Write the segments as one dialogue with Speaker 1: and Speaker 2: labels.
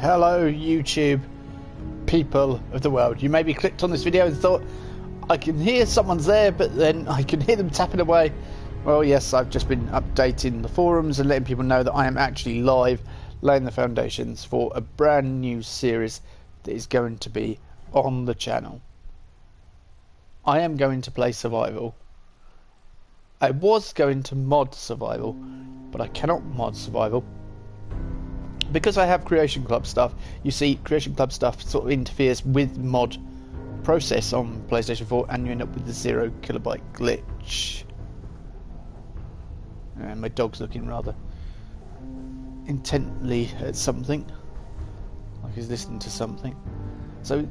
Speaker 1: Hello YouTube people of the world. You maybe clicked on this video and thought, I can hear someone's there, but then I can hear them tapping away. Well, yes, I've just been updating the forums and letting people know that I am actually live, laying the foundations for a brand new series that is going to be on the channel. I am going to play survival. I was going to mod survival, but I cannot mod survival because I have Creation Club stuff. You see, Creation Club stuff sort of interferes with mod process on PlayStation 4, and you end up with the 0 kilobyte glitch. And my dog's looking rather intently at something, like he's listening to something. So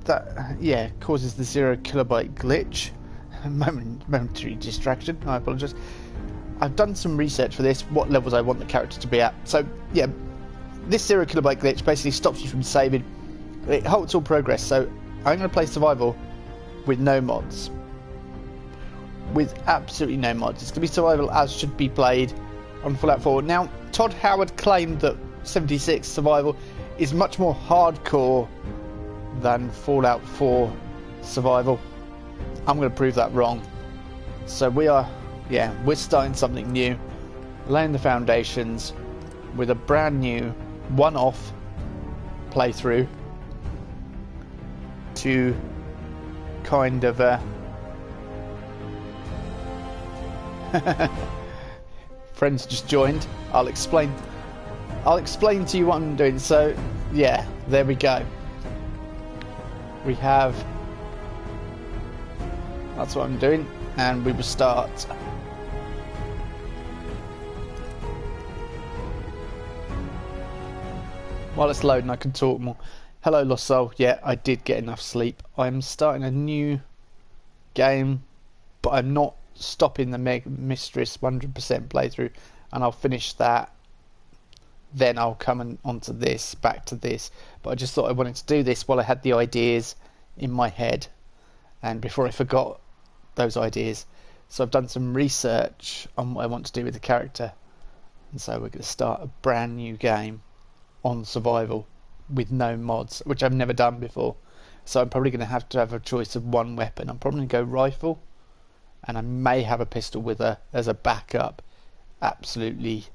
Speaker 1: that, yeah, causes the 0 kilobyte glitch. Momentary distraction, I apologise. I've done some research for this, what levels I want the character to be at. So yeah, this 0 kilobyte glitch basically stops you from saving. It halts all progress, so I'm going to play survival with no mods. With absolutely no mods. It's going to be survival as should be played on Fallout 4. Now, Todd Howard claimed that 76 survival is much more hardcore than Fallout 4 survival. I'm going to prove that wrong. So we're starting something new, laying the foundations with a brand new one-off playthrough to kind of friends just joined. I'll explain to you what I'm doing. So yeah, there we go. We have, that's what I'm doing, and we will start. While it's loading, I can talk more. Hello, Lost Soul. Yeah, I did get enough sleep. I'm starting a new game, but I'm not stopping the Mistress 100% playthrough, and I'll finish that. Then I'll come onto this, back to this. But I just thought I wanted to do this while I had the ideas in my head, and before I forgot those ideas. So I've done some research on what I want to do with the character, and so we're going to start a brand new game on survival with no mods, which I've never done before. So I'm probably going to have a choice of one weapon. I'm probably going to go rifle, and I may have a pistol with her as a backup. Absolutely.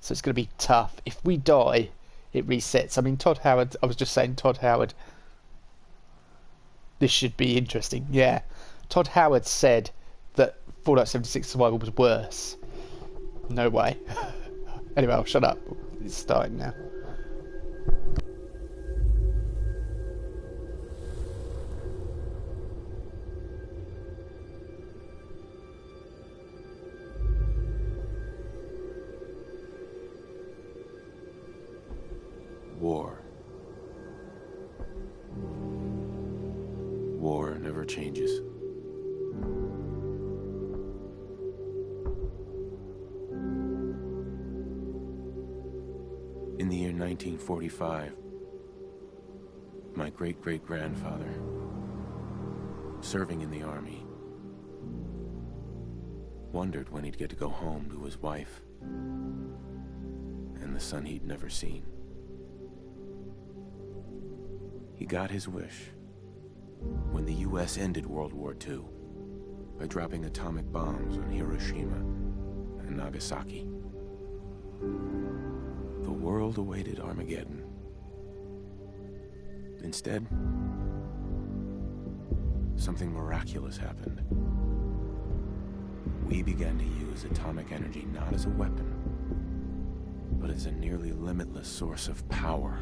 Speaker 1: So it's going to be tough. If we die, it resets. I mean, Todd Howard, I was just saying, Todd Howard, this should be interesting. Yeah, Todd Howard said that Fallout 76 survival was worse. No way. Anyway, I'll shut up. It's starting now.
Speaker 2: War. War never changes. In the year 1945, my great-great-grandfather, serving in the army, wondered when he'd get to go home to his wife and the son he'd never seen. He got his wish when the U.S. ended World War II by dropping atomic bombs on Hiroshima and Nagasaki. The world awaited Armageddon. Instead, something miraculous happened. We began to use atomic energy not as a weapon, but as a nearly limitless source of power.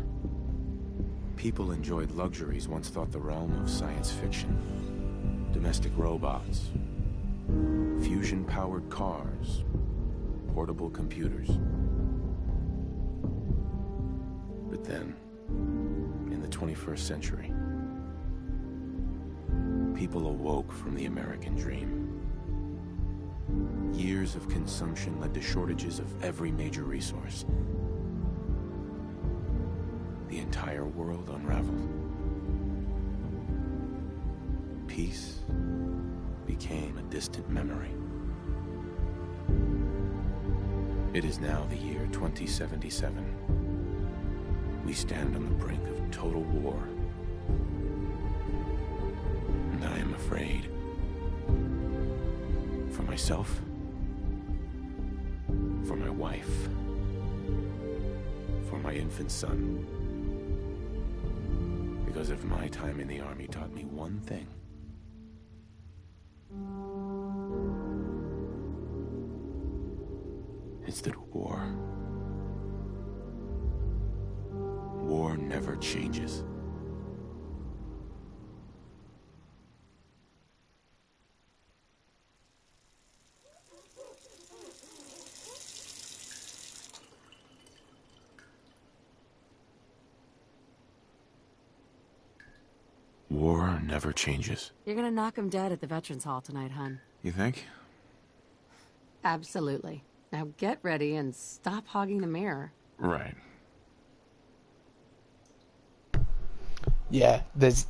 Speaker 2: People enjoyed luxuries once thought the realm of science fiction. Domestic robots, fusion-powered cars, portable computers. But then, in the 21st century, people awoke from the American dream. Years of consumption led to shortages of every major resource. The entire world unraveled. Peace became a distant memory. It is now the year 2077. We stand on the brink of total war. And I am afraid. For myself. For my wife. For my infant son. Because if my time in the army taught me one thing, it's that war never changes. War never changes.
Speaker 3: You're gonna knock him dead at the Veterans Hall tonight, hun.
Speaker 2: You think?
Speaker 3: Absolutely. Now get ready and stop hogging the mirror.
Speaker 2: Right.
Speaker 1: Yeah, there's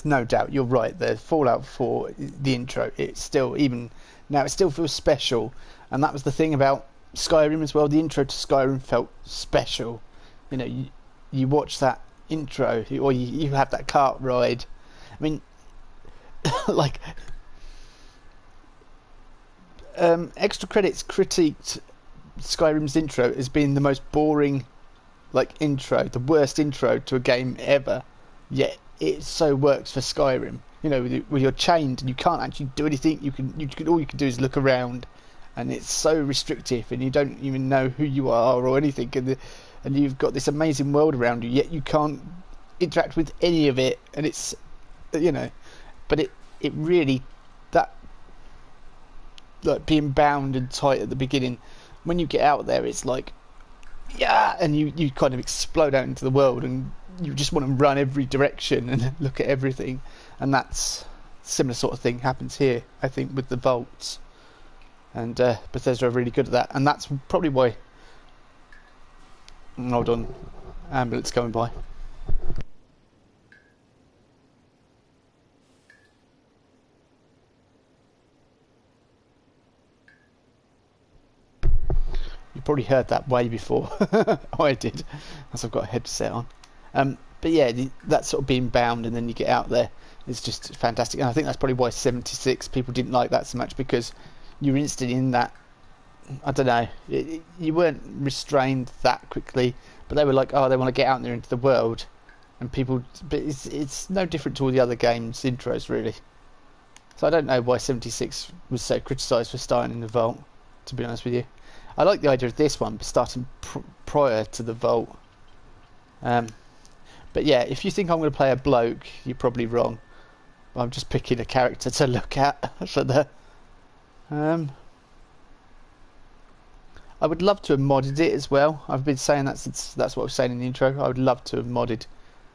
Speaker 1: no doubt. You're right. The Fallout 4, the intro, it's still, even now, it still feels special. And that was the thing about Skyrim as well. The intro to Skyrim felt special. You know, you watch that intro, or you have that cart ride. I mean, like, Extra Credits critiqued Skyrim's intro as being the most boring, like, intro, the worst intro to a game ever. Yet it so works for Skyrim. You know, where you're chained and you can't actually do anything. All you can do is look around, and it's so restrictive, and you don't even know who you are or anything. And you've got this amazing world around you, yet you can't interact with any of it. And it's, you know, but it really, that, like, being bound and tight at the beginning, when you get out there, it's like, yeah, and you kind of explode out into the world, and you just want to run every direction and look at everything. And that's similar sort of thing happens here, I think, with the vaults. And Bethesda are really good at that, and that's probably why. Hold on, ambulance coming by. You probably heard that way before I did, as I've got a headset on. But yeah, that sort of being bound and then you get out there is just fantastic. And I think that's probably why 76 people didn't like that so much, because you were instantly in that, I don't know, you weren't restrained that quickly, but they were like, oh, they want to get out there into the world. And people, but it's no different to all the other games' intros, really. So I don't know why 76 was so criticised for starting in the vault, to be honest with you. I like the idea of this one, but starting prior to the vault. But yeah, if you think I'm going to play a bloke, you're probably wrong. I'm just picking a character to look at for the. I would love to have modded it as well. I've been saying that since that's what I was saying in the intro. I would love to have modded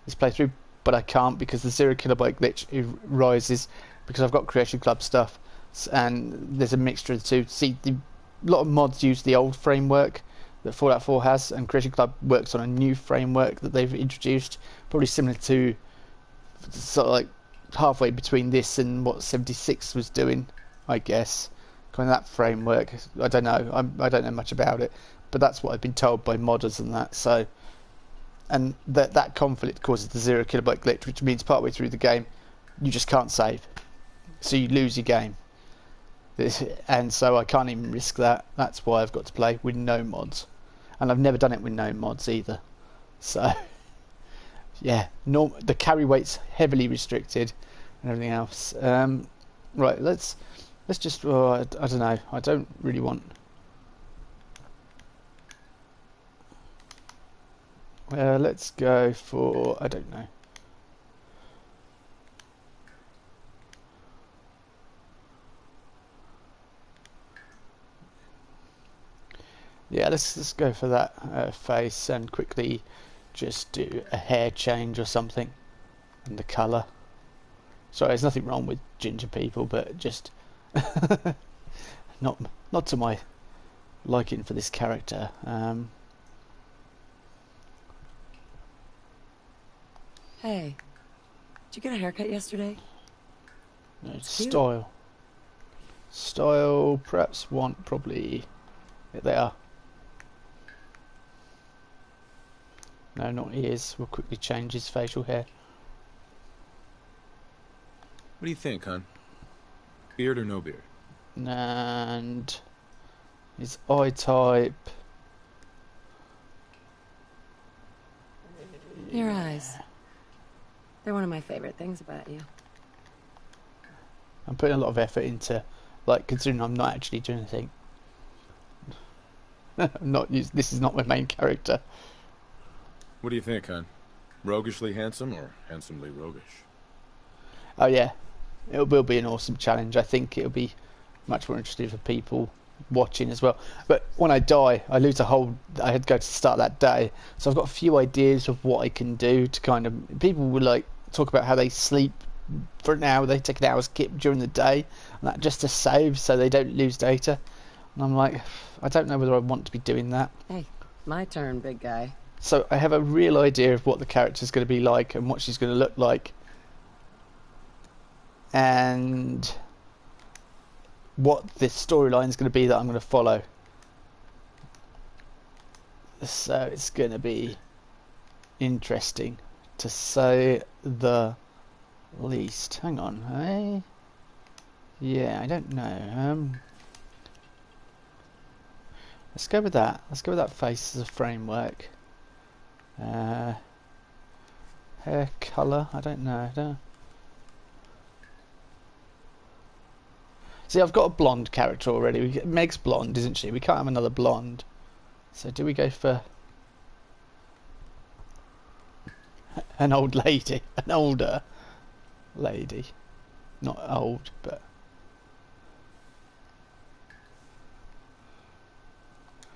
Speaker 1: this playthrough, but I can't because the 0 kilobyte glitch rises because I've got Creation Club stuff, and there's a mixture of the two. See, a lot of mods use the old framework that Fallout 4 has, and Creation Club works on a new framework that they've introduced, probably similar to sort of like halfway between this and what 76 was doing, I guess. Kind of that framework. I don't know. I don't know much about it, but that's what I've been told by modders and that. So, and that conflict causes the 0 kilobyte glitch, which means partway through the game you just can't save, so you lose your game. And so I can't even risk that. That's why I've got to play with no mods. And I've never done it with no mods either. So, yeah, the carry weight's heavily restricted and everything else. Right, let's just, I don't know, I don't really want. Let's go for, I don't know. Yeah, let's go for that face and quickly just do a hair change or something, and the colour. Sorry, there's nothing wrong with ginger people, but just not to my liking for this character.
Speaker 3: Hey, did you get a haircut yesterday?
Speaker 1: No, style, perhaps probably. There they are. No, not ears. We'll quickly change his facial hair.
Speaker 2: What do you think, hon? Beard or no beard?
Speaker 1: And his eye type.
Speaker 3: Your eyes. They're one of my favorite things about you.
Speaker 1: I'm putting a lot of effort into, like, considering I'm not actually doing anything. This is not my main character.
Speaker 2: What do you think, hon? Roguishly handsome or handsomely roguish?
Speaker 1: Oh yeah, it will be an awesome challenge. I think it'll be much more interesting for people watching as well. But when I die, I lose I had to go to the start of that day, so I've got a few ideas of what I can do to kind of. People will like talk about how they sleep for an hour, they take an hour's skip during the day, and that just to save so they don't lose data. And I'm like, I don't know whether I want to be doing that.
Speaker 3: Hey, my turn, big guy.
Speaker 1: So I have a real idea of what the character's going to be like and what she's going to look like, and what the storyline is going to be that I'm going to follow. So it's going to be interesting, to say the least. Hang on, hey? Yeah, I don't know. Let's go with that. Let's go with that face as a framework. Hair colour, I don't know. See, I've got a blonde character already. Meg's blonde, isn't she? We can't have another blonde. So do we go for an old lady? An older lady. Not old, but...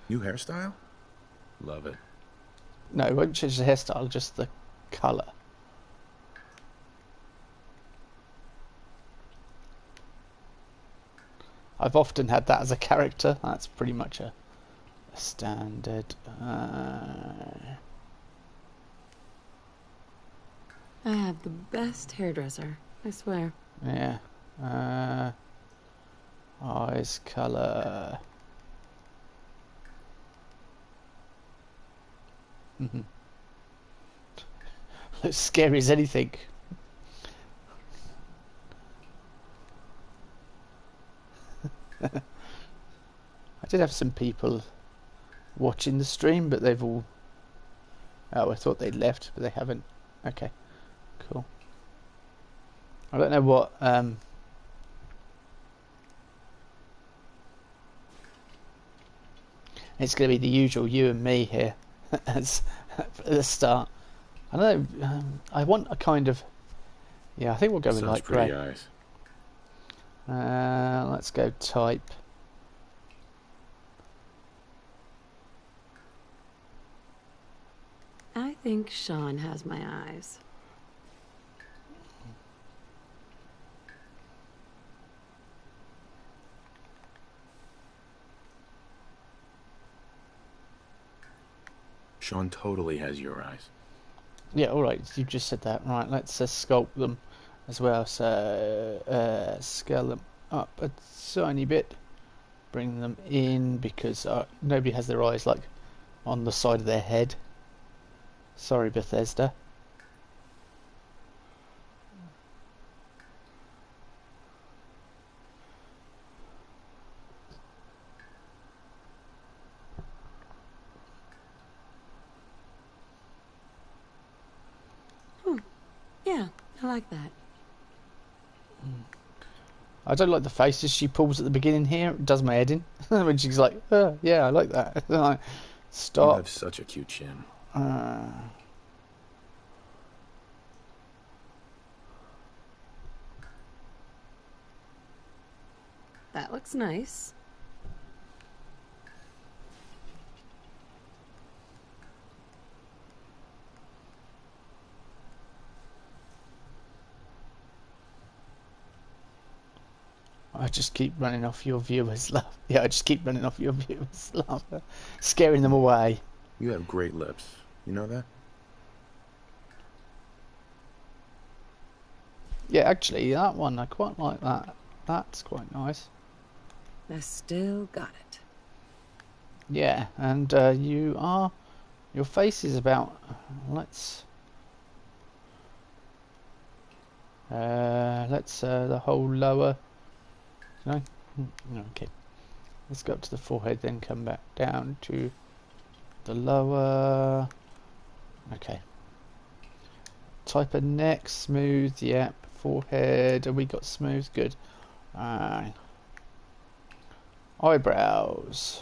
Speaker 2: New hairstyle? Love it.
Speaker 1: No, it won't change the hairstyle, just the colour. I've often had that as a character. That's pretty much a standard.
Speaker 3: I have the best hairdresser, I swear.
Speaker 1: Yeah. Eyes colour. Looks scary as anything. I did have some people watching the stream, but they've all... Oh, I thought they'd left, but they haven't. Okay, cool. I don't know what... It's going to be the usual you and me here as at the start. I don't know. I want a kind of... Yeah, I think we'll go with light grey.
Speaker 2: Eyes.
Speaker 1: Let's go type.
Speaker 3: I think Sean has my eyes.
Speaker 2: Sean totally has your eyes.
Speaker 1: Yeah, alright, you just said that. Right, let's sculpt them as well. So, scale them up a tiny bit. Bring them in, because nobody has their eyes, like, on the side of their head. Sorry, Bethesda.
Speaker 3: Yeah, I like that.
Speaker 1: I don't like the faces she pulls at the beginning here. It does my head in. When she's like, oh, yeah, I like that. Like, stop.
Speaker 2: You have such a cute chin.
Speaker 3: That looks nice.
Speaker 1: I just keep running off your viewers' love. Yeah, I just keep running off your viewers' love. Scaring them away.
Speaker 2: You have great lips. You know that?
Speaker 1: Yeah, actually, that one, I quite like that. That's quite nice.
Speaker 3: I still got it.
Speaker 1: Yeah, and you are Your face is about... Let's the whole lower... No? Okay. Let's go up to the forehead, then come back down to the lower... Okay. Type of neck, smooth, yep. Forehead, and we got smooth, good. Eyebrows.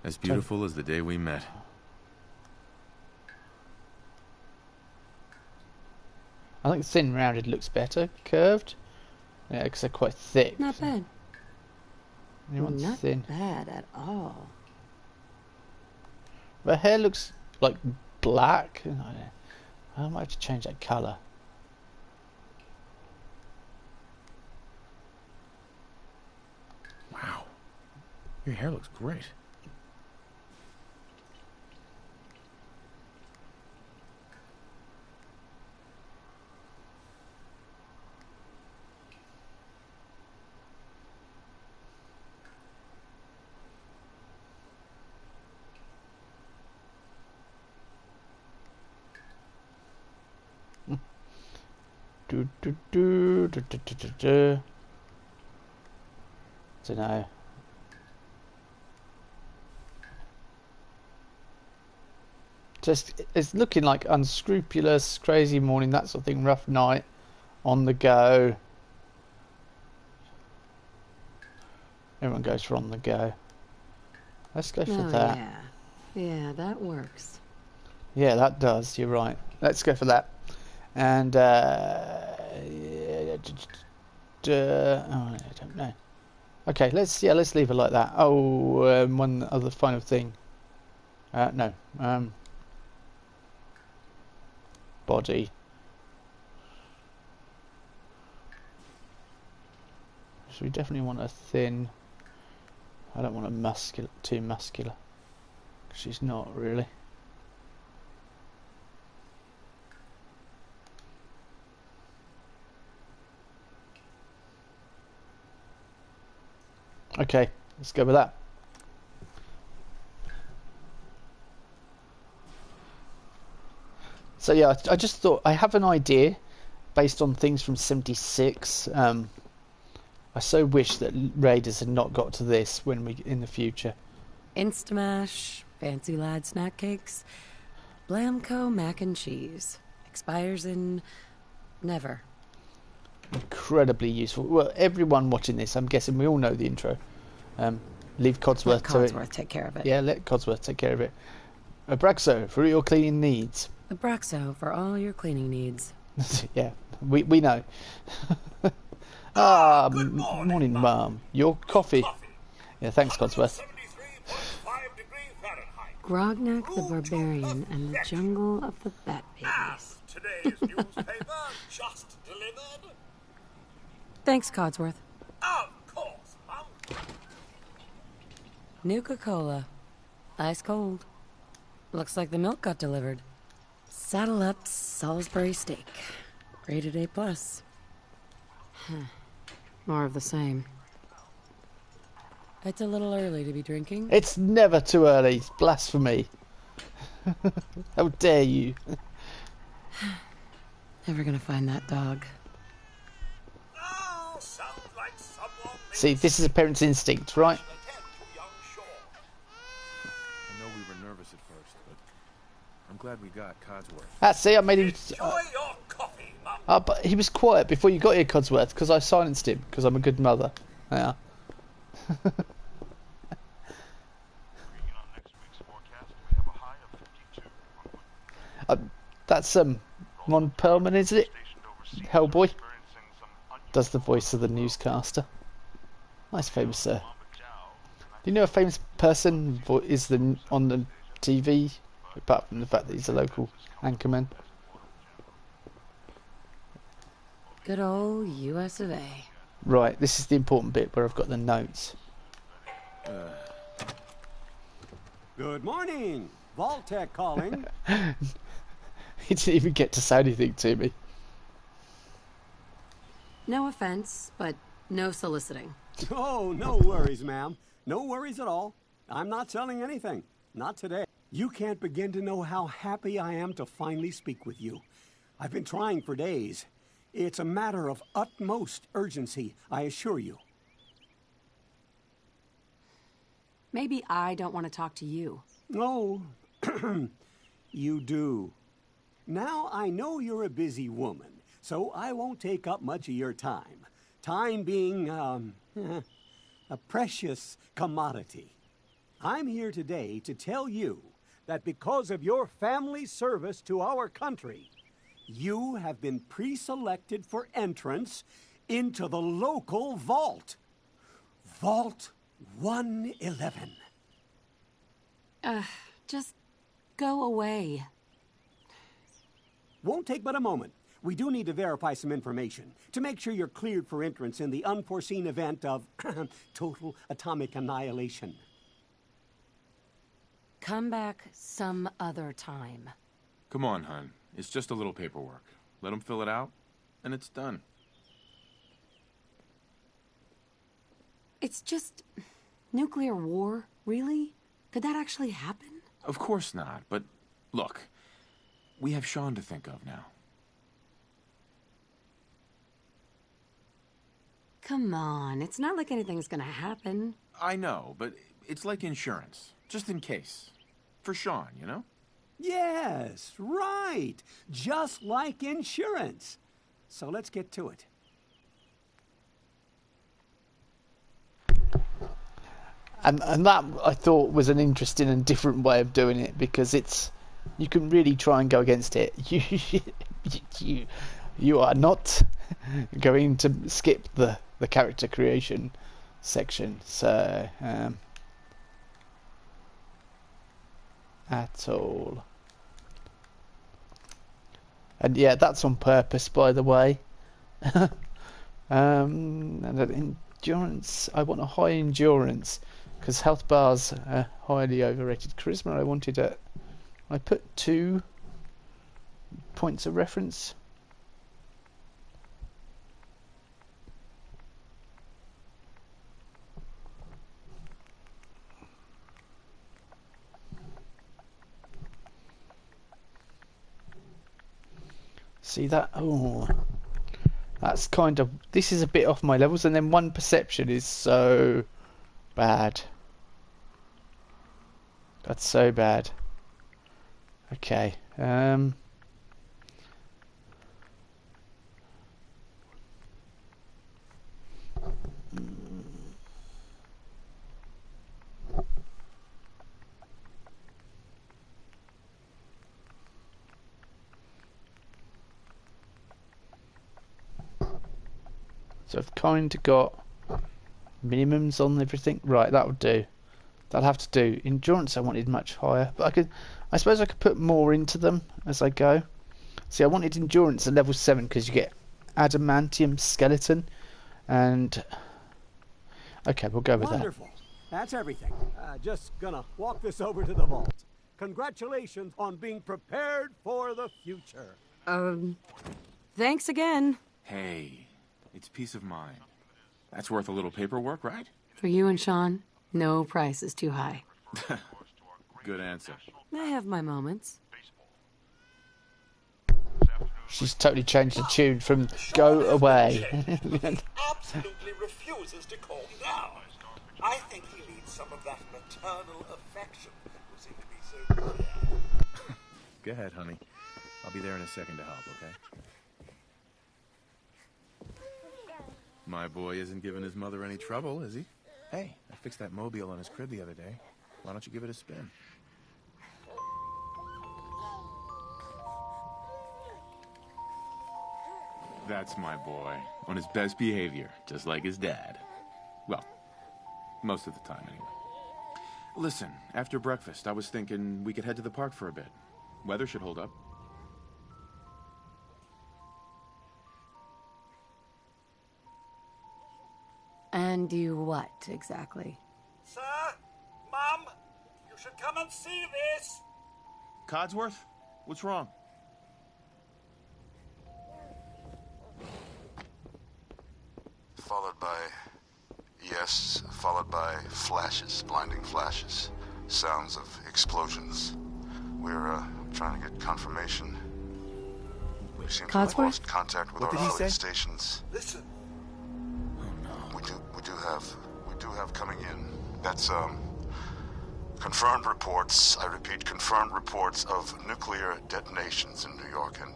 Speaker 2: As beautiful as the day we met.
Speaker 1: I think thin rounded looks better. Curved? Yeah, because they're quite thick.
Speaker 3: Not bad.
Speaker 1: You want
Speaker 3: Not
Speaker 1: thin.
Speaker 3: bad at all.
Speaker 1: The hair looks like black. I might have to change that colour.
Speaker 2: Wow. Your hair looks great.
Speaker 1: Don't know. Just it's looking like unscrupulous, crazy morning, that sort of thing, rough night, on the go. Everyone goes for on the go. Let's go for that.
Speaker 3: Yeah, that works.
Speaker 1: Yeah, that does. You're right. Let's go for that. And oh, I don't know. Okay, let's leave it like that. Oh, one other final thing. No. Body. So we definitely want a thin. I don't want a muscular, too muscular. She's not really. Okay, let's go with that. So yeah, I just thought I have an idea based on things from '76. I so wish that Raiders had not got to this when we in the future.
Speaker 3: Instamash, fancy lad snack cakes, Blamco mac and cheese. Expires in never.
Speaker 1: Incredibly useful. Well, everyone watching this, I'm guessing we all know the intro. Leave Codsworth
Speaker 3: Let Codsworth take care of it.
Speaker 1: Yeah, let Codsworth take care of it. Abraxo for your cleaning needs.
Speaker 3: Abraxo for all your cleaning needs.
Speaker 1: Yeah, we know. Good morning, Mum. Your coffee. Yeah, thanks, Codsworth.
Speaker 3: Grognak the Barbarian and the Jungle of the Bat Babies.
Speaker 4: Today's newspaper just delivered.
Speaker 3: Thanks, Codsworth.
Speaker 4: Of course, Mum.
Speaker 3: Nuka-Cola. Ice cold. Looks like the milk got delivered. Saddle up Salisbury steak. Rated A+. More of the same. It's a little early to be drinking.
Speaker 1: It's never too early. It's blasphemy. How dare you?
Speaker 3: Never gonna find that dog.
Speaker 4: Oh, sounds like someone
Speaker 1: See, this is a parent's instinct, right?
Speaker 2: I know we were nervous at first, but I'm glad we got Codsworth.
Speaker 1: See, I made him...
Speaker 4: Enjoy your coffee, Mum.
Speaker 1: but he was quiet before you got here, Codsworth, because I silenced him, because I'm a good mother. Yeah. That's Ron Perlman, is it? Hellboy does the voice of the newscaster. Nice, famous sir. Do you know a famous person is on the TV, apart from the fact that he's a local anchorman?
Speaker 3: Good old US of A.
Speaker 1: Right, this is the important bit where I've got the notes.
Speaker 5: Good morning, Vaultec calling.
Speaker 1: He didn't even get to say anything to me.
Speaker 3: No offense, but no soliciting.
Speaker 5: Oh, no worries, ma'am. No worries at all. I'm not selling anything. Not today. You can't begin to know how happy I am to finally speak with you. I've been trying for days. It's a matter of utmost urgency, I assure you.
Speaker 6: Maybe I don't want to talk to you.
Speaker 5: Oh, you do. Now I know you're a busy woman, so I won't take up much of your time. Time being, a precious commodity. I'm here today to tell you that because of your family's service to our country, you have been pre-selected for entrance into the local vault. Vault 111.
Speaker 6: Just go away.
Speaker 5: Won't take but a moment. We do need to verify some information to make sure you're cleared for entrance in the unforeseen event of total atomic annihilation.
Speaker 6: Come back some other time.
Speaker 2: Come on, hon. It's just a little paperwork. Let him fill it out, and it's done.
Speaker 6: It's just nuclear war, really? Could that actually happen?
Speaker 2: Of course not, but look, we have Sean to think of now.
Speaker 6: Come on, it's not like anything's gonna happen.
Speaker 2: I know, but it's like insurance, just in case. For Sean, you know?
Speaker 5: Yes, right. Just like insurance. So let's get to it.
Speaker 1: And that I thought was an interesting and different way of doing it, because you can really try and go against it. You are not going to skip the character creation section, so at all. And yeah, that's on purpose, by the way. And endurance, I want a high endurance, because health bars are highly overrated. Charisma, I put 2 points of reference. See that? Oh, that's kind of... This is a bit off my levels, and then 1 perception is so bad. That's so bad. Okay. So I've kind of got minimums on everything. Right, that'll do. That'll have to do. Endurance I wanted much higher, but I suppose I could put more into them as I go. See, I wanted endurance at level 7 because you get adamantium skeleton, and okay, we'll go with
Speaker 5: Wonderful. That's everything. Just gonna walk this over to the vault. Congratulations on being prepared for the future.
Speaker 6: Thanks again.
Speaker 2: Hey, it's peace of mind. That's worth a little paperwork, right?
Speaker 6: For you and Sean, no price is too high.
Speaker 2: Good answer.
Speaker 6: I have my moments.
Speaker 1: that. She's totally changed the tune from "Go Away."
Speaker 4: Absolutely refuses to calm down. I think he needs some of that maternal affection that you seem to be so good at.
Speaker 2: Go ahead, honey. I'll be there in a second to help, okay? My boy isn't giving his mother any trouble, is he? Hey, I fixed that mobile on his crib the other day. Why don't you give it a spin? That's my boy. On his best behavior, just like his dad. Well, most of the time, anyway. Listen, after breakfast, I was thinking we could head to the park for a bit. Weather should hold up.
Speaker 6: And do what, exactly?
Speaker 4: Sir, Mum, you should come and see this.
Speaker 2: Codsworth? What's wrong?
Speaker 7: Followed by... Yes, followed by flashes, blinding flashes. Sounds of explosions. We're trying to get confirmation. We seem to have
Speaker 3: Codsworth?
Speaker 7: lost contact with
Speaker 2: What
Speaker 7: our
Speaker 2: did he
Speaker 7: affiliate
Speaker 2: say?
Speaker 7: stations.
Speaker 4: Listen,
Speaker 7: We do have coming in. That's confirmed reports. I repeat, confirmed reports of nuclear detonations in New York and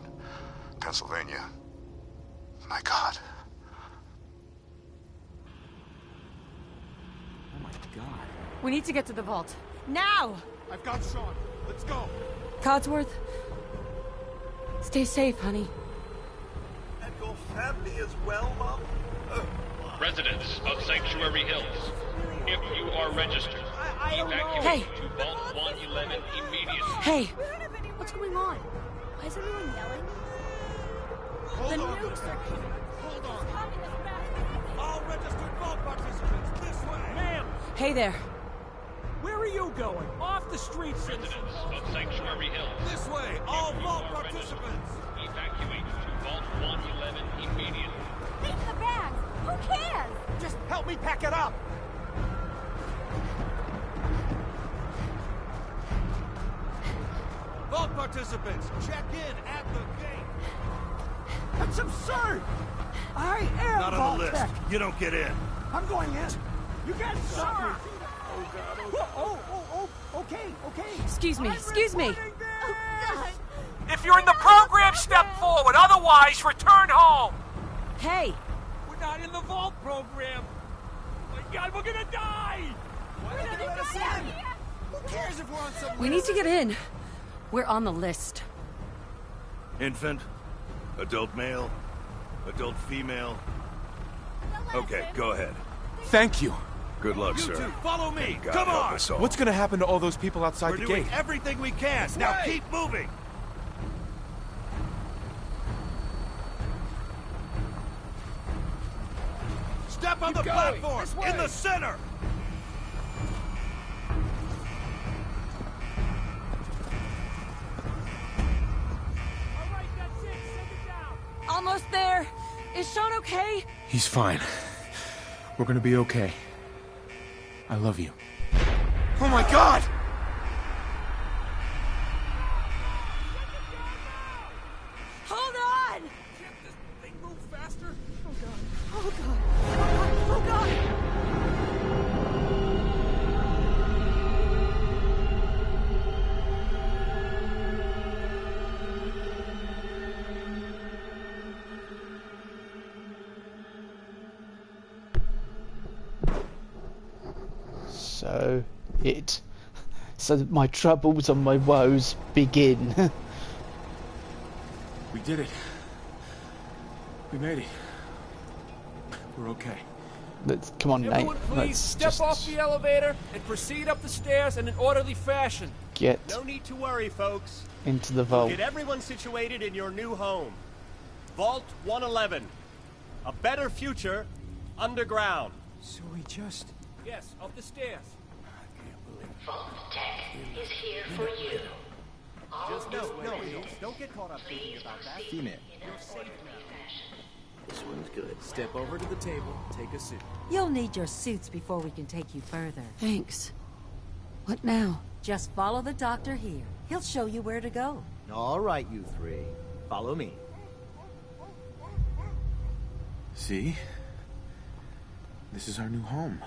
Speaker 7: Pennsylvania. My God.
Speaker 2: Oh my god.
Speaker 3: We need to get to the vault. Now!
Speaker 8: I've got Sean. Let's go.
Speaker 3: Codsworth. Stay safe, honey.
Speaker 4: and your family as well, Mom? Oh,
Speaker 9: Residents of Sanctuary Hills, if you are registered, evacuate
Speaker 3: Hey.
Speaker 9: to Vault 111 immediately.
Speaker 3: Hey! What's going on? Why is everyone yelling? The nukes are coming.
Speaker 8: Hold on. All registered vault participants, this way. Ma'am,
Speaker 3: Hey there.
Speaker 8: where are you going? Off the street, citizen.
Speaker 9: Residents of Sanctuary Hills,
Speaker 8: This way, all
Speaker 9: if you
Speaker 8: vault
Speaker 9: are registered,
Speaker 8: participants.
Speaker 9: evacuate to Vault 111 immediately.
Speaker 10: Take the bags! Who cares?
Speaker 8: Just help me pack it up. Vault participants, check in at the gate.
Speaker 5: That's absurd! I am
Speaker 8: Not on
Speaker 5: Vault
Speaker 8: the list.
Speaker 5: Tech.
Speaker 8: You don't get in.
Speaker 5: I'm going in. You guys stop me. Okay.
Speaker 3: Excuse me, excuse me.
Speaker 8: If you're in the program, step forward. Otherwise, return home.
Speaker 3: Hey!
Speaker 8: We're not in the vault program. Oh my God, we're gonna die. Why are they gonna let us in? Who cares if we're on some
Speaker 3: We need to get in. We're on the list.
Speaker 11: Infant, adult male, adult female. Okay, go ahead.
Speaker 2: Thank you.
Speaker 11: Good luck,
Speaker 8: You
Speaker 11: sir.
Speaker 8: two, follow me.
Speaker 11: God
Speaker 8: Come
Speaker 11: help
Speaker 8: on.
Speaker 11: us all.
Speaker 2: What's gonna happen to all those people outside
Speaker 8: We're
Speaker 2: the
Speaker 8: doing
Speaker 2: gate?
Speaker 8: everything we can. Now
Speaker 2: Right.
Speaker 8: keep moving. Step on the platform in the center. All right, that's it. Send it down.
Speaker 3: Almost there. Is Sean okay?
Speaker 2: He's fine. We're gonna be okay. I love you. Oh my god!
Speaker 3: Hold on!
Speaker 8: Can't this thing move faster?
Speaker 3: Oh god. Oh god.
Speaker 1: So my troubles and my woes begin.
Speaker 2: We did it. We made it. We're okay.
Speaker 1: Let's come on, Nate.
Speaker 8: Everyone, please
Speaker 1: Let's
Speaker 8: step
Speaker 1: just
Speaker 8: off the elevator and proceed up the stairs in an orderly fashion.
Speaker 1: get
Speaker 12: No need to worry, folks.
Speaker 1: into the vault.
Speaker 12: Get everyone situated in your new home. Vault 111. A better future underground.
Speaker 8: So we just... Yes, up the stairs.
Speaker 10: Vault Tech is here for you.
Speaker 12: Just no, don't get caught up thinking about that.
Speaker 10: Female.
Speaker 13: This one's good. Step over to the table, take a suit.
Speaker 6: You'll need your suits before we can take you further.
Speaker 3: Thanks. What now?
Speaker 6: Just follow the doctor here. He'll show you where to go.
Speaker 13: All right, you three. Follow me.
Speaker 2: See? This is our new home.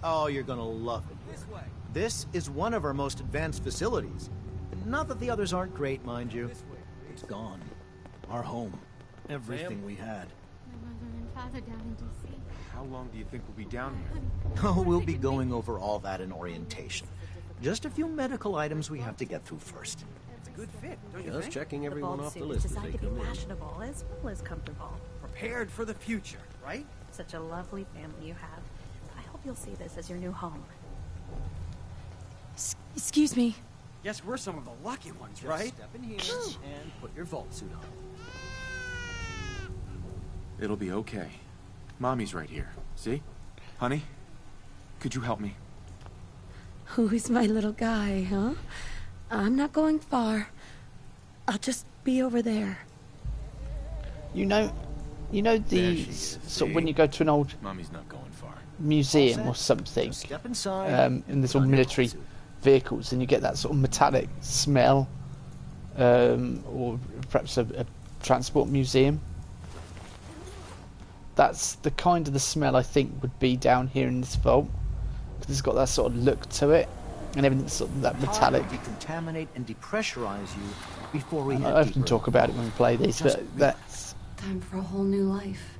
Speaker 13: Oh, you're gonna love it.
Speaker 8: This way.
Speaker 13: This is one of our most advanced facilities. Not that the others aren't great, mind you.
Speaker 8: This way.
Speaker 13: It's gone. Our home. Everything we had.
Speaker 10: My mother and father down in D.C.
Speaker 2: How long do you think we'll be down here?
Speaker 13: Oh, we'll be going over all that in orientation. Just a few medical items we have to get through first.
Speaker 8: It's a good fit, don't you
Speaker 12: Just
Speaker 8: think?
Speaker 12: checking everyone
Speaker 6: Vault
Speaker 12: off the
Speaker 6: suit
Speaker 12: list
Speaker 6: is
Speaker 12: as they
Speaker 6: designed to
Speaker 12: come
Speaker 6: be
Speaker 12: in.
Speaker 6: fashionable as well as comfortable.
Speaker 8: Prepared for the future, right?
Speaker 6: Such a lovely family you have. I hope you'll see this as your new home.
Speaker 3: Excuse me.
Speaker 8: Yes, we're some of the lucky ones,
Speaker 13: Just
Speaker 8: right?
Speaker 13: step in here and put your vault suit on.
Speaker 2: It'll be okay. Mommy's right here. See? Honey? Could you help me?
Speaker 3: Who's my little guy, huh? I'm not going far. I'll just be over there.
Speaker 1: You know
Speaker 2: There
Speaker 1: the
Speaker 2: she is,
Speaker 1: sort of
Speaker 2: see?
Speaker 1: when you go to an old
Speaker 2: Mommy's not going far.
Speaker 1: museum or something,
Speaker 13: Just step inside.
Speaker 1: and there's all
Speaker 13: put on your
Speaker 1: military
Speaker 13: vault suit.
Speaker 1: vehicles, and you get that sort of metallic smell, or perhaps a transport museum. That's the kind of the smell I think would be down here in this vault, because it's got that sort of look to it, and everything's sort of that metallic.
Speaker 13: Decontaminate and depressurize you before we
Speaker 1: I often talk about it when we play these, but that's
Speaker 6: time for a whole new life.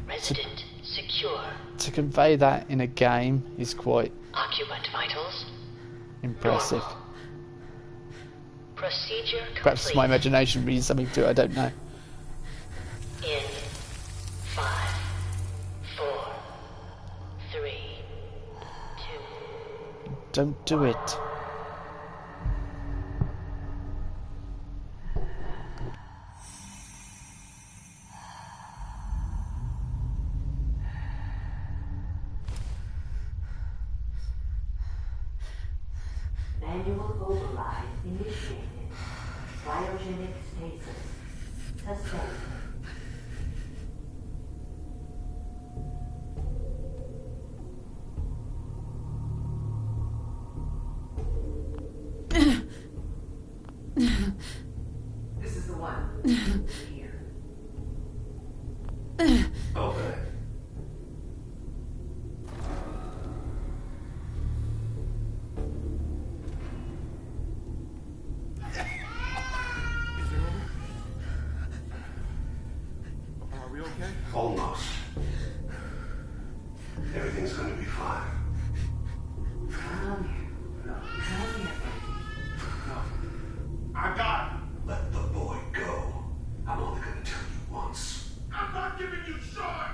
Speaker 10: Resident secure.
Speaker 1: To convey that in a game is quite
Speaker 10: Occupant vitals
Speaker 1: impressive.
Speaker 10: Procedure complete.
Speaker 1: Perhaps my imagination reads something to it, I don't know.
Speaker 10: In 5, 4, 3, 2.
Speaker 1: Don't do it.
Speaker 10: Manual override initiated. Cryogenic stasis. Suspend. This is the one. Here.
Speaker 7: Open it.
Speaker 8: Are we okay?
Speaker 7: Almost. Everything's gonna be fine.
Speaker 10: Come here. Come here.
Speaker 7: I got it. Let the boy go. I'm only gonna tell you once.
Speaker 8: I'm not giving you shot!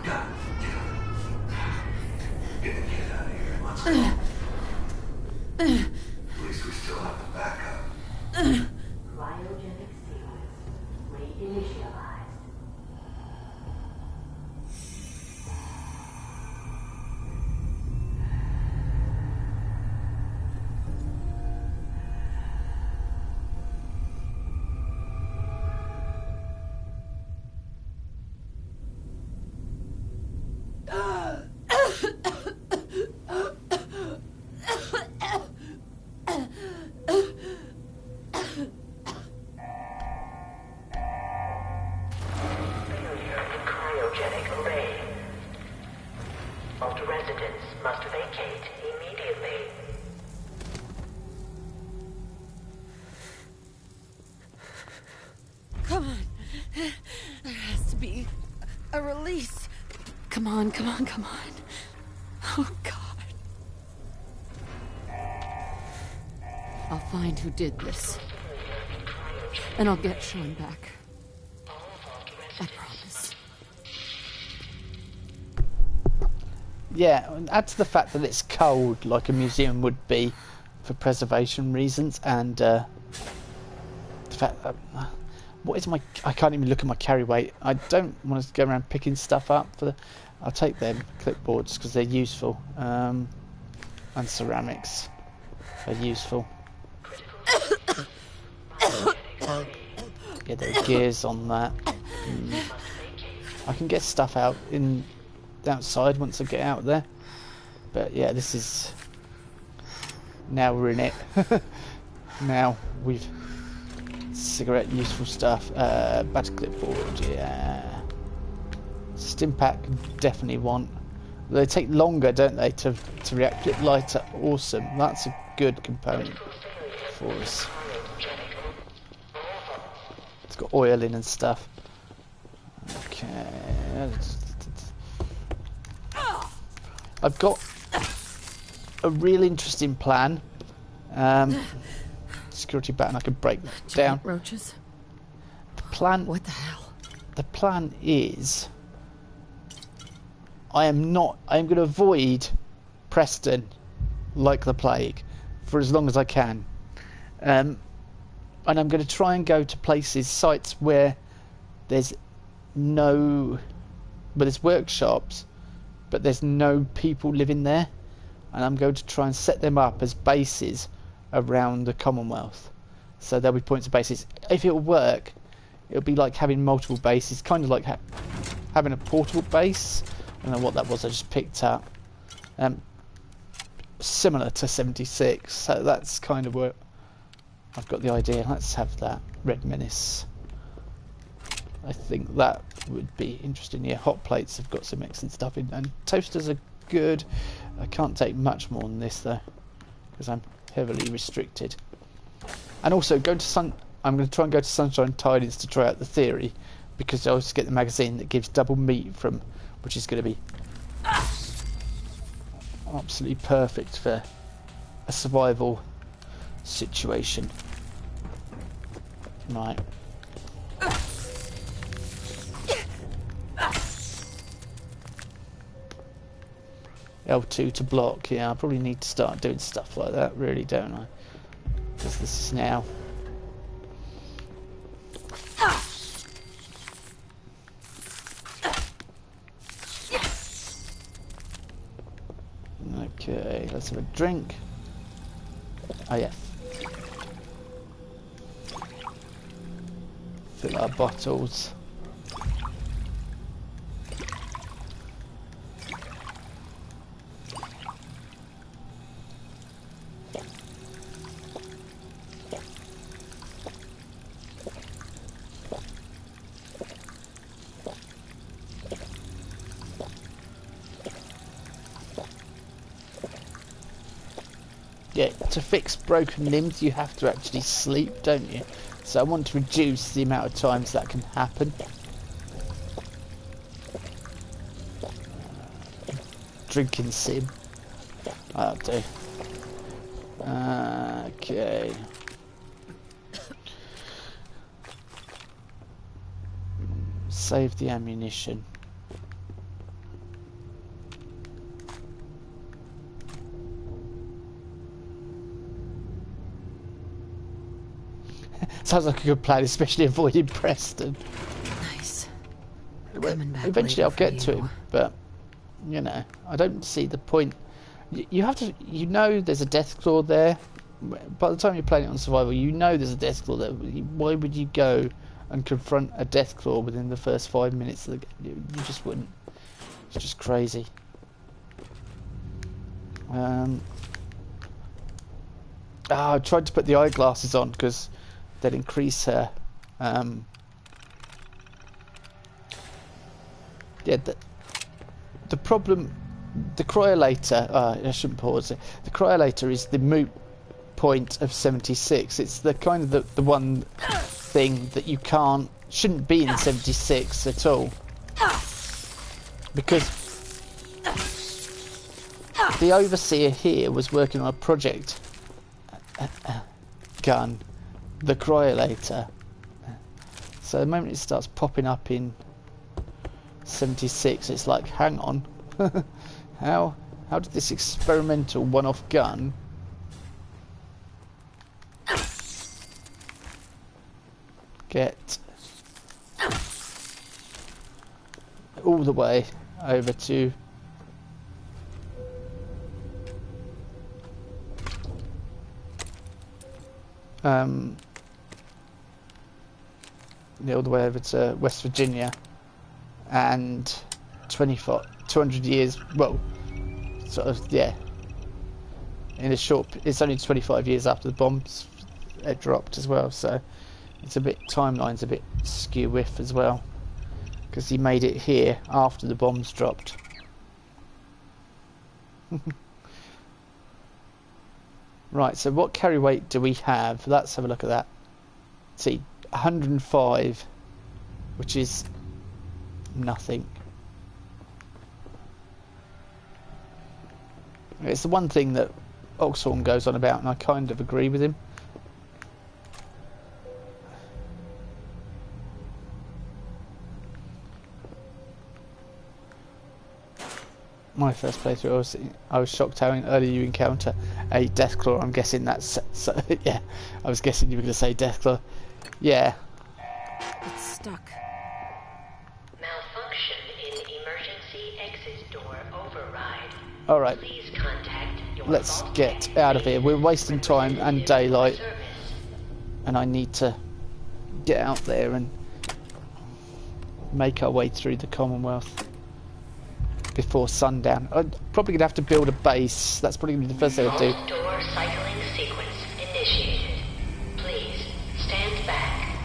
Speaker 7: Got it. Get the kid out of here. Let's go. At least we still have the backup.
Speaker 10: Cryogenic sequence reinitialized. Cryogenic array. All residents must vacate immediately.
Speaker 3: Come on. There has to be a release. Come on, come on, come on. Oh, God. I'll find who did this. And I'll get Sean back. I promise.
Speaker 1: Yeah, and add to the fact that it's cold, like a museum would be, for preservation reasons, and the fact that what is my? I can't even look at my carry weight. I don't want to go around picking stuff up for the. I'll take them clipboards because they're useful, and ceramics are useful. Yeah, there are gears on that. I can get stuff out in outside once I get out there, but yeah, this is now we're in it. Now we've cigarette useful stuff. Battery clipboard, yeah. Stimpack definitely want. They take longer, don't they, to react? Bit lighter, awesome. That's a good component for us. It's got oil in and stuff. Okay. I've got a real interesting plan. Security button, I can break that down.
Speaker 3: Roaches?
Speaker 1: The plan.
Speaker 3: What the hell?
Speaker 1: The plan is I am going to avoid Preston like the plague for as long as I can. And I'm going to try and go to places, sites where there's there's workshops, but there's no people living there. And I'm going to try and set them up as bases around the Commonwealth. So there'll be points of bases. If it'll work, it'll be like having multiple bases, kind of like having a portable base I don't know what that was I just picked up. Similar to 76, so that's kind of where I've got the idea. Let's have that Red Menace. I think that would be interesting. Yeah, hot plates have got some excellent stuff in, and toasters are good. I can't take much more than this though, because I'm heavily restricted. And also, I'm going to try and go to Sunshine Tidings to try out the theory, because I always get the magazine that gives double meat from, which is going to be absolutely perfect for a survival situation. Right. L2 to block. Yeah, I probably need to start doing stuff like that, really, don't I? Because this is now. Okay, let's have a drink. Oh yeah. Fill our bottles. Yeah, to fix broken limbs you have to actually sleep, don't you? So I want to reduce the amount of times that can happen. Drinking sim. That'll do. Okay. Save the ammunition. Sounds like a good plan, especially avoiding Preston.
Speaker 6: Nice.
Speaker 1: Eventually I'll get to him, but, you know, I don't see the point. You have to, you know there's a Deathclaw there. By the time you're playing it on survival, you know there's a Deathclaw there. Why would you go and confront a Deathclaw within the first 5 minutes of the game? You just wouldn't. It's just crazy. I tried to put the eyeglasses on because they'd increase her. Yeah, the problem, the cryolator. I shouldn't pause it. The cryolator is the moot point of 76. It's the kind of the one thing that you shouldn't be in 76 at all, because the overseer here was working on a project gun, the cryolator. So the moment it starts popping up in 76, it's like, hang on, how did this experimental one-off gun get all the way over to all the way over to West Virginia, and 200 years, well, sort of, yeah, in a short, it's only 25 years after the bombs dropped as well, so it's a bit, timeline's a bit skew-whiff as well, because he made it here after the bombs dropped. Right, so what carry weight do we have? Let's have a look at that. See, 105, which is nothing. It's the one thing that Oxhorn goes on about, and I kind of agree with him. My first playthrough, I was shocked how early you encounter a Deathclaw. I'm guessing that's so, yeah. I was guessing you were going to say Deathclaw. Yeah.
Speaker 6: It's stuck.
Speaker 10: Malfunction in emergency exit door override.
Speaker 1: All right.
Speaker 10: Please contact your
Speaker 1: Let's get out of here. We're wasting time and daylight, and I need to get out there and make our way through the Commonwealth. before sundown. I'm probably gonna have to build a base. That's probably gonna be the first thing I'll do.
Speaker 10: Vault door cycling sequence initiated. Please stand back.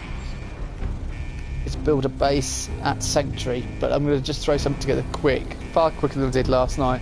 Speaker 1: Is build a base at Sanctuary, but I'm gonna just throw something together quick, far quicker than I did last night.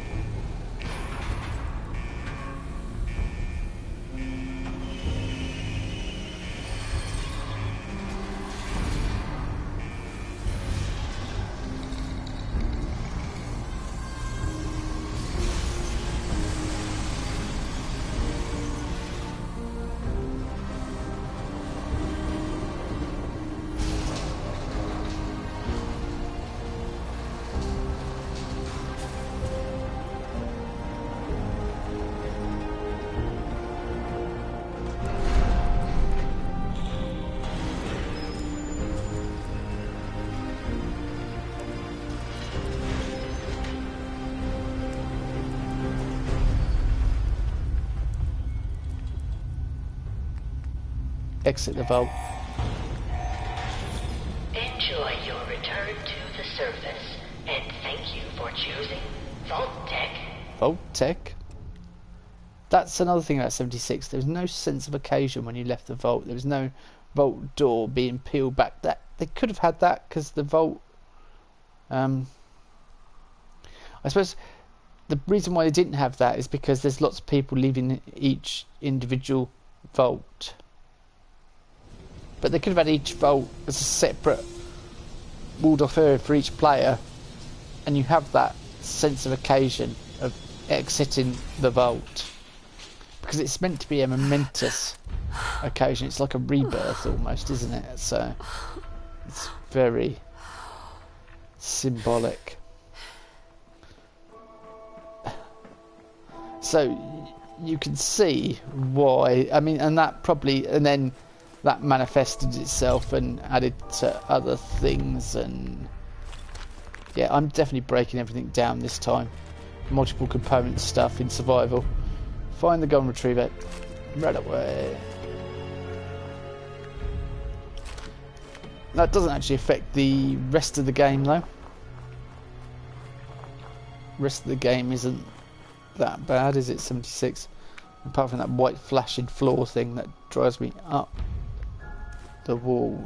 Speaker 1: Exit the vault.
Speaker 10: Enjoy your return to the surface, and thank you for choosing Vault Tech.
Speaker 1: Vault Tech? That's another thing about 76. There was no sense of occasion when you left the vault. There was no vault door being peeled back. That they could have had that because the vault. I suppose the reason why they didn't have that is because there's lots of people leaving each individual vault. But they could have had each vault as a separate walled off area for each player, and you have that sense of occasion of exiting the vault, because it's meant to be a momentous occasion. It's like a rebirth almost, isn't it? So it's very symbolic. So you can see why. I mean, and that probably, and then that manifested itself and added to other things. And yeah, I'm definitely breaking everything down this time. Multiple component stuff in survival. Find the gun retriever right away. That doesn't actually affect the rest of the game though. Rest of the game isn't that bad, is it? 76, apart from that white flashing floor thing that drives me up the wall.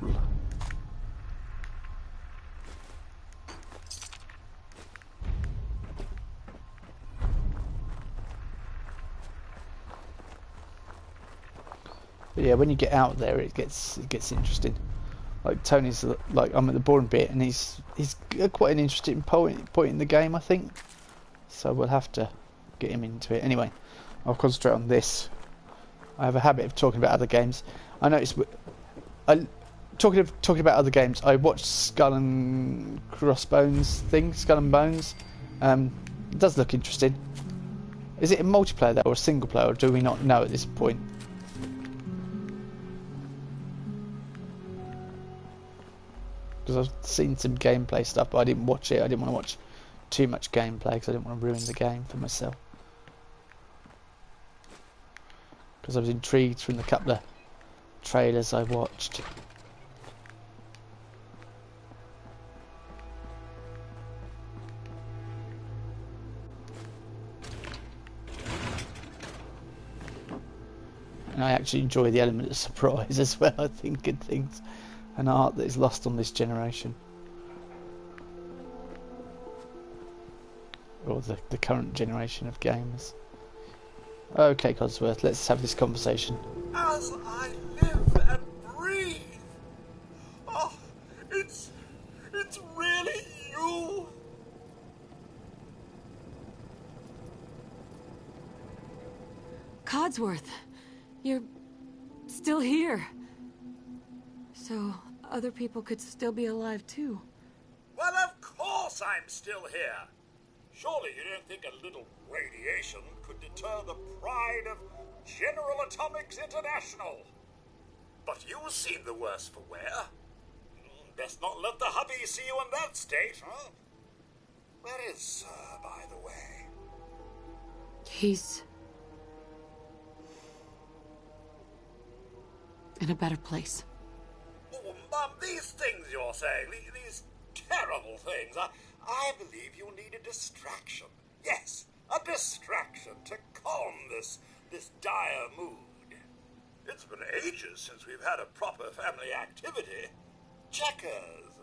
Speaker 1: But yeah, when you get out there, it gets interesting. Like Tony's, like, I'm at the boring bit, and he's quite an interesting point in the game, I think. So we'll have to get him into it. Anyway, I'll concentrate on this. I have a habit of talking about other games. I noticed, talking about other games, I watched Skull and Bones. It does look interesting. Is it a multiplayer though, or a single player, or do we not know at this point? Because I've seen some gameplay stuff, but I didn't watch it. I didn't want to watch too much gameplay because I didn't want to ruin the game for myself. Because I was intrigued from the couple of trailers I watched. And I actually enjoy the element of surprise as well, I think, in things. An art that is lost on this generation. Or the current generation of gamers. Okay, Codsworth, let's have this conversation.
Speaker 4: As I live and breathe. Oh, it's really you.
Speaker 6: Codsworth, you're still here. So other people could still be alive too.
Speaker 4: Well, of course I'm still here. Surely you don't think a little radiation could deter the pride of General Atomics International? But you seem the worse for wear. Best not let the hubby see you in that state, huh? Where is Sir, by the way?
Speaker 6: He's in a better place.
Speaker 4: Oh, Mum, these things you're saying, these terrible things, I believe you need a distraction. Yes, a distraction to calm this dire mood. It's been ages since we've had a proper family activity. Checkers,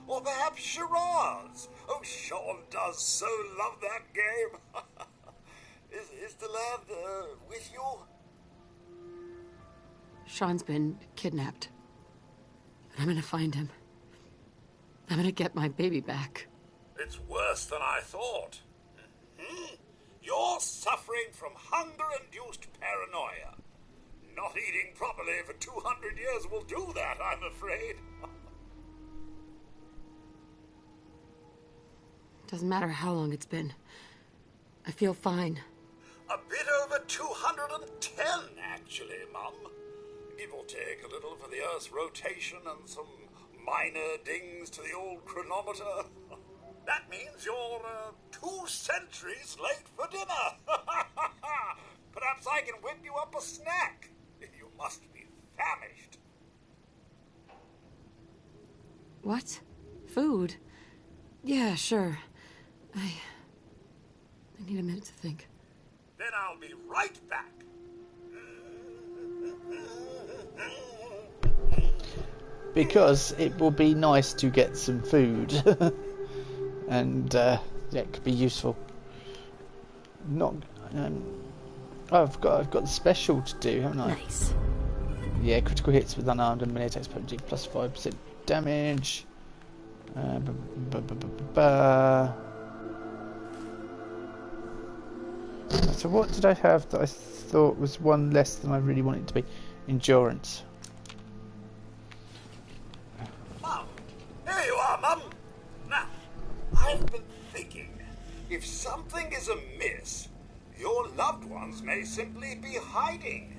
Speaker 4: or perhaps charades. Oh, Sean does so love that game. Is the lad with you?
Speaker 6: Sean's been kidnapped. I'm gonna find him. I'm gonna get my baby back.
Speaker 4: It's worse than I thought. You're suffering from hunger-induced paranoia. Not eating properly for 200 years will do that, I'm afraid.
Speaker 6: Doesn't matter how long it's been. I feel fine.
Speaker 4: A bit over 210, actually, Mum. Give or take a little for the Earth's rotation and some minor dings to the old chronometer. That means you're 2 centuries late for dinner. Perhaps I can whip you up a snack. You must be famished.
Speaker 6: What? Food? Yeah, sure. I need a minute to think.
Speaker 4: Then I'll be right back.
Speaker 1: Because it will be nice to get some food. And yeah, it could be useful. Not oh, I've got the special to do, haven't I?
Speaker 3: Nice.
Speaker 1: Yeah, critical hits with unarmed and melee attacks plus 5% damage. So what did I have that I thought was one less than I really wanted it to be? Endurance.
Speaker 4: Mum, here you are, Mum. Now, I've been thinking, if something is amiss, your loved ones may simply be hiding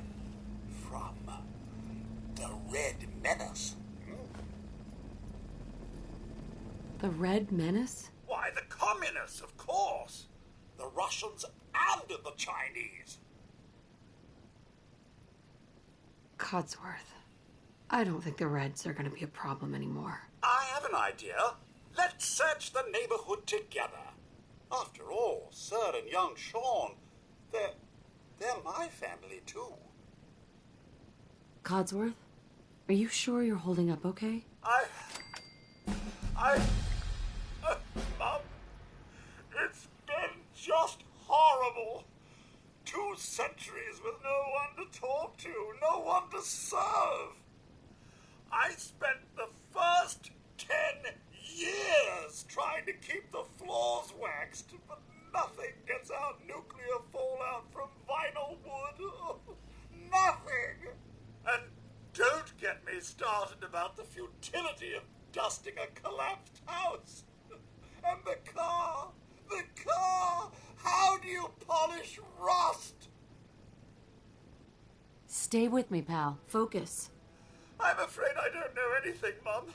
Speaker 4: from the Red Menace.
Speaker 6: The Red Menace?
Speaker 4: Why, the communists, of course. The Russians and the Chinese.
Speaker 6: Codsworth. I don't think the Reds are going to be a problem anymore.
Speaker 4: I have an idea. Let's search the neighborhood together. After all, Sir and young Sean, they're my family too.
Speaker 6: Codsworth? Are you sure you're holding up okay?
Speaker 4: Mum, it's been just horrible. 2 centuries with no one to talk to, no one to serve. I spent the first 10 years trying to keep the floors waxed, but nothing gets out nuclear fallout from vinyl wood. Nothing. And don't get me started about the futility of dusting a collapsed house. And the car, how do you polish rust?
Speaker 6: Stay with me, pal. Focus.
Speaker 4: I'm afraid I don't know anything, Mum.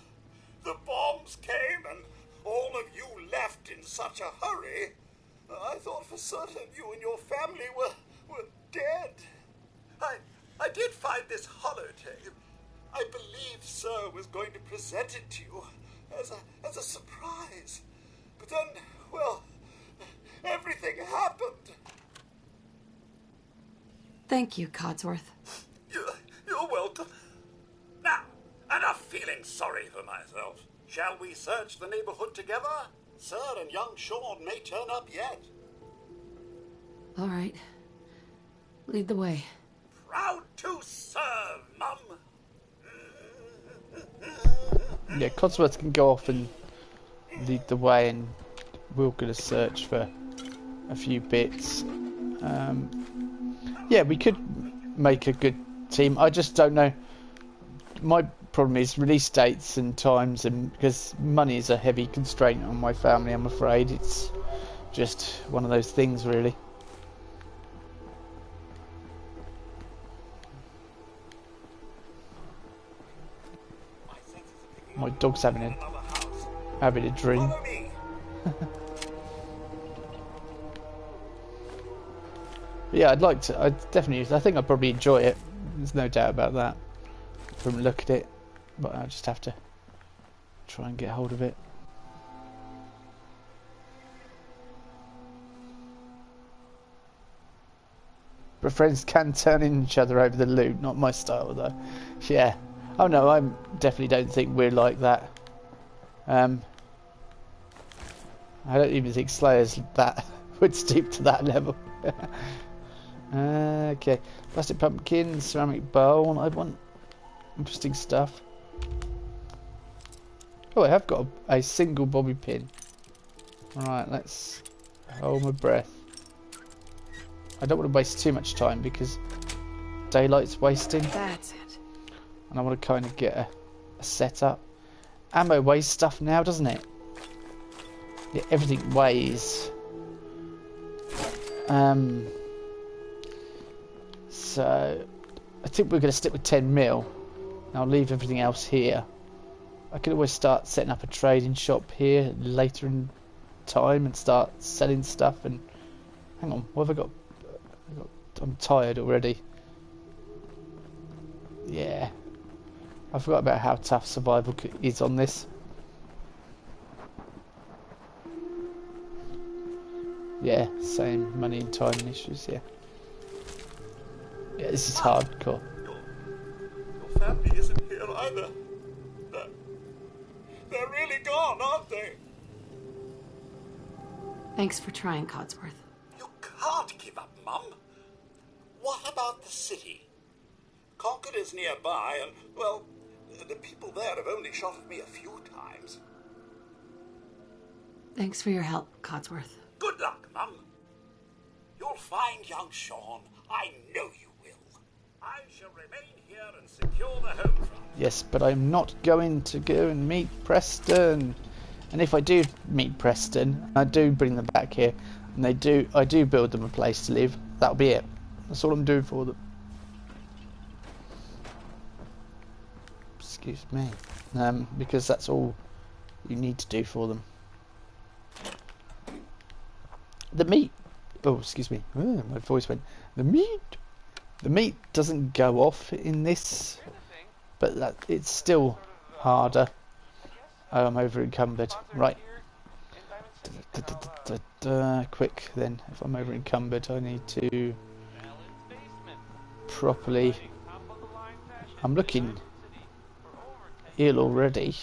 Speaker 4: The bombs came and all of you left in such a hurry. I thought for certain you and your family were dead. I did find this holotape. I believe Sir was going to present it to you as a surprise. But then, well, everything happened.
Speaker 6: Thank you, Codsworth.
Speaker 4: You're welcome. Now, enough feeling sorry for myself. Shall we search the neighborhood together? Sir and young Sean may turn up yet.
Speaker 6: All right. Lead the way.
Speaker 4: Proud to serve, Mum.
Speaker 1: Yeah, Codsworth can go off and lead the way, and we're going to search for a few bits. Yeah, we could make a good team. I just don't know. My problem is release dates and times, and because money is a heavy constraint on my family, I'm afraid. It's just one of those things, really. My dog's having a dream. Yeah, I'd like to. I think I'd probably enjoy it. There's no doubt about that from look at it, but I just have to try and get hold of it. But friends can turn in each other over the loot. Not my style, though. Yeah. Oh no, I definitely don't think we're like that. I don't even think Slayer's that would stoop to that level. Okay. Plastic pumpkin, ceramic bowl. I want interesting stuff. Oh, I have got a single bobby pin. Alright, let's hold my breath. I don't want to waste too much time because daylight's wasting.
Speaker 6: That's it.
Speaker 1: And I want to kind of get a setup. Ammo weighs stuff now, doesn't it? Yeah, everything weighs. So I think we're going to stick with 10 mil. And I'll leave everything else here. I could always start setting up a trading shop here later in time and start selling stuff. And hang on, what have I got? I'm tired already. Yeah, I forgot about how tough survival is on this. Yeah, same money and time issues. Yeah, this is hardcore.
Speaker 4: Your family isn't here either. They're really gone, aren't they?
Speaker 6: Thanks for trying, Codsworth.
Speaker 4: You can't give up, Mum. What about the city? Concord is nearby, and, well, the people there have only shot at me a few times.
Speaker 6: Thanks for your help, Codsworth.
Speaker 4: Good luck, Mum. You'll find young Sean. I know you will. I shall remain here and secure the home front.
Speaker 1: Yes, but I'm not going to go and meet Preston. And if I do meet Preston, I do bring them back here, and I do build them a place to live. That'll be it. That's all I'm doing for them. Excuse me. Because that's all you need to do for them. The meat. Oh, excuse me. Oh, my voice went. The meat doesn't go off in this, but it's still harder. Oh, I'm over encumbered. Right. Quick then. If I'm over encumbered, I need to properly. I'm looking ill already.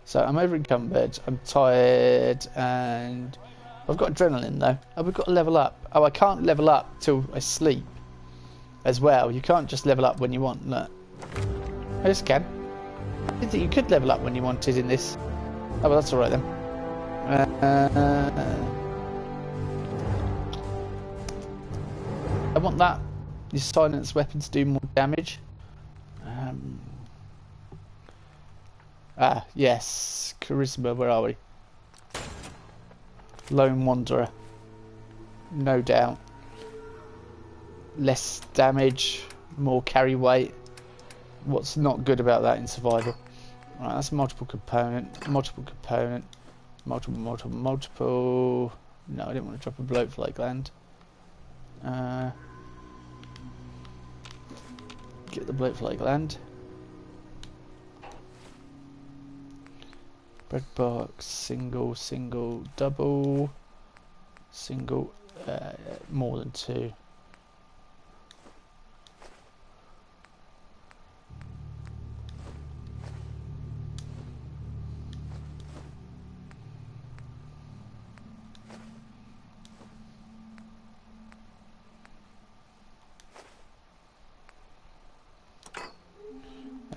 Speaker 1: So I'm over encumbered, I'm tired, and I've got adrenaline though. Oh, we've got to level up. Oh, I can't level up till I sleep as well. You can't just level up when you want. Look. I just can. I didn't think you could level up when you wanted in this. Oh, well, that's alright then. I want that. These silence weapons do more damage. Yes. Charisma, where are we? Lone Wanderer. No doubt. Less damage, more carry weight. What's not good about that in survival? Right, that's multiple component. Multiple. No, I didn't want to drop a bloatfly gland. Get the bloatfly gland. Bread box, single, double, single, more than 2.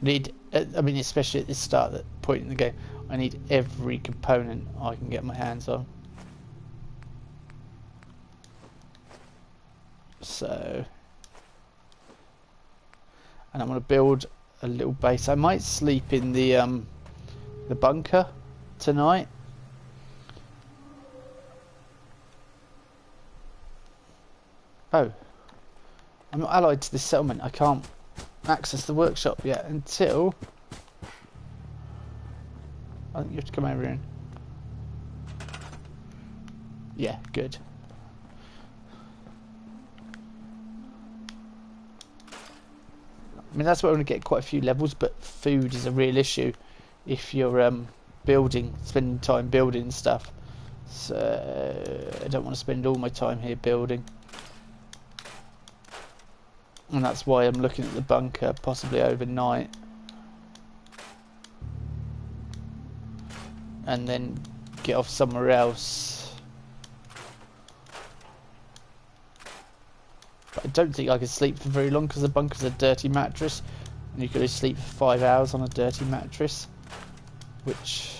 Speaker 1: I need, I mean, especially at this start, that point in the game, I need every component I can get my hands on. So, and I'm going to build a little base. I might sleep in the bunker tonight. Oh, I'm not allied to this settlement. I can't access the workshop yet until I think you have to come over in. Yeah, good. I mean, that's where I'm going to get quite a few levels, but food is a real issue if you're building, spending time building stuff. So I don't want to spend all my time here building. And that's why I'm looking at the bunker, possibly overnight. And then get off somewhere else. But I don't think I can sleep for very long because the bunker's a dirty mattress. And you can only sleep for 5 hours on a dirty mattress. Which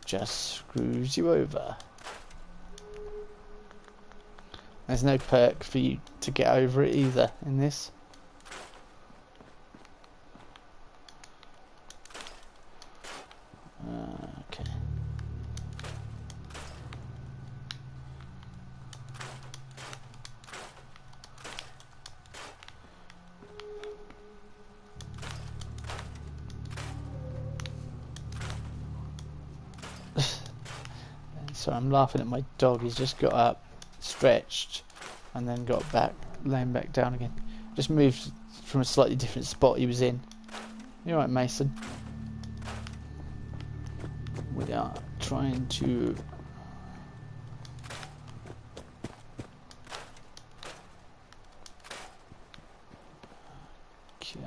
Speaker 1: just screws you over. There's no perk for you to get over it either in this. Okay. So I'm laughing at my dog. He's just got up, stretched, and then got back, laying back down again. Just moved from a slightly different spot he was in. You alright, Mason? We are trying to... Okay.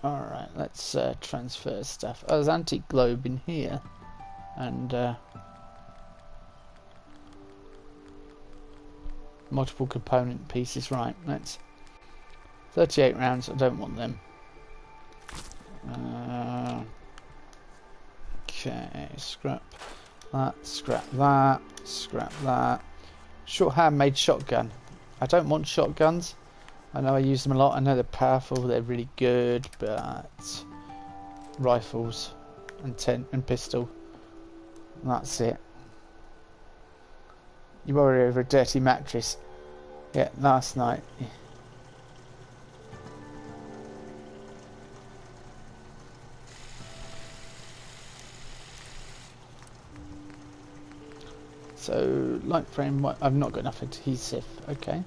Speaker 1: Alright, let's transfer stuff. Oh, there's antique globe in here. And multiple component pieces. Right, let's... 38 rounds, I don't want them. Okay, scrap that, scrap that, scrap that. Short handmade shotgun. I don't want shotguns. I know I use them a lot. I know they're powerful, they're really good, but rifles and pistol. That's it. You worry over a dirty mattress. Yeah, last night. So, light frame, I've not got enough adhesive. Okay.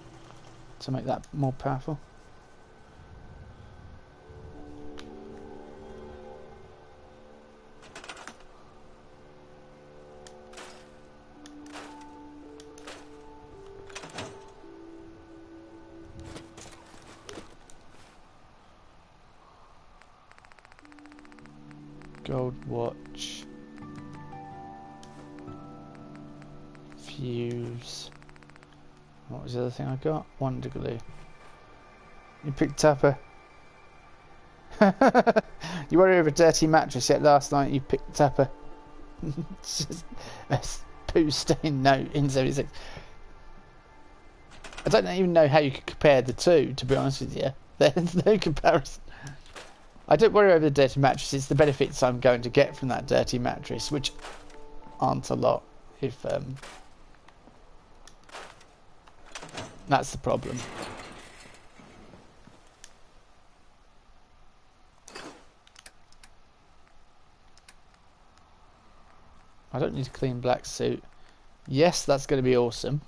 Speaker 1: To make that more powerful. Gold watch. Fuse. What was the other thing I got? Wonder glue. You picked up a... You worry over a dirty mattress, yet last night you picked up a... a poo stain note in 76. I don't even know how you could compare the two, to be honest with you. There's no comparison. I don't worry over the dirty mattress, it's the benefits I'm going to get from that dirty mattress, which aren't a lot, if... That's the problem. I don't need a clean black suit. Yes, that's going to be awesome.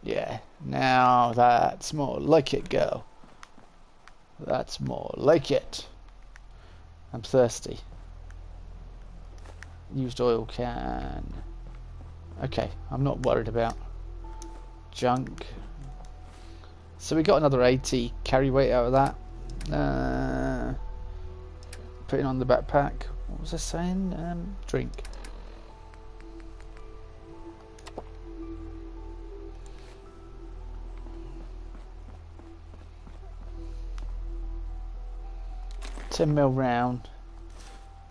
Speaker 1: Yeah, now that's more like it, girl. That's more like it. I'm thirsty. Used oil can. Okay, I'm not worried about junk. So we got another 80 carry weight out of that. Putting on the backpack. What was I saying? Drink. $10mm round.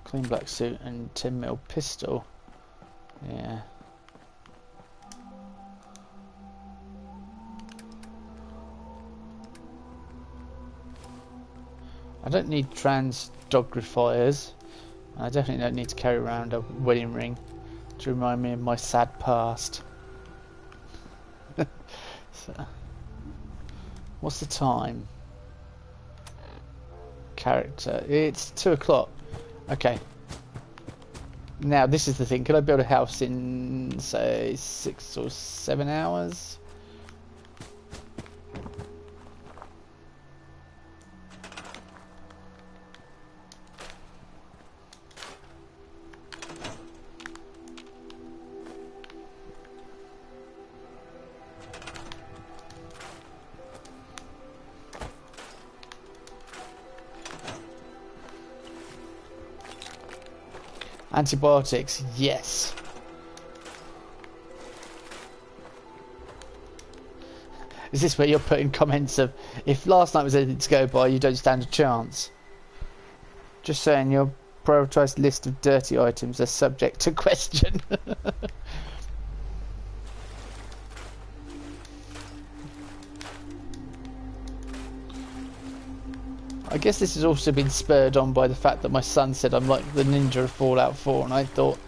Speaker 1: Clean black suit and 10mm pistol. Yeah. I don't need transdogrifiers. I definitely don't need to carry around a wedding ring to remind me of my sad past. So, what's the time? Character. It's 2 o'clock. Okay. Now this is the thing. Can I build a house in, say, 6 or 7 hours? Antibiotics, yes. Is this where you're putting comments of, if last night was anything to go by, you don't stand a chance? Just saying, your prioritised list of dirty items are subject to question. I guess this has also been spurred on by the fact that my son said I'm like the ninja of Fallout 4, and I thought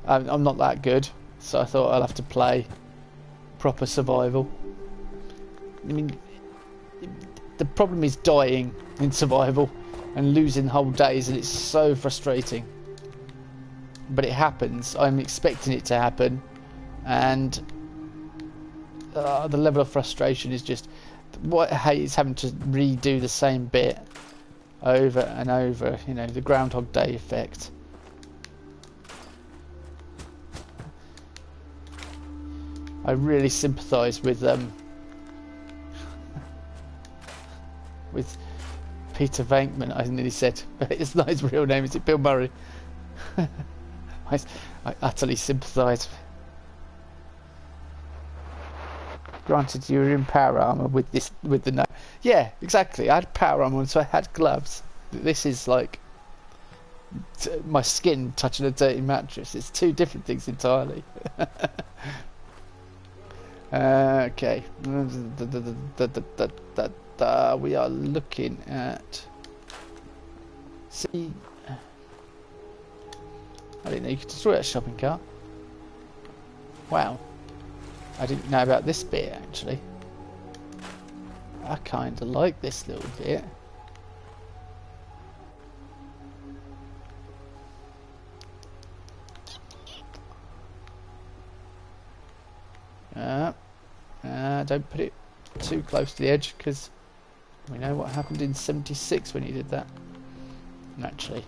Speaker 1: I'm not that good, so I thought I'll have to play proper survival. I mean, the problem is dying in survival and losing whole days, and it's so frustrating. But it happens. I'm expecting it to happen, and the level of frustration is just what I hate is having to redo the same bit over and over, you know, the Groundhog Day effect. I really sympathise with Peter Venkman. I nearly said it's not his real name, is it Bill Murray? I utterly sympathise. Granted, you were in power armor with the no. Yeah, exactly. I had power armor, so I had gloves. This is like my skin touching a dirty mattress. It's two different things entirely. Okay. We are looking at. See, I didn't know you could destroy that shopping cart. Wow. I didn't know about this bit, actually. I kind of like this little bit. Don't put it too close to the edge, because we know what happened in '76 when you did that. Actually...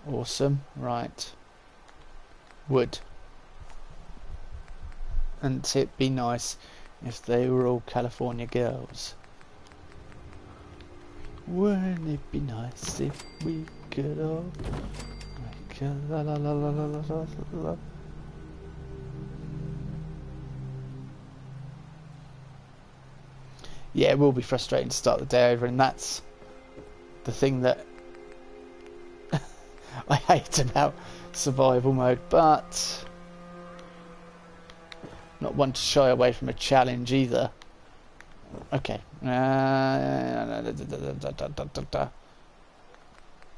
Speaker 1: Awesome, right. Would. And it'd be nice if they were all California girls. Wouldn't it be nice if we could all make a la la la la la la la la. Yeah, it will be frustrating to start the day over, and that's the thing that I hate about survival mode, but not one to shy away from a challenge either. Okay.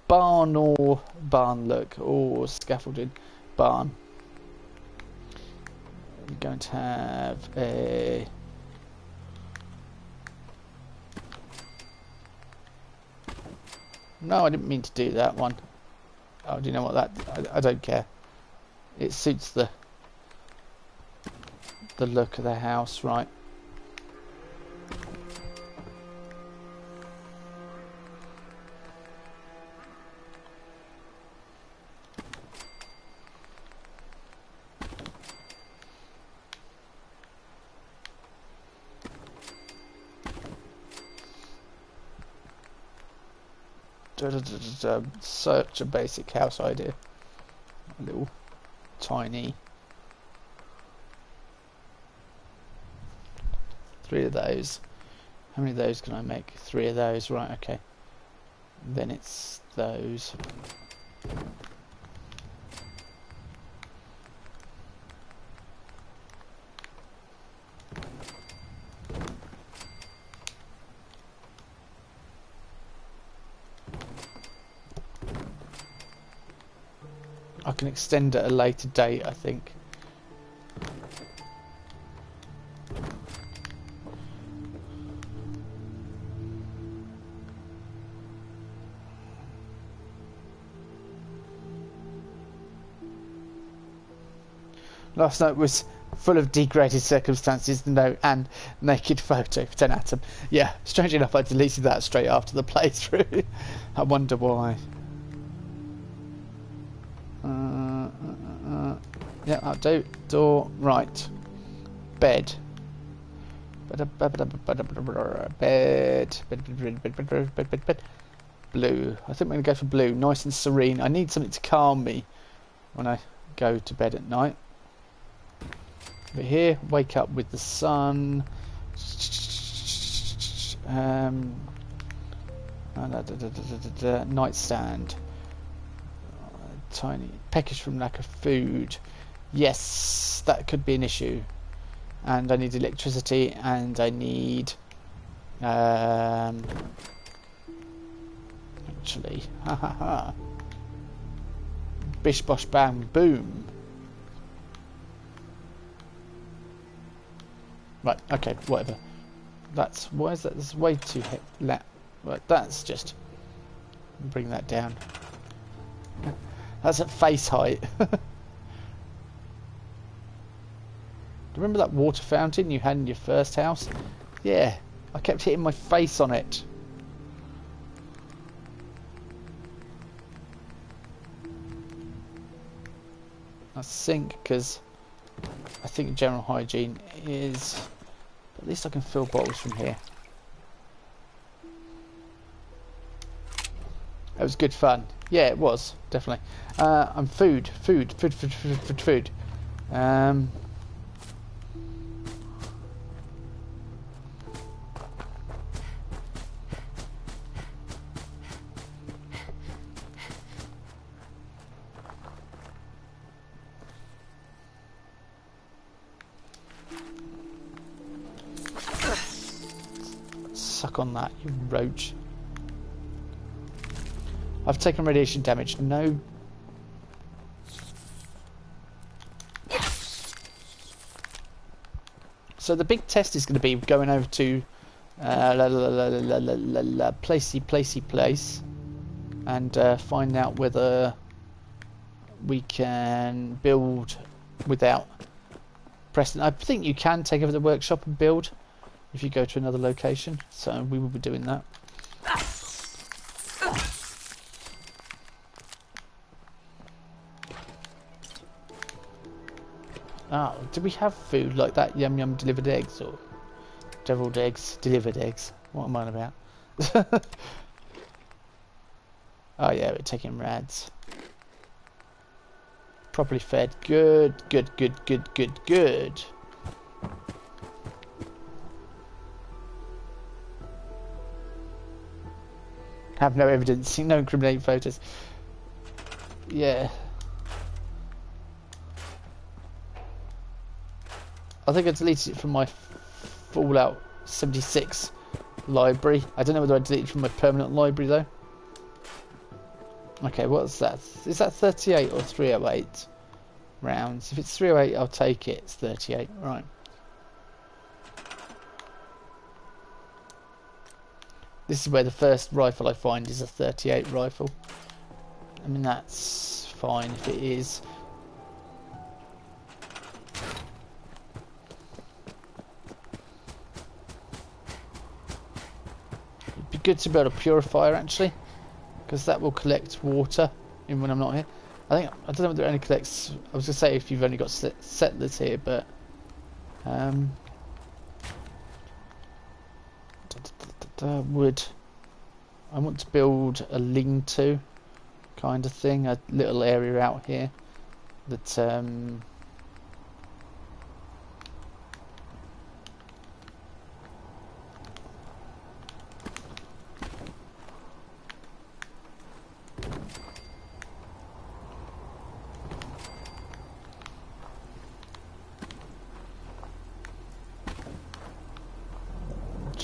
Speaker 1: Barn or barn look, or scaffolding. Barn. We're going to have a... No, I didn't mean to do that one. Oh, do you know what that... I don't care. It suits the look of the house, right? Such a basic house idea. a little tiny. 3 of those. How many of those can I make? 3 of those, right, okay. Then it's those. I can extend at a later date, I think. Last night was full of degraded circumstances, no, and naked photo for 10 Atom. Yeah, strangely enough, I deleted that straight after the playthrough. I wonder why. Yeah, I'll do. Door, right. Bed. Bed. Blue. I think we're going to go for blue. Nice and serene. I need something to calm me when I go to bed at night. But here, wake up with the sun. Nightstand. Tiny. Peckish from lack of food. Yes, that could be an issue. And I need electricity, and I need... actually, ha ha ha. Bish bosh bam boom. Right, okay, whatever. That's... why is that? That's way too... right, that's just... bring that down. That's at face height. Do you remember that water fountain you had in your first house? Yeah, I kept hitting my face on it. I sink because I think general hygiene is... at least I can fill bottles from here. It was good fun. Yeah, it was, definitely. And food. Suck on that, you roach. I've taken radiation damage. No. So the big test is going to be going over to place and find out whether we can build without Preston. I think you can take over the workshop and build if you go to another location. So we will be doing that. Oh, do we have food like that? Yum yum delivered eggs or deviled eggs, delivered eggs? What am I on about? Oh yeah, we're taking rads. Properly fed. Good. Have no evidence, no incriminating photos. Yeah. I think I deleted it from my Fallout 76 library. I don't know whether I deleted it from my permanent library though. Okay, what's that? Is that 38 or 308 rounds? If it's 308, I'll take it. It's 38, right. This is where the first rifle I find is a 38 rifle. I mean, that's fine if it is. It'd be good to build a purifier actually, because that will collect water in when I'm not here. I don't know whether it only collects. I was gonna say if you've only got settlers here, but wood. I want to build a lean-to kind of thing, a little area out here that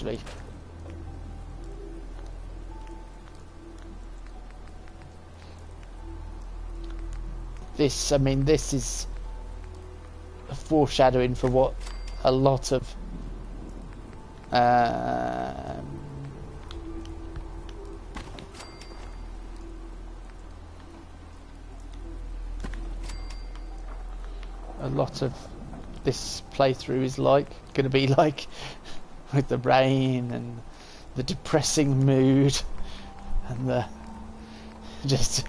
Speaker 1: actually this, I mean, this is a foreshadowing for what a lot of a lot of this playthrough is like going to be like, with the rain and the depressing mood and the just,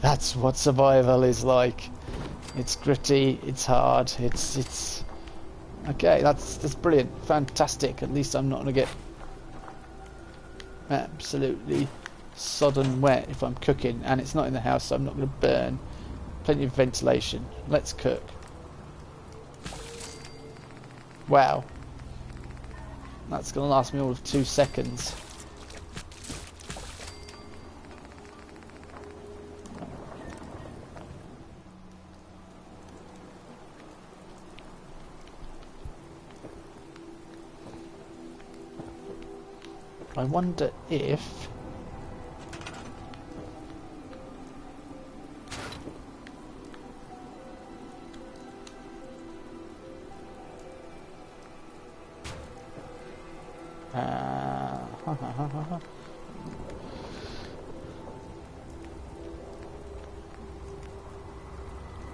Speaker 1: that's what survival is like. It's gritty, it's hard, it's okay. That's brilliant, fantastic. At least I'm not going to get absolutely sodden wet if I'm cooking, and it's not in the house, so I'm not going to burn. Plenty of ventilation. Let's cook. Wow, that's going to last me all of 2 seconds. I wonder if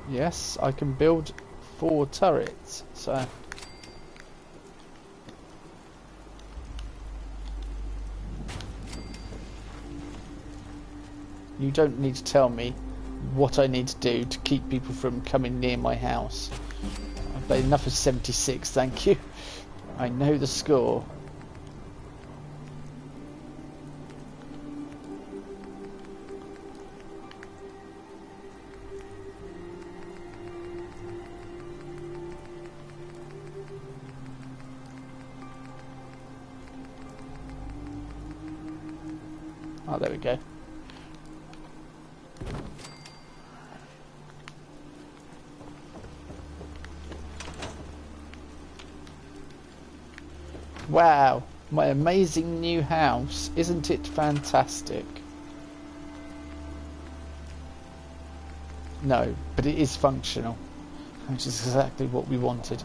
Speaker 1: yes, I can build 4 turrets, so you don't need to tell me what I need to do to keep people from coming near my house. I've played enough of 76, thank you. I know the score. Oh, there we go. Wow, my amazing new house. Isn't it fantastic? No, but it is functional, which is exactly what we wanted.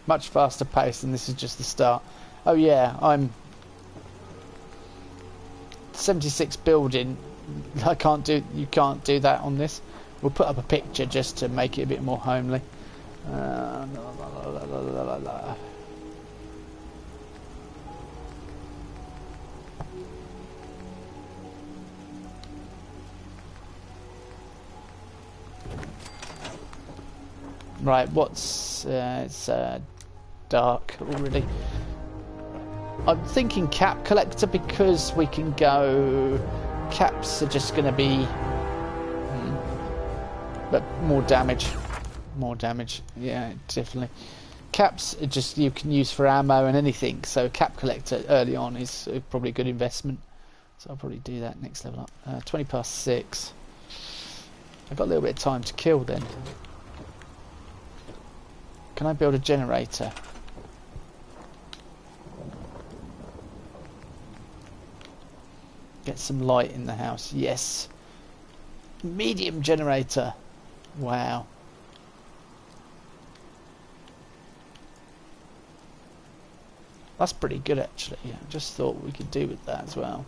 Speaker 1: Much faster pace, and this is just the start. Oh yeah, I'm 76 building. You can't do that on this. We'll put up a picture just to make it a bit more homely. Right, what's it's dark already. I'm thinking cap collector, because we can go. Caps are just going to be, but more damage. More damage, yeah, definitely. Caps are just, you can use for ammo and anything. So cap collector early on is probably a good investment. So I'll probably do that next level up. 20 past 6. I've got a little bit of time to kill then. Can I build a generator? Get some light in the house. Yes. Medium generator. Wow. That's pretty good actually. I just thought we could do with that as well.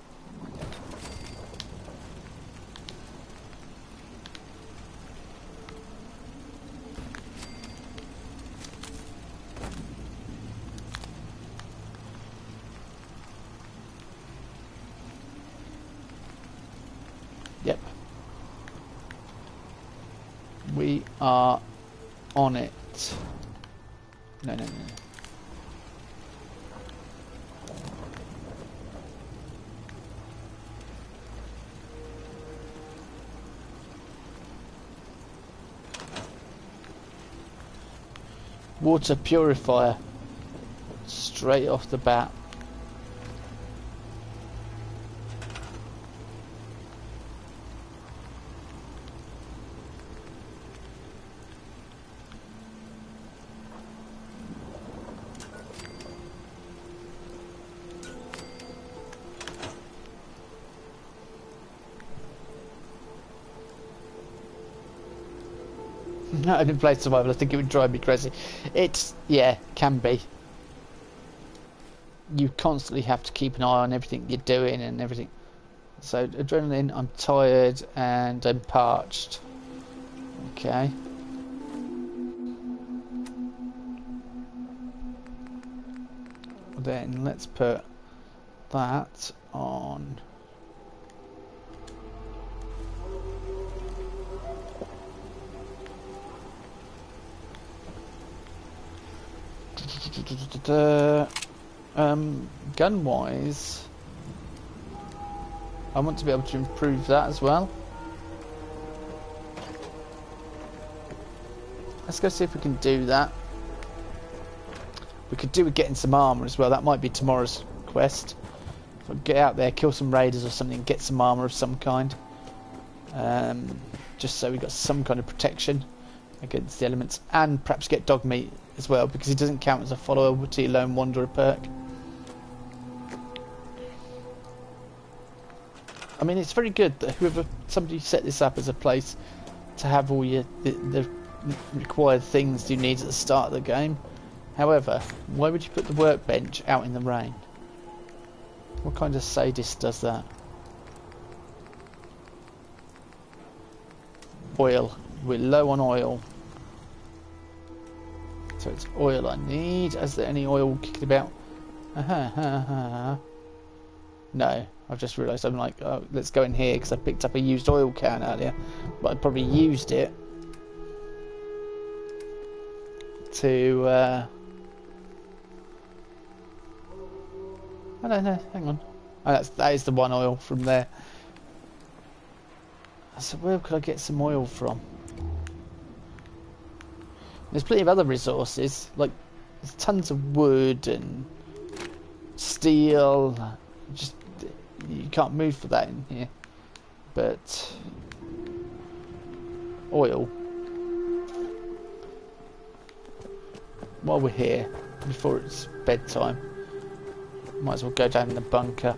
Speaker 1: Yep. are on it. No. Water purifier. Straight off the bat. No, I didn't play survival. I think it would drive me crazy. It's, yeah, can be. You constantly have to keep an eye on everything you're doing and everything. So, adrenaline, I'm tired and I'm parched. Okay. Then let's put that on. Gun wise, I want to be able to improve that as well. Let's go see if we can do that. We could do with getting some armor as well. That might be tomorrow's quest. If I get out there, kill some raiders or something, get some armor of some kind. Just so we got some kind of protection against the elements, and perhaps get dog meat as well, because he doesn't count as a follower to your lone wanderer perk. I mean, it's very good that somebody set this up as a place to have all the required things you need at the start of the game. However, why would you put the workbench out in the rain? What kind of sadist does that? Oil. We're low on oil. So it's oil I need. Is there any oil kicking about? No, I've just realised. I'm like, oh, let's go in here because I picked up a used oil can earlier, but I probably used it to. I don't know. Hang on. Oh, that is the one oil from there. So where could I get some oil from? There's plenty of other resources, like there's tons of wood and steel. Just you can't move for that in here. But oil. While we're here, before it's bedtime, might as well go down in the bunker.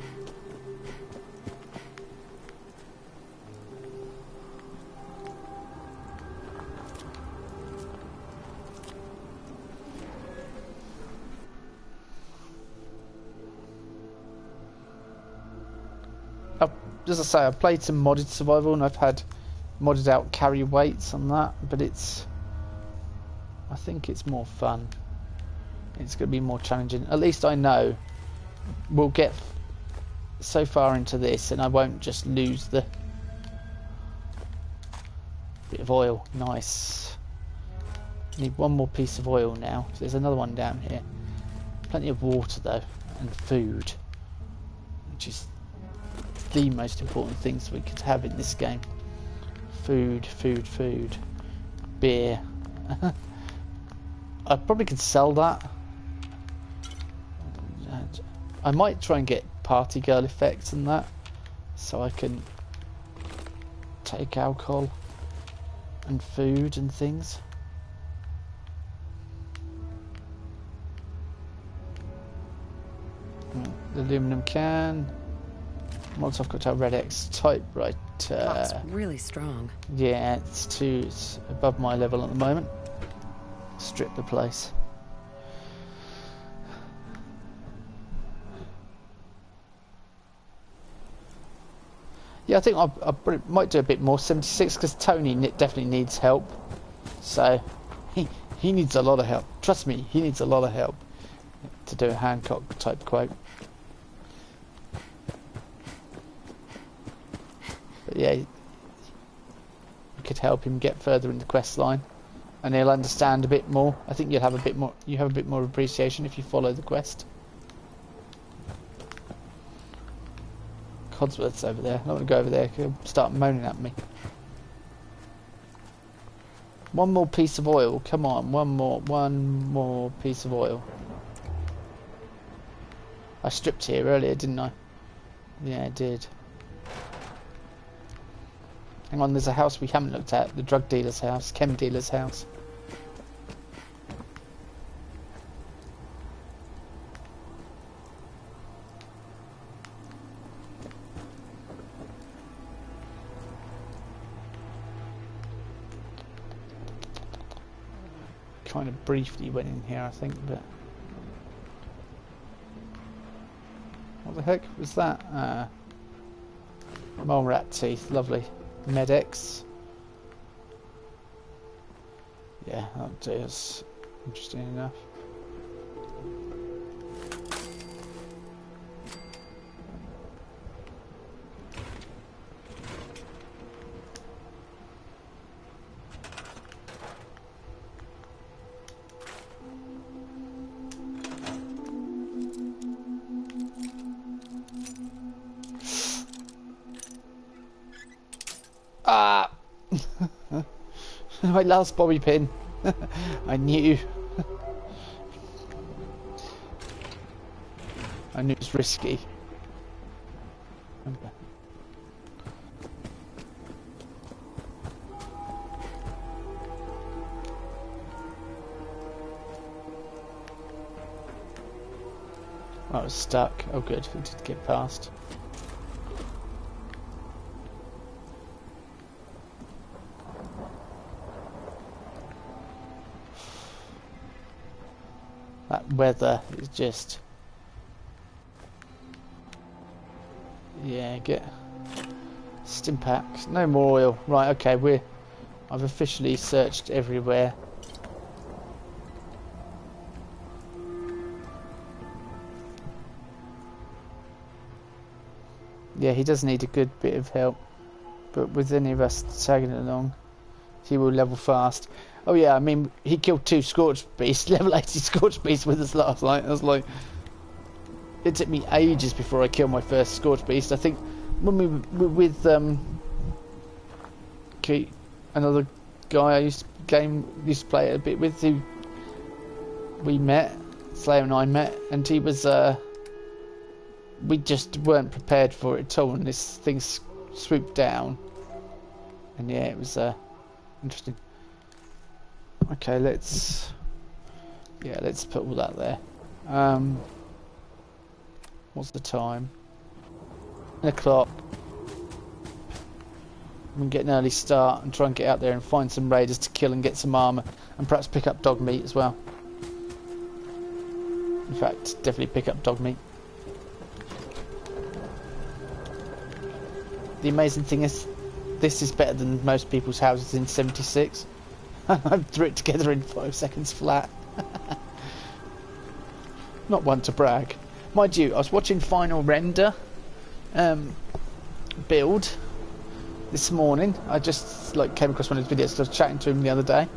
Speaker 1: As I say, I've played some modded survival and I've had modded out carry weights on that, but I think it's more fun. It's going to be more challenging. At least I know we'll get so far into this and I won't just lose the bit of oil. Nice. Need one more piece of oil now. There's another one down here. Plenty of water though, and food, which is the most important things we could have in this game. Food. Beer. I probably could sell that. I might try and get party girl effects and that, so I can take alcohol and food and things. The aluminum can. Molotov cocktail, Red X, typewriter.
Speaker 3: That's really strong.
Speaker 1: Yeah, it's above my level at the moment. Strip the place. Yeah, I think I might do a bit more 76 because Tony definitely needs help. So he needs a lot of help. Trust me, he needs a lot of help to do a Hancock type quote. But yeah, we could help him get further in the quest line. and he'll understand a bit more. I think you'll have a bit more. You have a bit more appreciation if you follow the quest. Codsworth's over there. I don't want to go over there. He'll start moaning at me. One more piece of oil. Come on, one more piece of oil. I stripped here earlier, didn't I? Yeah, I did. Hang on, there's a house we haven't looked at. The drug dealer's house, chem dealer's house. Kind of briefly went in here, I think, but what the heck was that? Mole rat teeth, lovely. Med-X. Yeah, that is interesting enough. Ah! My last bobby pin. I knew. I knew it was risky. Okay. I was stuck. Oh good, we did get past. That weather is just... Yeah, get... Stimpack. No more oil. Right, okay, I've officially searched everywhere. Yeah, he does need a good bit of help. But with any of us tagging along, he will level fast. Oh yeah, I mean, he killed 2 Scorched Beasts, level 80 Scorched Beasts with us last night. I was like... It took me ages before I killed my first Scorched Beast. I think when we were with another guy I used to play it a bit with, who we met, Slayer and I met, and he was we just weren't prepared for it at all, and this thing swooped down, and yeah, it was interesting. Okay, let's put all that there. What's the time? 9 o'clock. We can get an early start and try and get out there and find some raiders to kill and get some armor, and perhaps pick up dog meat as well. In fact, definitely pick up dog meat. The amazing thing is, this is better than most people's houses in 76. I threw it together in 5 seconds flat. Not one to brag. Mind you, I was watching Final Render build this morning. I just came across one of his videos. I was chatting to him the other day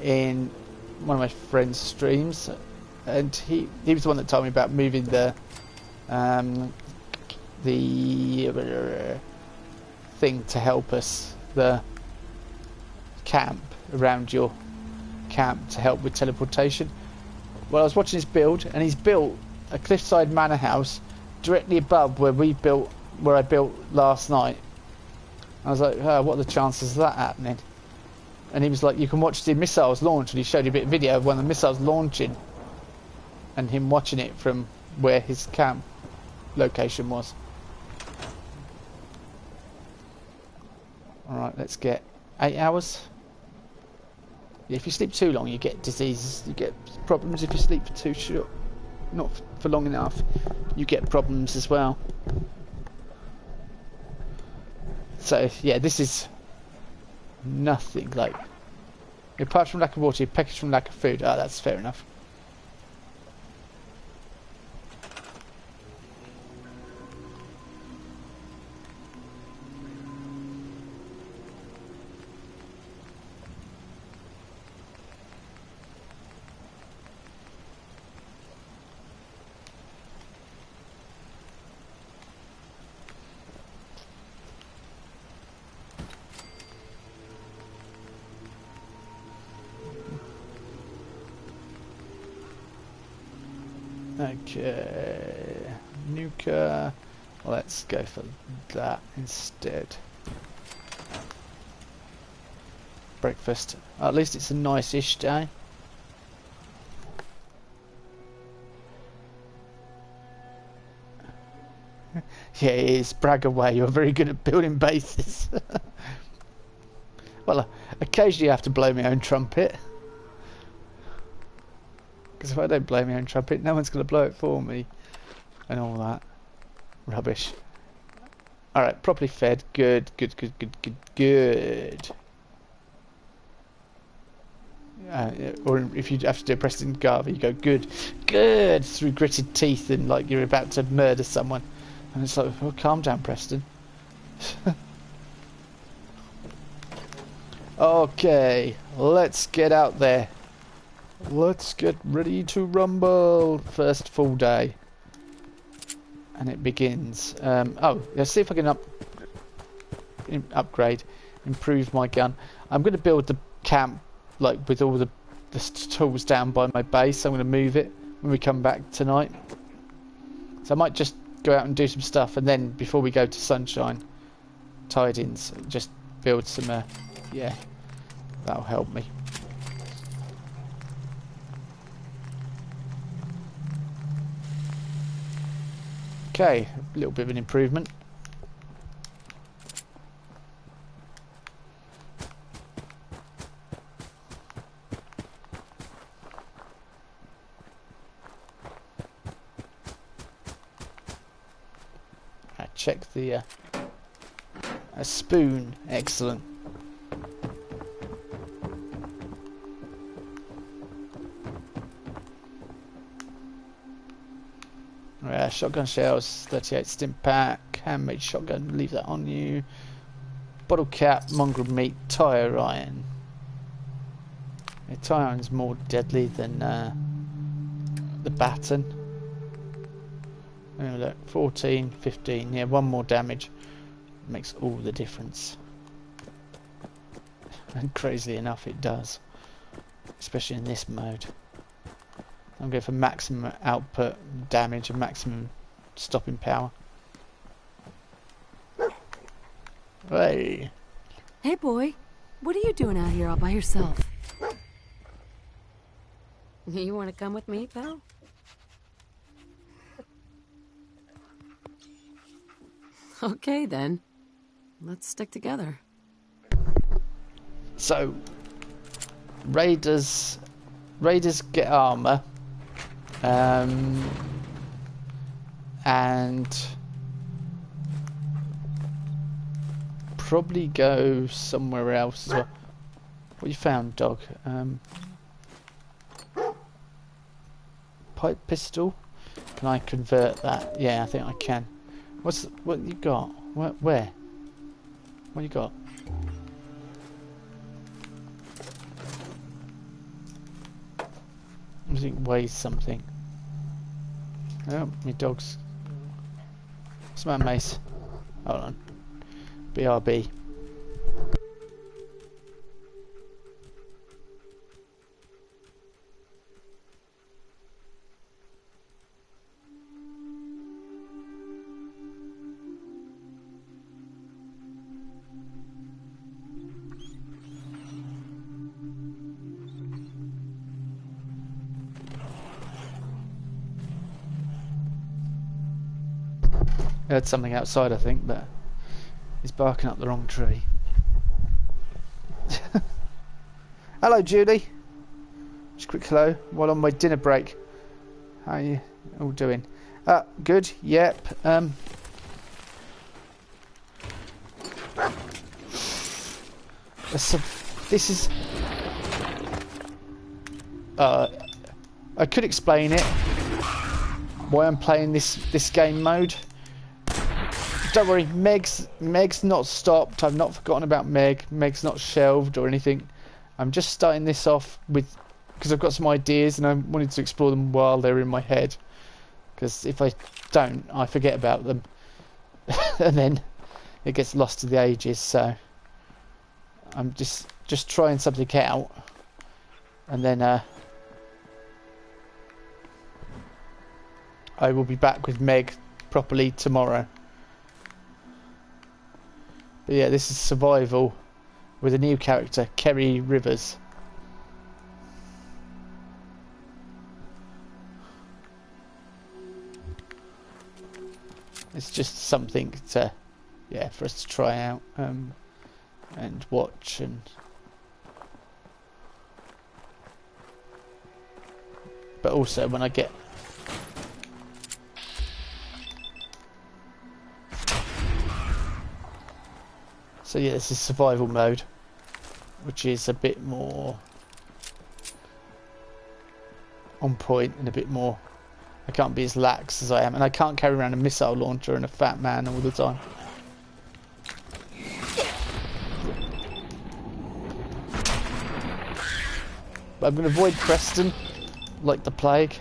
Speaker 1: in one of my friend's streams, and he was the one that told me about moving the thing to help us, the camp around your camp to help with teleportation. Well, I was watching his build, and he's built a cliffside manor house directly above where I built last night. I was like, oh, what are the chances of that happening? And he was like, you can watch the missiles launch, and he showed you a bit of video of one of the missiles launching and him watching it from where his camp location was. Alright, let's get 8 hours. Yeah, if you sleep too long, you get diseases, you get problems. If you sleep for too short, not for long enough, you get problems as well. So yeah, this is nothing like, apart from lack of water, you peck from lack of food. Ah, that's fair enough. Okay, Nuka. Let's go for that instead. Breakfast. At least it's a nice-ish day. Yeah, it is. Brag away. You're very good at building bases. Well, occasionally I have to blow my own trumpet. Because if I don't blow my own trumpet, no one's going to blow it for me. And all that. Rubbish. Alright, properly fed. Good, good, good, good, good, good. Or if you have to do a Preston Garvey, you go good, good, through gritted teeth and like you're about to murder someone. And it's like, oh, calm down, Preston. Okay, let's get out there. Let's get ready to rumble. First full day. And it begins. Oh, let's see if I can upgrade, improve my gun. I'm going to build the camp like with all the tools down by my base. I'm going to move it when we come back tonight. So I might just go out and do some stuff, and then before we go to Sunshine, Tidings, just build some. Yeah, that'll help me. Okay, a little bit of an improvement. I check the a spoon, excellent. Shotgun shells, 38 stim pack, handmade shotgun, leave that on you. Bottle cap, mongrel meat, tire iron. Yeah, tire iron's more deadly than the baton. Look, 14, 15, yeah, one more damage makes all the difference. And crazily enough it does, especially in this mode. I'm going for maximum output damage and maximum stopping power. Hey.
Speaker 3: Hey boy, what are you doing out here all by yourself? You want to come with me, pal? Okay then, let's stick together.
Speaker 1: So, raiders get armor. And probably go somewhere else as well. What you found, dog? Pipe pistol. Can I convert that? Yeah, I think I can. What you got? Where? What you got? I think weighs something. Oh, my dog's. What's my mace? Hold on. BRB. I heard something outside, I think, but he's barking up the wrong tree. Hello, Judy. Just a quick hello while on my dinner break. How are you all doing? Good. Yep. This is. I could explain it. Why I'm playing this game mode. Don't worry, Meg's not stopped. I've not forgotten about Meg. Meg's not shelved or anything. I'm just starting this off with because I've got some ideas and I wanted to explore them while they're in my head. Because if I don't, I forget about them, and then it gets lost to the ages. So I'm just trying something out, and then I will be back with Meg properly tomorrow. But yeah, this is survival with a new character, Kerry Rivers. It's just something to, yeah, for us to try out and watch and. But also when I get. So yeah, this is survival mode, which is a bit more on point and a bit more. I can't be as lax as I am, and I can't carry around a missile launcher and a fat man all the time. But I'm going to avoid Preston like the plague.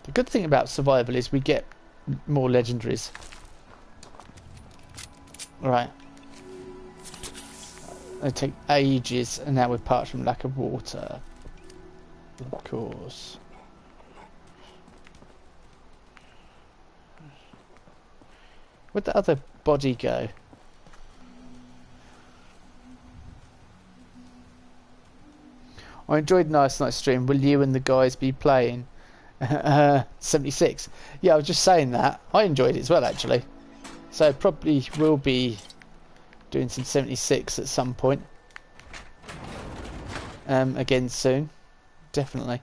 Speaker 1: The good thing about survival is we get more legendaries. Right. They take ages, and now we're parched from lack of water. Of course. Where'd the other body go? I enjoyed last night's stream. Will you and the guys be playing 76? Yeah, I was just saying that. I enjoyed it as well, actually. So probably will be doing some 76 at some point. Again soon. Definitely.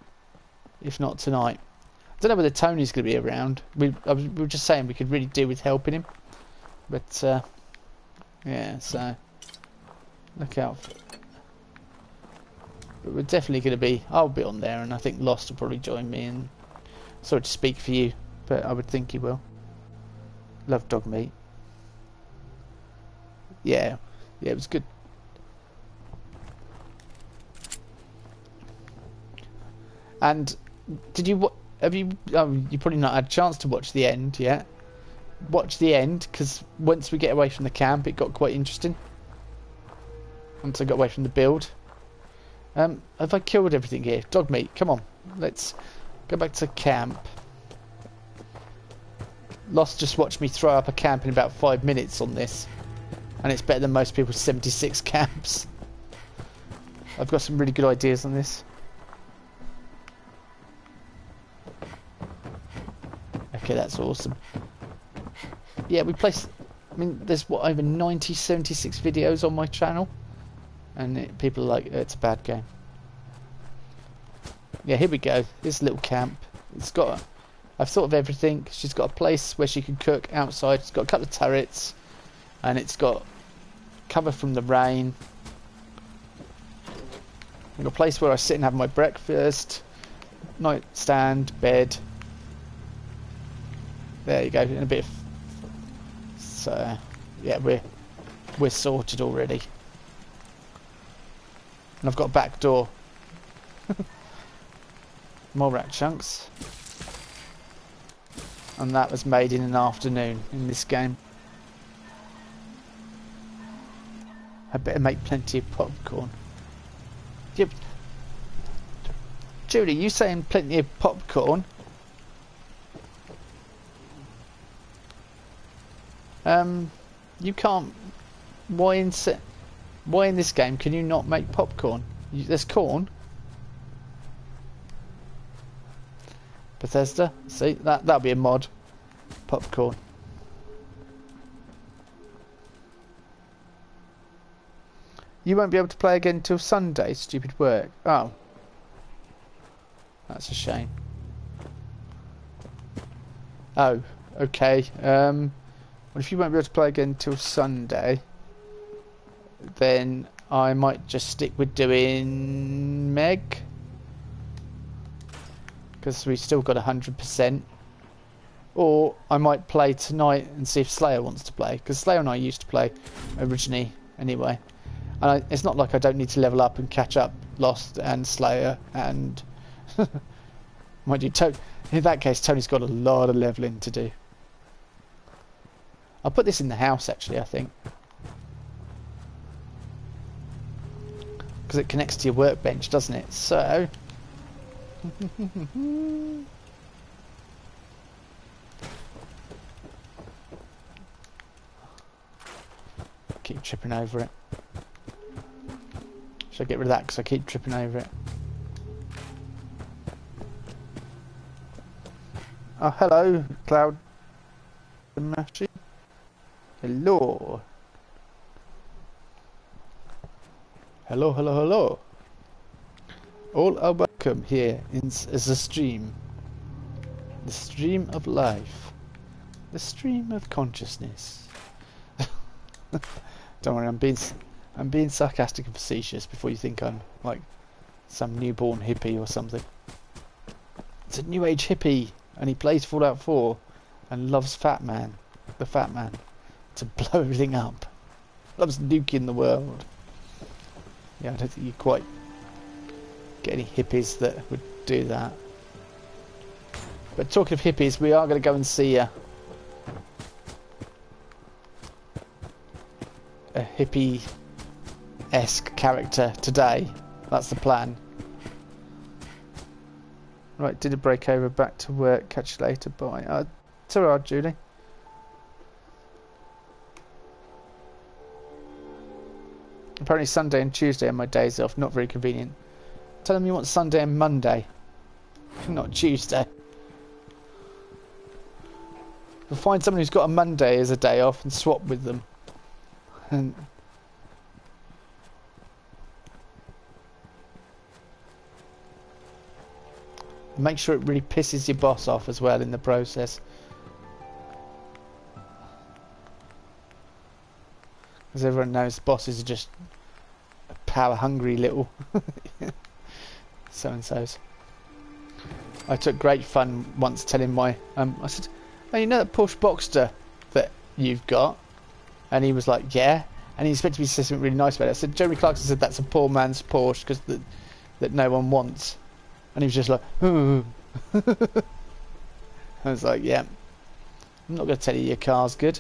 Speaker 1: If not tonight. I don't know whether Tony's going to be around. We were just saying we could really do with helping him. But, yeah, so look out for it. But we're definitely going to be, I'll be on there, and I think Lost will probably join me, and sorry to speak for you, but I would think he will. Love dog meat. Yeah, it was good. And did you, have you, you probably not had a chance to watch the end yet. Watch the end, because once we get away from the camp, it got quite interesting. Once I got away from the build. Have I killed everything here? Dog meat, come on. Let's go back to camp. Lost just watched me throw up a camp in about 5 minutes on this. And it's better than most people's 76 camps. I've got some really good ideas on this. Okay, that's awesome. Yeah, we placed... I mean, there's what, over 76 videos on my channel? And people are like, it's a bad game. Yeah, here we go. This little camp. It's got... I've thought of everything. She's got a place where she can cook outside. It's got a couple of turrets. And it's got cover from the rain. I've got a place where I sit and have my breakfast. Nightstand, bed. There you go. And a bit of... So, yeah, we're sorted already. And I've got a back door. More rat chunks. And that was made in an afternoon in this game. I better make plenty of popcorn. Yep. Julie, you saying plenty of popcorn? You can't. Why in this game can you not make popcorn? There's corn. Bethesda, see that'll be a mod. Popcorn. You won't be able to play again until Sunday. Stupid work. Oh, that's a shame. Oh, okay. Well, if you won't be able to play again until Sunday, then I might just stick with doing Meg, because we still got 100%. Or I might play tonight and see if Slayer wants to play, because Slayer and I used to play originally anyway. And it's not like I don't need to level up and catch up Lost and Slayer and mind you, in that case Tony's got a lot of leveling to do. I'll put this in the house actually, I think. because it connects to your workbench, doesn't it? So keep tripping over it. Should I get rid of that because I keep tripping over it? Oh, hello, Cloud Machine. Hello. Hello, hello, hello. All are welcome here is a stream. The stream of life. The stream of consciousness. Don't worry, I'm being sarcastic and facetious before you think I'm like some newborn hippie or something. It's a new age hippie and he plays Fallout 4 and loves the Fat Man, to blow everything up. Loves nuking the world. Yeah, I don't think you quite get any hippies that would do that. But talking of hippies, we are going to go and see a hippie-esque character today. That's the plan. Right, did a break over, back to work, catch you later, bye. It's alright, Julie. Apparently Sunday and Tuesday are my days off, not very convenient. Tell them you want Sunday and Monday, not Tuesday. You'll find someone who's got a Monday as a day off and swap with them. And make sure it really pisses your boss off as well in the process. Because everyone knows bosses are just power-hungry little so-and-sos. I took great fun once telling my... I said, oh, you know that Porsche Boxster that you've got? And he was like, yeah. And he expected me to say something really nice about it. I said, Jeremy Clarkson said that's a poor man's Porsche because that no one wants. And he was just like, ooh. I was like, yeah. I'm not going to tell you your car's good.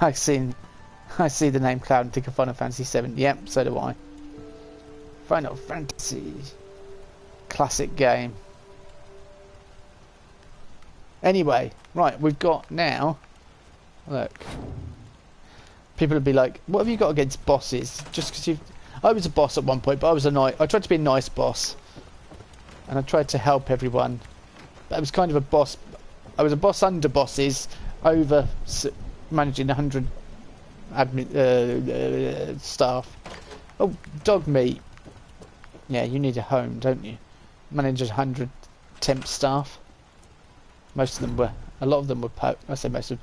Speaker 1: I see the name Cloud and think of Final Fantasy 7. Yep, so do I. Final Fantasy. Classic game. Anyway, right, we've got now... Look. People would be like, what have you got against bosses? Just because you've... I was a boss at one point, but I tried to be a nice boss. And I tried to help everyone. But I was kind of a boss... I was a boss under bosses over... managing 100 admin staff. Oh, dog meat. Yeah, you need a home, don't you? Manage 100 temp staff. Most of them were, a lot of them were I say most of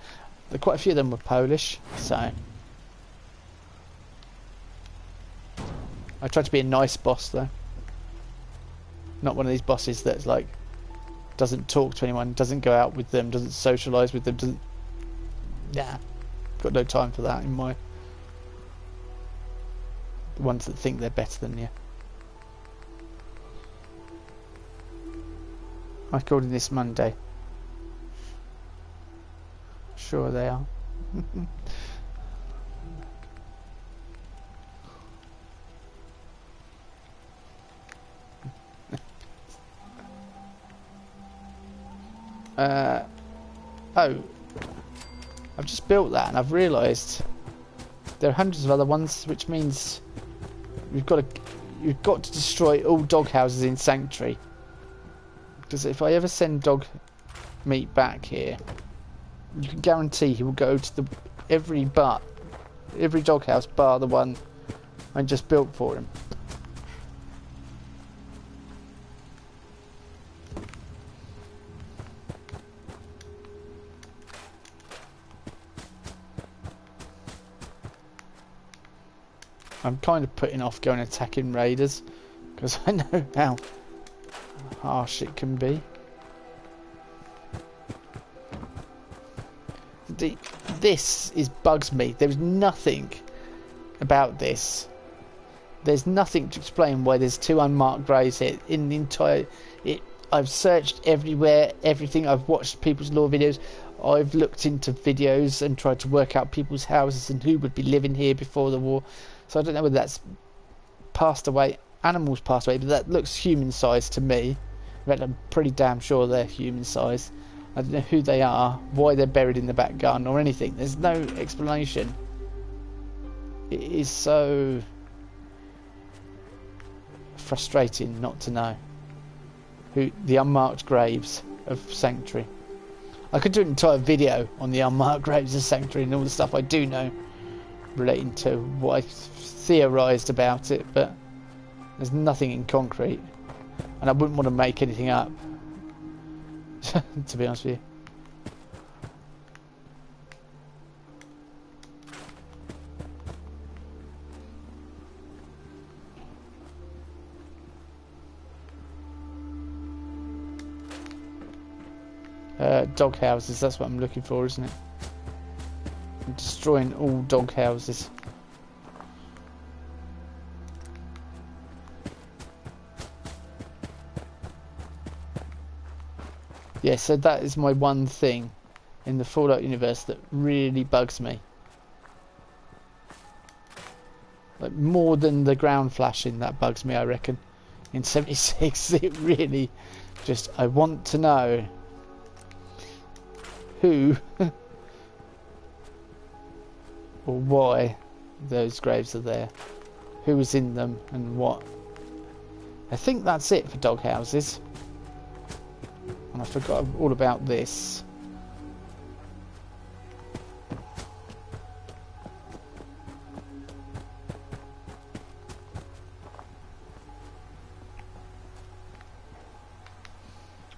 Speaker 1: them, quite a few of them were Polish, so I tried to be a nice boss though. Not one of these bosses that's like doesn't talk to anyone, doesn't go out with them, doesn't socialise with them, doesn't... Nah, got no time for that in my... The ones that think they're better than you. I called in this Monday. Sure they are. Oh, I've just built that and I've realised there are hundreds of other ones, which means you've got to destroy all dog houses in Sanctuary. Because if I ever send dog meat back here, you can guarantee he will go to every dog house bar the one I just built for him. I'm kind of putting off going attacking raiders because I know how harsh it can be. This bugs me. There's nothing about this. There's nothing to explain why there's 2 unmarked graves here in the entire... I've searched everywhere, everything. I've watched people's lore videos. I've looked into videos and tried to work out people's houses and who would be living here before the war. So I don't know whether that's passed away. Animals passed away, but that looks human-sized to me. In fact, I'm pretty damn sure they're human-sized. I don't know who they are, why they're buried in the back garden or anything. There's no explanation. It is so frustrating not to know who the unmarked graves of Sanctuary. I could do an entire video on the unmarked graves of Sanctuary and all the stuff I do know relating to what I theorised about it, but there's nothing in concrete, and I wouldn't want to make anything up. To be honest with you. Dog houses, that's what I'm looking for, isn't it? I'm destroying all dog houses. Yeah, so that is my one thing in the Fallout universe that really bugs me. Like, more than the ground flashing, that bugs me, I reckon. In 76, it really just, I want to know who or why those graves are there. Who was in them and what. I think that's it for dog houses. And I forgot all about this.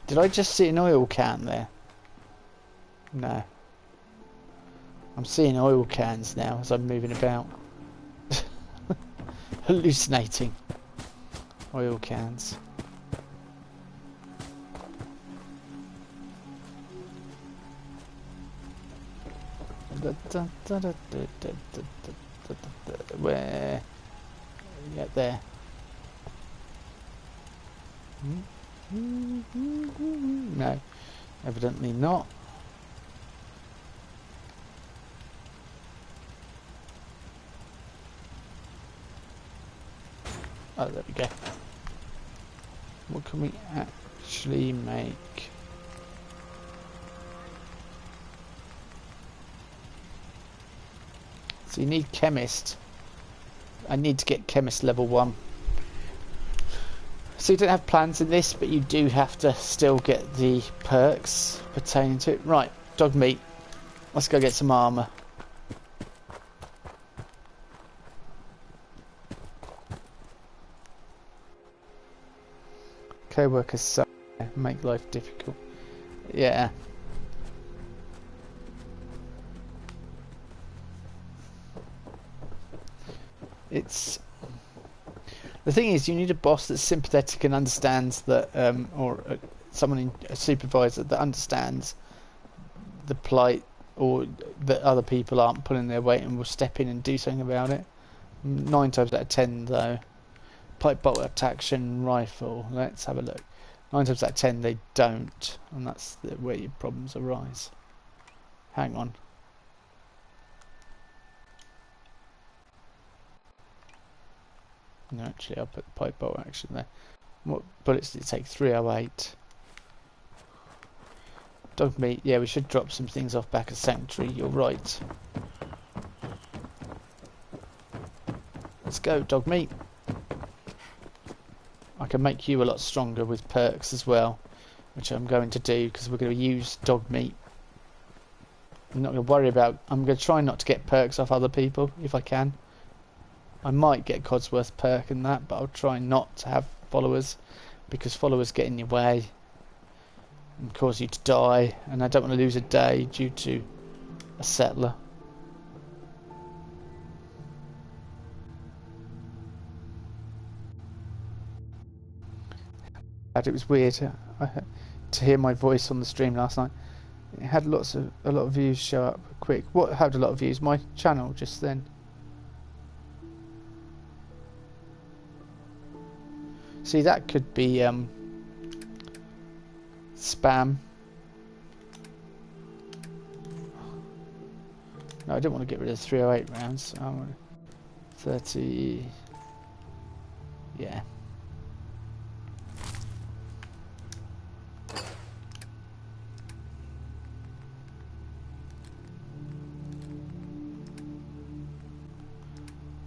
Speaker 1: Did I just see an oil can there? No. I'm seeing oil cans now as I'm moving about. Hallucinating. Oil cans. Where? Yeah, there. No, evidently not. Oh, there we go. What can we actually make? So you need chemist. I need to get chemist level 1. So you don't have plans in this, but you do have to still get the perks pertaining to it. Right, dog meat. Let's go get some armour. Co-workers suck, make life difficult. Yeah. It's the thing is, you need a boss that's sympathetic and understands that, or a supervisor that understands the plight, or that other people aren't pulling their weight and will step in and do something about it. 9 times out of 10, though, pipe bolt action rifle. Let's have a look. 9 times out of 10, they don't, and that's where your problems arise. Hang on. No, actually, I'll put the pipe bolt action there. What bullets did it take? 308. Dog meat. Yeah, we should drop some things off back at Sanctuary. You're right. Let's go, dog meat. I can make you a lot stronger with perks as well, which I'm going to do because we're going to use dog meat. I'm not going to worry about. I'm going to try not to get perks off other people if I can. I might get Codsworth perk and that, but I'll try not to have followers, because followers get in your way and cause you to die, and I don't want to lose a day due to a settler. It was weird to hear my voice on the stream last night. It had a lot of views show up quick. What had a lot of views? My channel just then. See, that could be spam. No, I don't want to get rid of the 308 rounds. I want 30. Yeah.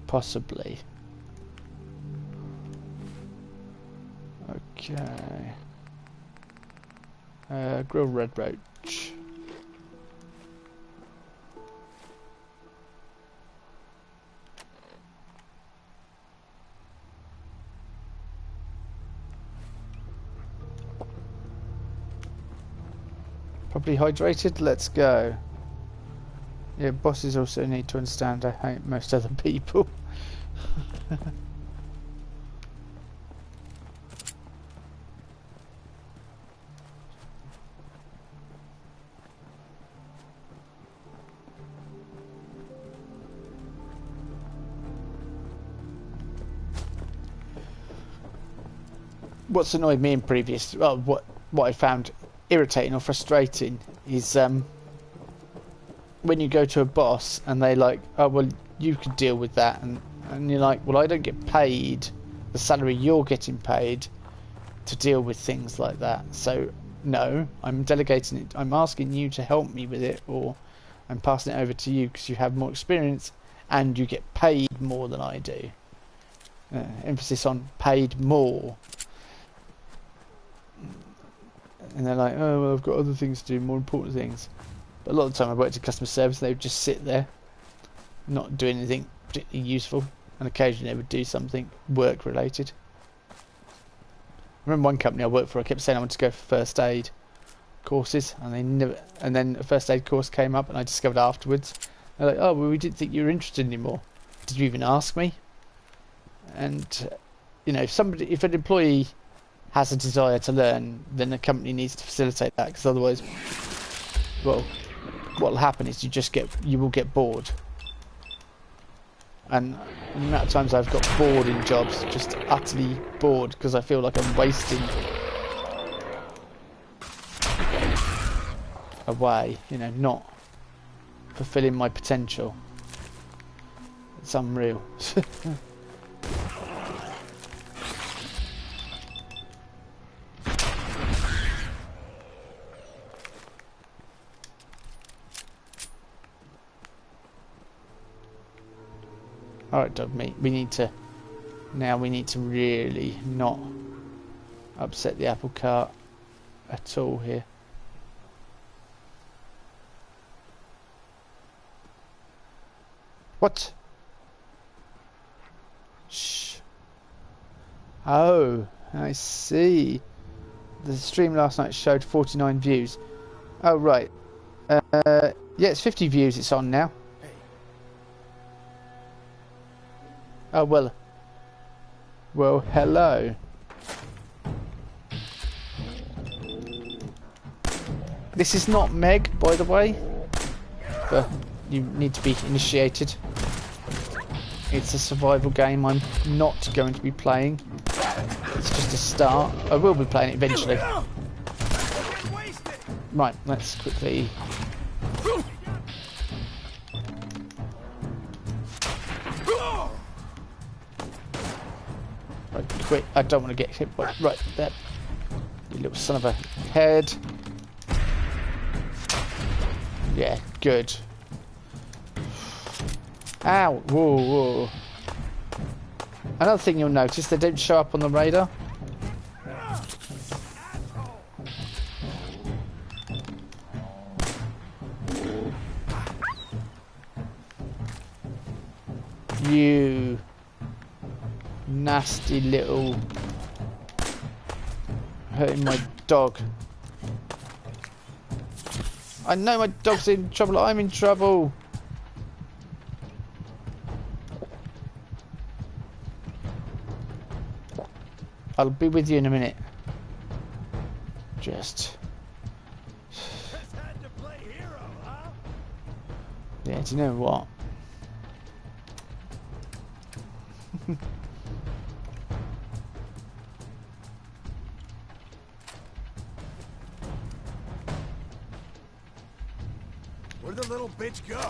Speaker 1: Possibly. Okay. Grill red roach. Properly hydrated. Let's go. Yeah, bosses also need to understand I hate most other people. What's annoyed me in previous, well, what I found irritating or frustrating is when you go to a boss and they like, oh well, you could deal with that, and you're like, well, I don't get paid the salary you're getting paid to deal with things like that. So no, I'm delegating it. I'm asking you to help me with it, or I'm passing it over to you because you have more experience and you get paid more than I do. Emphasis on paid more. And they're like, oh well, I've got other things to do, more important things. But a lot of the time I worked in customer service, they would just sit there, not do anything particularly useful, and occasionally they would do something work related. I remember one company I worked for, I kept saying I wanted to go for first aid courses, and they never. And then a first aid course came up, and I discovered afterwards, they're like, oh well, we didn't think you were interested anymore. Did you even ask me? And you know, if an employee has a desire to learn, then the company needs to facilitate that, because otherwise, well, what will happen is you will get bored. And the amount of times I've got bored in jobs, just utterly bored, because I feel like I'm wasting away, you know, not fulfilling my potential. It's unreal. Alright, dog meat, we need to really not upset the apple cart at all here. What? Shh. Oh, I see. The stream last night showed 49 views. Oh, right. Yeah, it's 50 views it's on now. Oh, well, hello. This is not Meg, by the way, but you need to be initiated. It's a survival game I'm not going to be playing. It's just a start. I will be playing it eventually. Right, let's quickly... Quick, I don't want to get hit by right there. You little son of a head. Yeah, good. Ow! Whoa, whoa. Another thing you'll notice, they don't show up on the radar. You nasty little hurting my dog. I know my dog's in trouble. I'm in trouble. I'll be with you in a minute. Just yeah, do you know what?
Speaker 11: Where'd the little bitch go?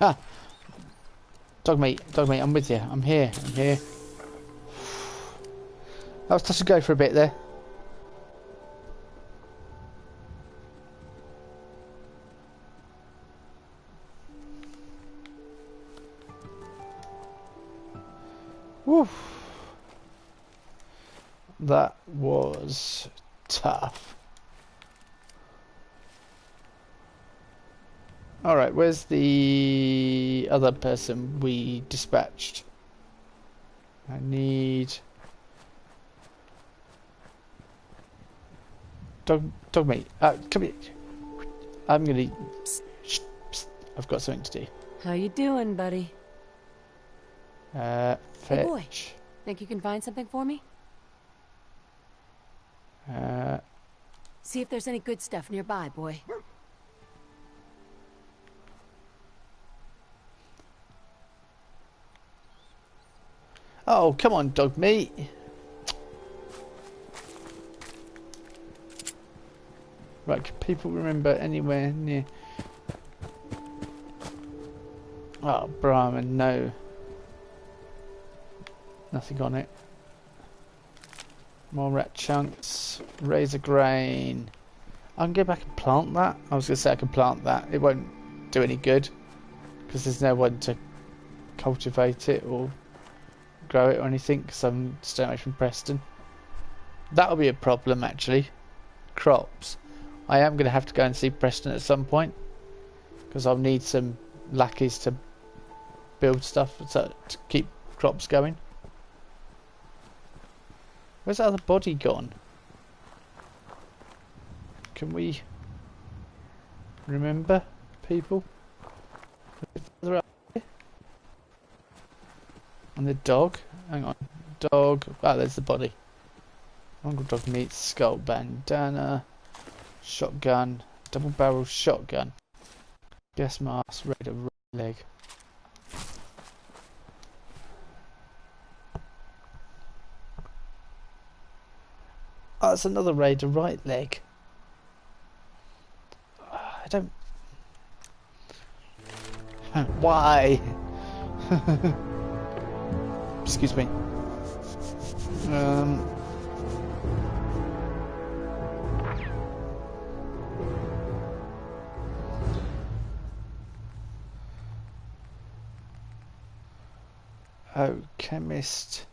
Speaker 1: Ah! Dog meat, I'm with you. I'm here. That was touch and go for a bit there. Woo! That was tough. Alright, where's the other person we dispatched? I need... Dog meat. Come here. I'm gonna... Psst, psst. I've got something to do.
Speaker 3: How you doing, buddy?
Speaker 1: Fetch.
Speaker 3: Hey boy, think you can find something for me? See if there's any good stuff nearby, boy.
Speaker 1: Oh, come on, dog meat. Right, can people remember anywhere near... Oh, Brahman, no. Nothing on it. More rat chunks. Razor grain. I can go back and plant that. I was going to say I can plant that. It won't do any good. Because there's no one to cultivate it or grow it or anything. Because I'm staying away from Preston. That'll be a problem actually. Crops. I am going to have to go and see Preston at some point. Because I'll need some lackeys to build stuff to keep crops going. Where's that other body gone? Can we remember people? Further up here? And the dog. Hang on. Dog. Ah, there's the body. Mongrel dog meat, skull bandana, shotgun, double barrel shotgun, gas mask, raider right leg. Oh, that's another raider right leg. I don't... Why? Excuse me. Oh, chemist.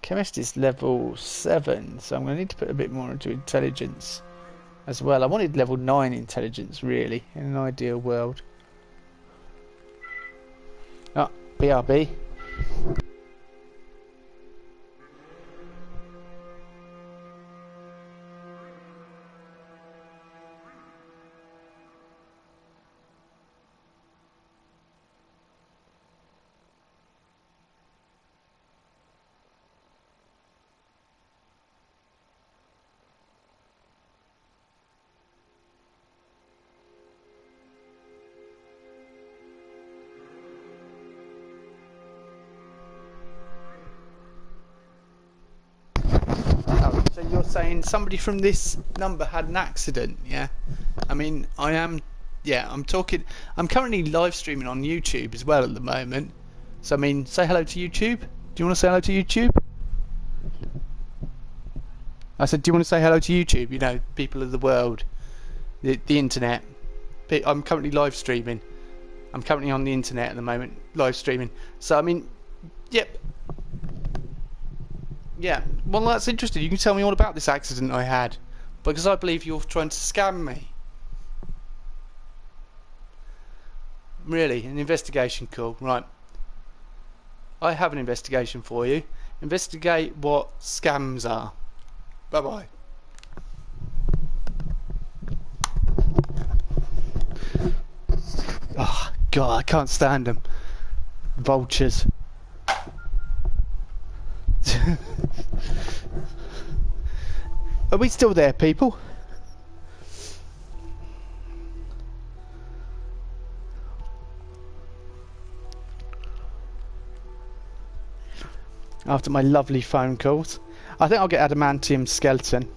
Speaker 1: Chemist is level 7, so I'm going to need to put a bit more into intelligence as well. I wanted level 9 intelligence, really, in an ideal world. Oh, BRB. So you're saying somebody from this number had an accident, yeah? I mean, I'm currently live streaming on YouTube as well at the moment. So, I mean, say hello to YouTube. Do you want to say hello to YouTube? I said, do you want to say hello to YouTube? You know, people of the world, the internet. I'm currently live streaming. I'm currently on the internet at the moment, live streaming. So, I mean, yep. Yeah, well that's interesting. You can tell me all about this accident I had. Because I believe you're trying to scam me. Really, an investigation call. Right. I have an investigation for you. Investigate what scams are. Bye-bye. Oh, God, I can't stand them. Vultures. Are we still there, people? After my lovely phone calls. I think I'll get adamantium skeleton.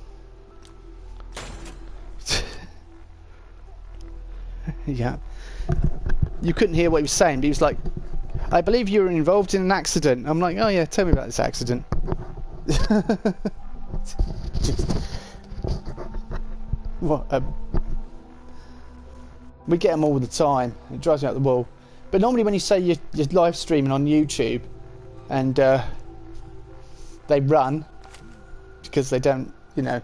Speaker 1: Yeah. You couldn't hear what he was saying, but he was like, I believe you were involved in an accident. I'm like, oh yeah, tell me about this accident. What? We get them all the time. It drives me out the wall. But normally when you say you're live streaming on YouTube and they run because they don't, you know,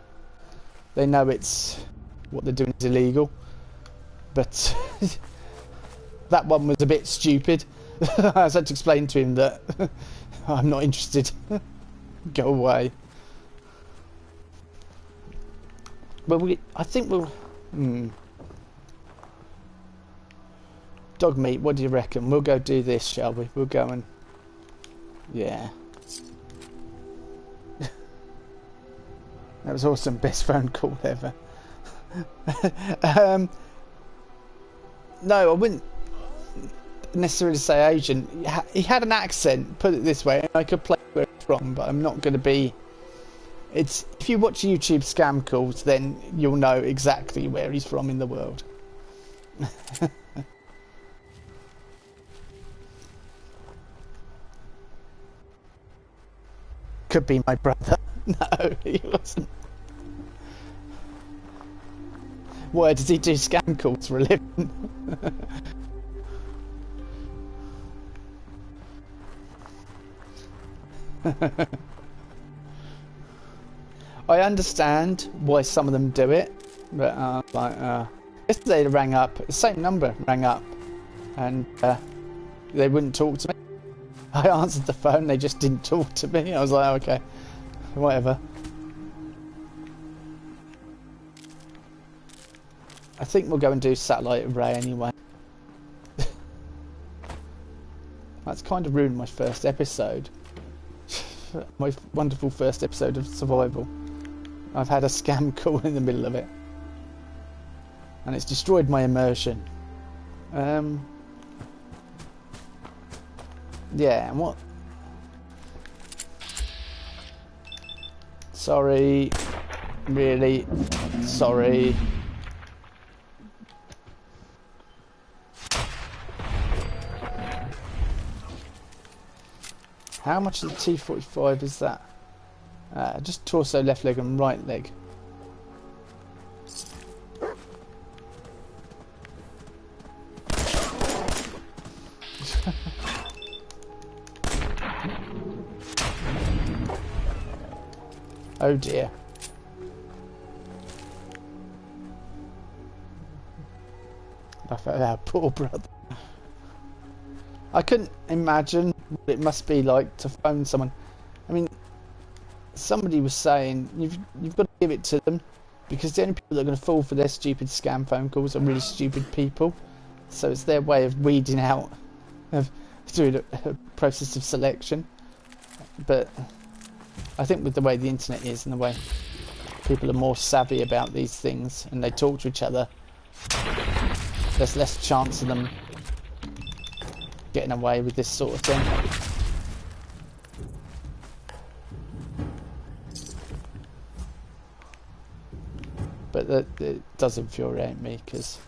Speaker 1: they know it's what they're doing is illegal. But that one was a bit stupid. I had to explain to him that I'm not interested. Go away. But I think we'll... Dog meat, what do you reckon? We'll go do this, shall we? We'll go and... Yeah. That was awesome. Best phone call ever. No, I wouldn't necessarily say Asian. He had an accent, put it this way, and I could play where it's from, but I'm not going to be... It's if you watch YouTube scam calls, then you'll know exactly where he's from in the world. Could be my brother. No, he wasn't. Why does he do scam calls for a living? I understand why some of them do it, but yesterday they rang up, the same number rang up, and they wouldn't talk to me. I answered the phone, they just didn't talk to me. I was like, okay, whatever. I think we'll go and do satellite array anyway. That's kind of ruined my first episode. My wonderful first episode of survival. I've had a scam call in the middle of it. And it's destroyed my immersion. Yeah, and what? Sorry. Really? Sorry. How much of the T-45 is that? Just torso, left leg and right leg. Oh dear. I felt our poor brother. I couldn't imagine what it must be like to phone someone. I mean, somebody was saying you've got to give it to them because the only people that are going to fall for their stupid scam phone calls are really stupid people. So it's their way of weeding out, of doing a process of selection. But I think with the way the internet is and the way people are more savvy about these things and they talk to each other, there's less chance of them getting away with this sort of thing. But it does infuriate me because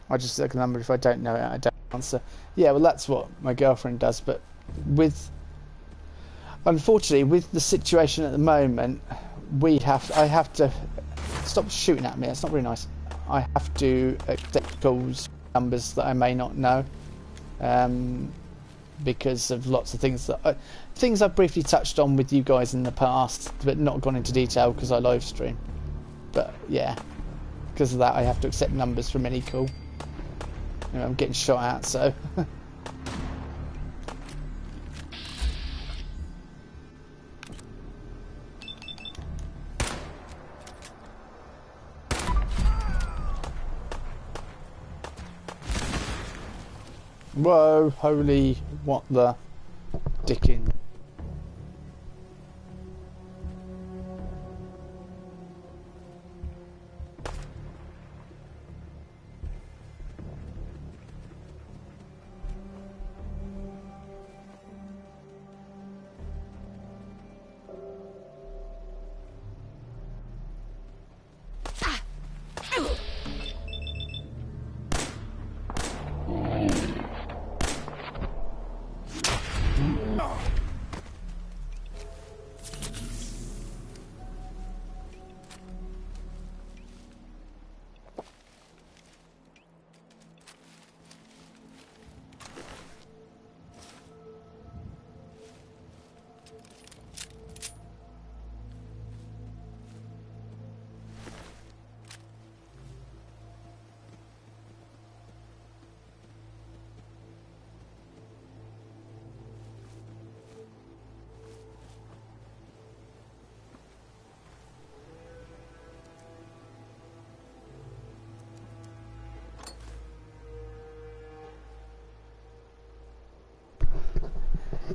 Speaker 1: I just look at the number. If I don't know it, I don't answer. Yeah, well, that's what my girlfriend does. But unfortunately, with the situation at the moment, I have to stop shooting at me. It's not very nice. I have to accept calls, numbers that I may not know, because of lots of things that things I've briefly touched on with you guys in the past, but not gone into detail because I live stream. But yeah, because of that, I have to accept numbers from any call. You know, I'm getting shot at, so. Whoa, holy, what the dickin'.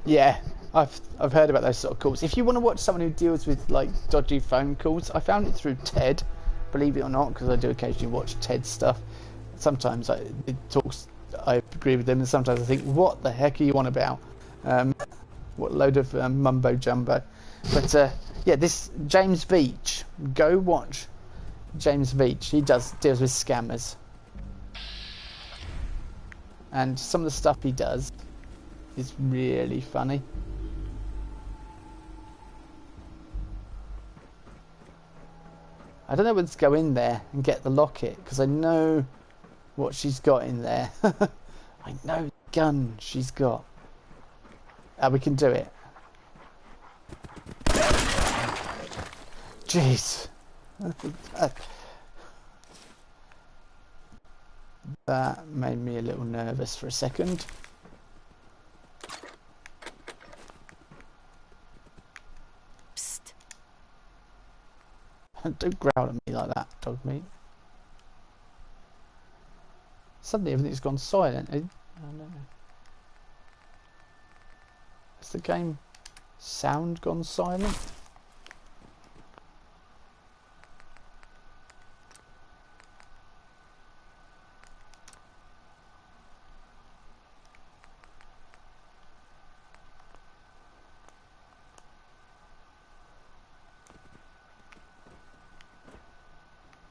Speaker 1: Yeah, I've heard about those sort of calls. If you want to watch someone who deals with like dodgy phone calls, I found it through Ted, believe it or not, because I do occasionally watch Ted stuff. Sometimes it talks, I agree with them, and sometimes I think, what the heck are you on about? What load of mumbo jumbo. But yeah, this James Veach, go watch James Veach. He deals with scammers, and some of the stuff he does is really funny. I don't know whether to go in there and get the locket, because I know what she's got in there. I know the gun she's got. We can do it. Jeez. That made me a little nervous for a second.
Speaker 3: Psst.
Speaker 1: Don't growl at me like that, dog meat. Suddenly everything's gone silent. I don't know. Has the game sound gone silent?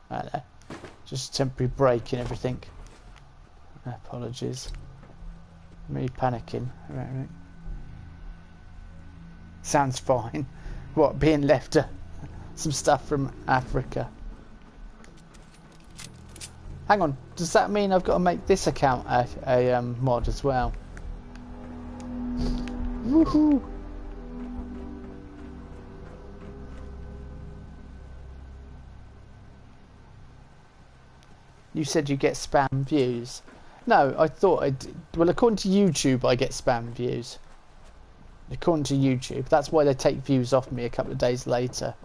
Speaker 1: I don't know. Just a temporary break in everything. Apologies. Me panicking. Right. Sounds fine. What, being left some stuff from Africa? Hang on, does that mean I've got to make this account a mod as well? Woohoo! You said you get spam views. No, I thought I did. Well, according to YouTube, I get spam views. According to YouTube. That's why they take views off me a couple of days later.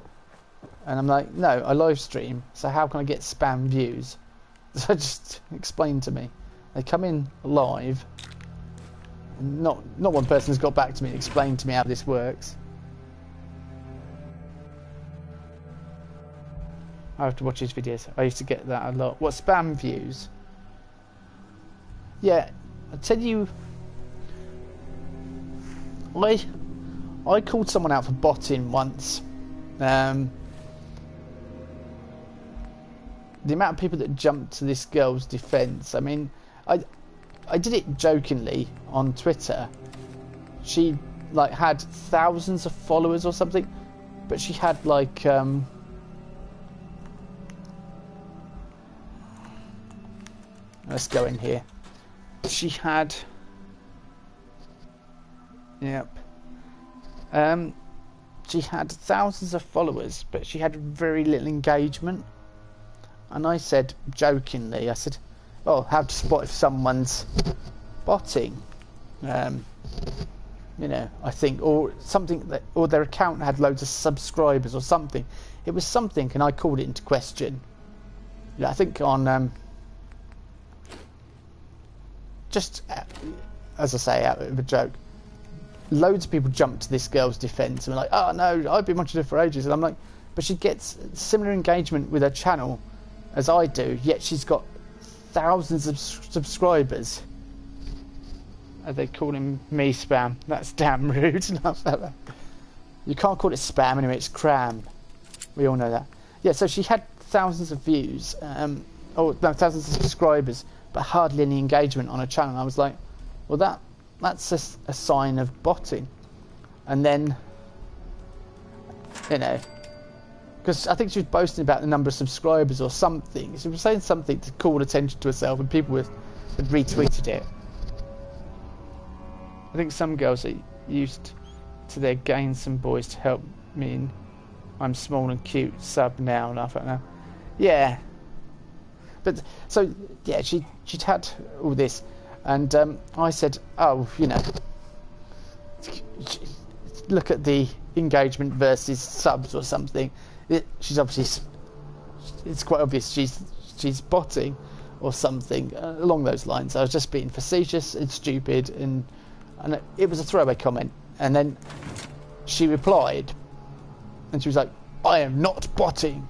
Speaker 1: And I'm like, no, I live stream, so how can I get spam views? So just explain to me. They come in live. And not one person's got back to me and explained to me how this works. I have to watch his videos. I used to get that a lot. What, spam views? Yeah, I tell you, I called someone out for botting once. The amount of people that jumped to this girl's defence. I mean, I did it jokingly on Twitter. She like had thousands of followers or something, but she had like let's go in here. She had, yep. She had thousands of followers, but she had very little engagement. And I said jokingly, I said, "Oh, how to spot if someone's botting?" You know, I think, or something that, or their account had loads of subscribers or something. It was something, and I called it into question. Yeah, I think on. Just as I say, out of a joke, loads of people jumped to this girl's defence and were like, "Oh no, I've been watching her for ages," and I'm like, but she gets similar engagement with her channel as I do, yet she's got thousands of subscribers. Are they calling me spam? That's damn rude. You can't call it spam anyway, it's cram. We all know that. Yeah, so she had thousands of views, thousands of subscribers, but hardly any engagement on her channel. And I was like, well, that's a sign of botting. And then, you know, because I think she was boasting about the number of subscribers or something. She was saying something to call attention to herself, and people had retweeted it. I think some girls are used to their gain some boys to help me in I'm small and cute sub now, and I don't know. Yeah. But so yeah, she'd had all this, and I said, oh, you know, look at the engagement versus subs or something. She's obviously, it's quite obvious she's botting or something along those lines. I was just being facetious and stupid, and And it was a throwaway comment. And then she replied, and she was like, I am not botting.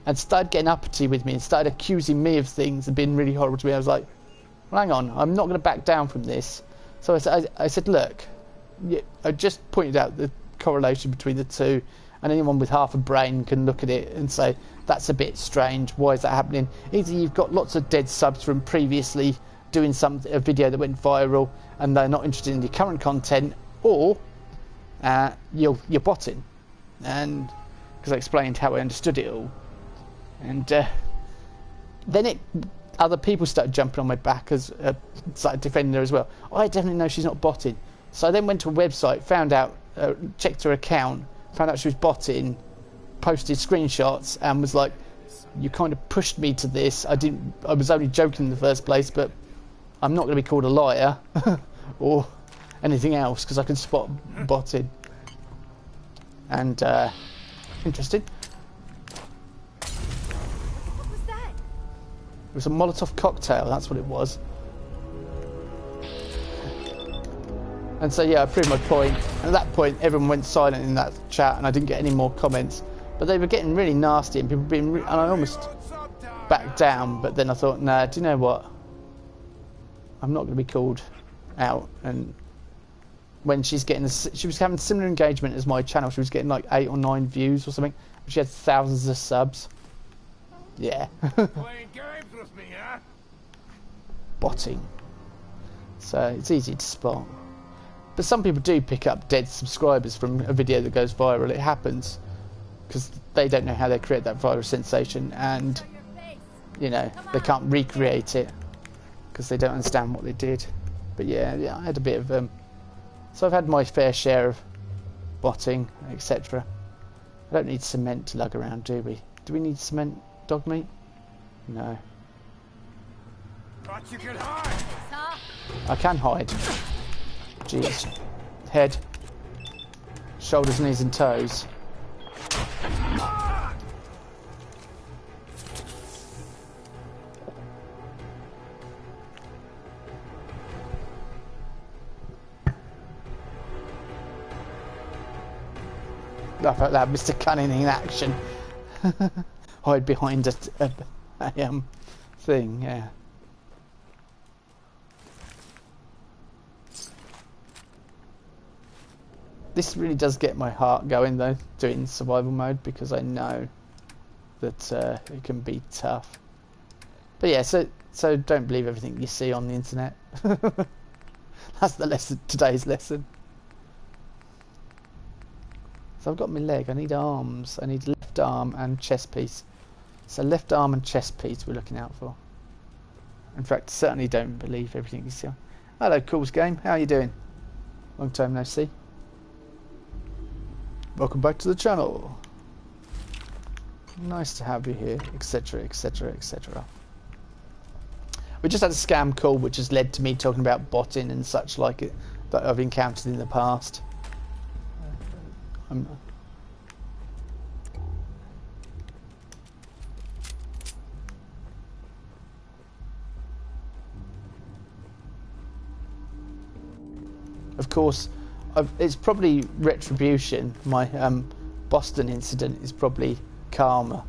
Speaker 1: And started getting uppity with me and started accusing me of things and being really horrible to me. I was like, well, hang on, I'm not going to back down from this. So I said, look, I just pointed out the correlation between the two, and anyone with half a brain can look at it and say, that's a bit strange, why is that happening? Either you've got lots of dead subs from previously doing a video that went viral and they're not interested in the current content, or you're botting. And because I explained how I understood it all. And then other people started jumping on my back, as started defending her as well. I definitely know she's not botting. So I then went to a website, found out, checked her account, found out she was botting, posted screenshots, and was like, you kind of pushed me to this. I was only joking in the first place, but I'm not going to be called a liar or anything else because I can spot botting. And interesting.
Speaker 14: What was that?
Speaker 1: It was a Molotov cocktail, that's what it was. And so yeah, I proved my point. And at that point, everyone went silent in that chat, and I didn't get any more comments. But they were getting really nasty, and people being, and I almost backed down. But then I thought, nah, do you know what? I'm not going to be called out. And when she was having similar engagement as my channel. She was getting like 8 or 9 views or something. She had thousands of subs. Yeah.
Speaker 8: Playing games with me, huh?
Speaker 1: Botting. So it's easy to spot. But some people do pick up dead subscribers from a video that goes viral. It happens because they don't know how they create that viral sensation, and you know they can't recreate it because they don't understand what they did. But yeah, I had a bit of so I've had my fair share of botting, etc. I don't need cement to lug around, do we? Do we need cement, dog meat? No.
Speaker 8: Thought you could hide.
Speaker 1: I can hide. Jeez. Head. Shoulders, knees and toes. Laugh at that, Mr. Cunning in action. Hide behind a thing, yeah. This really does get my heart going though, doing survival mode, because I know that it can be tough. But yeah, so don't believe everything you see on the internet. That's the lesson, today's lesson. So I've got my leg, I need arms, I need left arm and chest piece. So left arm and chest piece we're looking out for. In fact, certainly don't believe everything you see. Hello, Cools Game, how are you doing? Long time no see. Welcome back to the channel. Nice to have you here, etc, etc, etc. We just had a scam call which has led to me talking about botting and such like it that I've encountered in the past. Of course, it's probably retribution. My Boston incident is probably karma,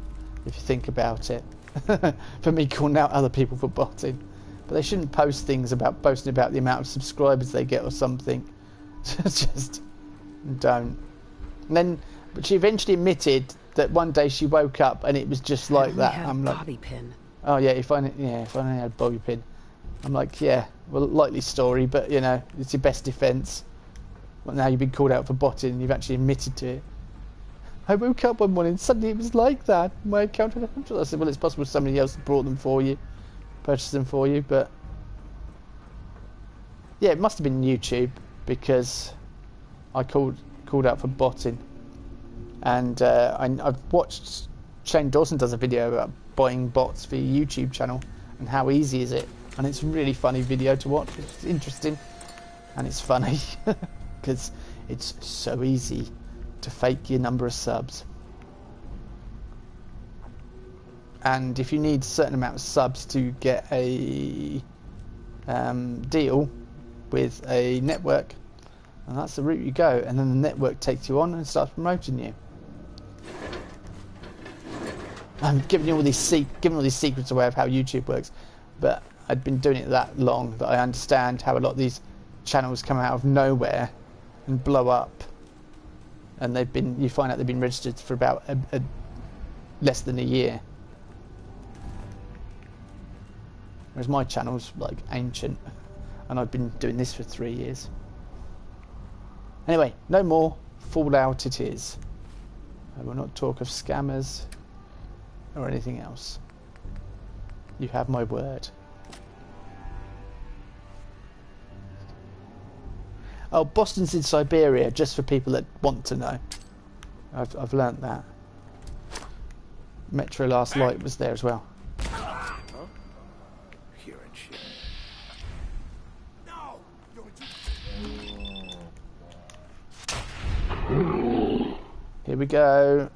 Speaker 1: if you think about it, for me calling out other people for botting. But they shouldn't post things about boasting about the amount of subscribers they get or something. Just don't. And then, but she eventually admitted that one day she woke up and it was just like that. I'm like,
Speaker 3: bobby pin.
Speaker 1: Oh yeah, if I only had a bobby pin. I'm like, yeah, well, likely story, but you know, it's your best defence. Well, now you've been called out for botting and you've actually admitted to it. I woke up one morning and suddenly it was like that. My account had 100. I said, well, it's possible somebody else brought them for you, purchased them for you, but yeah, it must have been YouTube because I called out for botting, and I've watched Shane Dawson does a video about buying bots for your YouTube channel and how easy is it, and it's a really funny video to watch. It's interesting and it's funny because it's so easy to fake your number of subs, and if you need a certain amount of subs to get a deal with a network, And that's the route you go, and then the network takes you on and starts promoting you. I'm giving you all these secrets away of how YouTube works, but I'd been doing it that long that I understand how a lot of these channels come out of nowhere and blow up, and you find out they've been registered for about less than a year, whereas my channel's like ancient, and I've been doing this for 3 years. Anyway, no more Fallout it is. I will not talk of scammers or anything else. You have my word. Oh, Boston's in Siberia, just for people that want to know. I've learnt that. Metro Last Light was there as well.
Speaker 11: Here and shit.
Speaker 1: Here we go.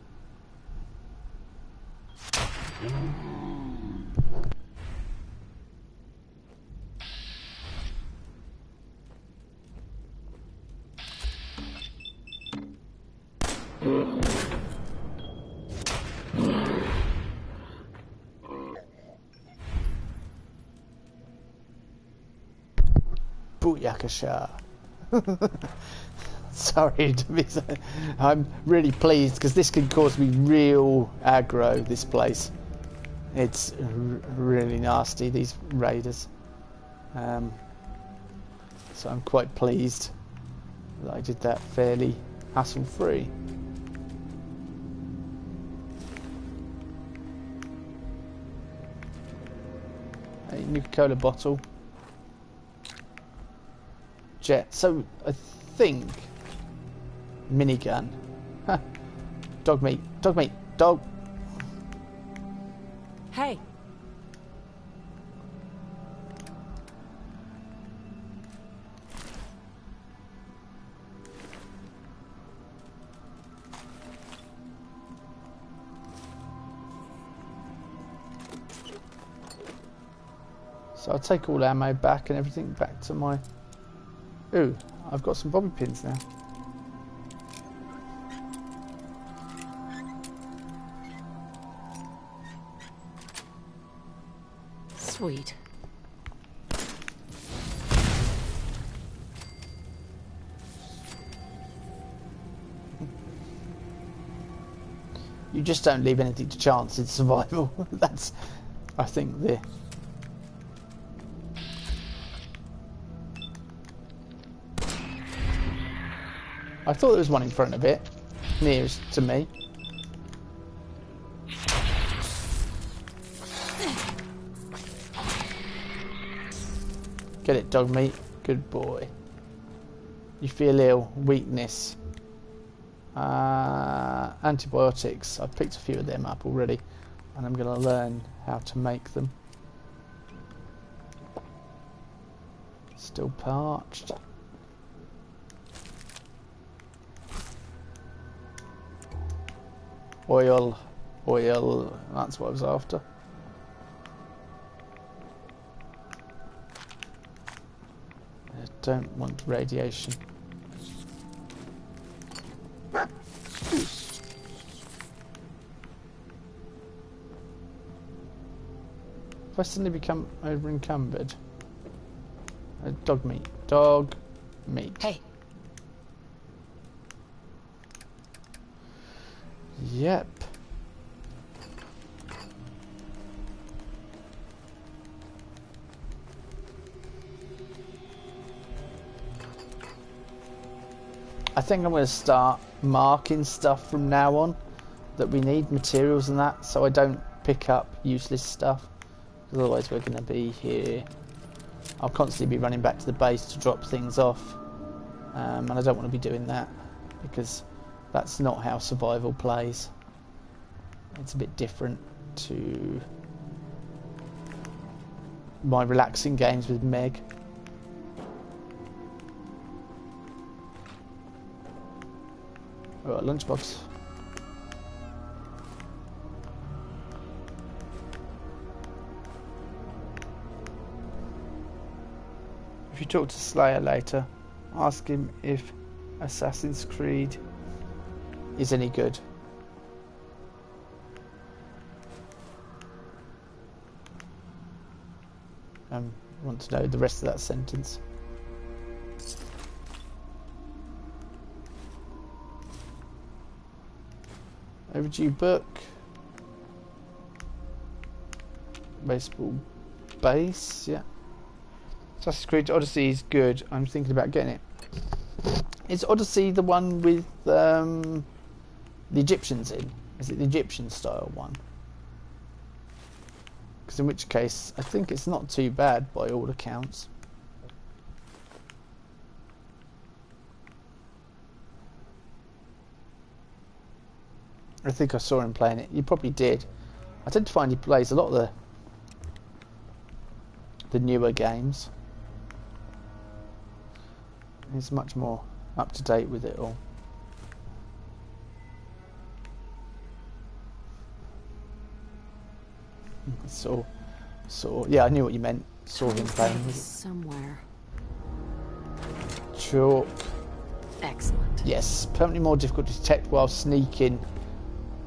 Speaker 1: Booyakasha. Sorry to be so... I'm really pleased because this can cause me real aggro, this place. It's really nasty, these raiders. So I'm quite pleased that I did that fairly hassle-free. A Nuka-Cola bottle. Jet. So I think minigun. Huh. Dog meat. Dog meat. Dog.
Speaker 3: Hey.
Speaker 1: So I'll take all ammo back and everything back to my... Ooh, I've got some bobby pins now.
Speaker 3: Sweet.
Speaker 1: You just don't leave anything to chance in survival. That's, I think, the... I thought there was one in front of it, nearest to me. Get it, dog meat. Good boy. You feel ill. Weakness. Antibiotics. I've picked a few of them up already, and I'm going to learn how to make them. Still parched. Oil. Oil. That's what I was after. I don't want radiation. If I suddenly become over encumbered. Dog meat. Dog meat.
Speaker 3: Hey.
Speaker 1: Yep. I think I'm going to start marking stuff from now on that we need, materials and that, so I don't pick up useless stuff. Because otherwise we're going to be here. I'll constantly be running back to the base to drop things off. And I don't want to be doing that because that's not how survival plays. It's a bit different to my relaxing games with Meg. Right, lunchbox. If you talk to Slayer later, ask him if Assassin's Creed is any good. Want to know the rest of that sentence. Overdue book. Baseball base, yeah. Assassin's Creed Odyssey is good. I'm thinking about getting it. Is Odyssey the one with the Egyptians in? Is it the Egyptian style one? Because in which case, I think it's not too bad by all accounts. I think I saw him playing it. You probably did. I tend to find he plays a lot of the newer games. He's much more up to date with it all. Yeah, I knew what you meant. Saw him playing with it.
Speaker 3: Somewhere.
Speaker 1: Chalk.
Speaker 3: Excellent.
Speaker 1: Yes, permanently more difficult to detect while sneaking.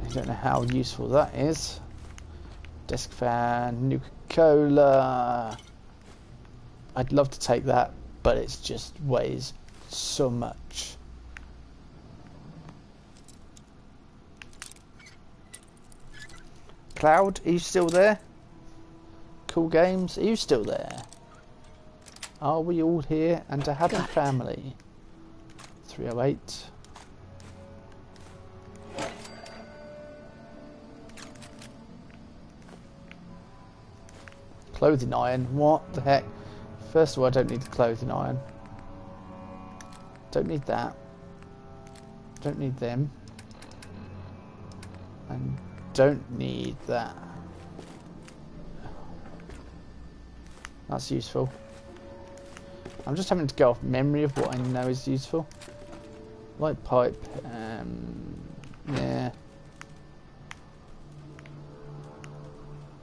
Speaker 1: I don't know how useful that is. Desk fan, Nuka-Cola. I'd love to take that, but it just weighs so much. Cloud, are you still there? Cool Games, are you still there? Are we all here and a happy family? 308. Clothing iron, what the heck? First of all, I don't need the clothing iron. Don't need that. Don't need them. And don't need that. That's useful. I'm just having to go off memory of what I know is useful. Light pipe, yeah.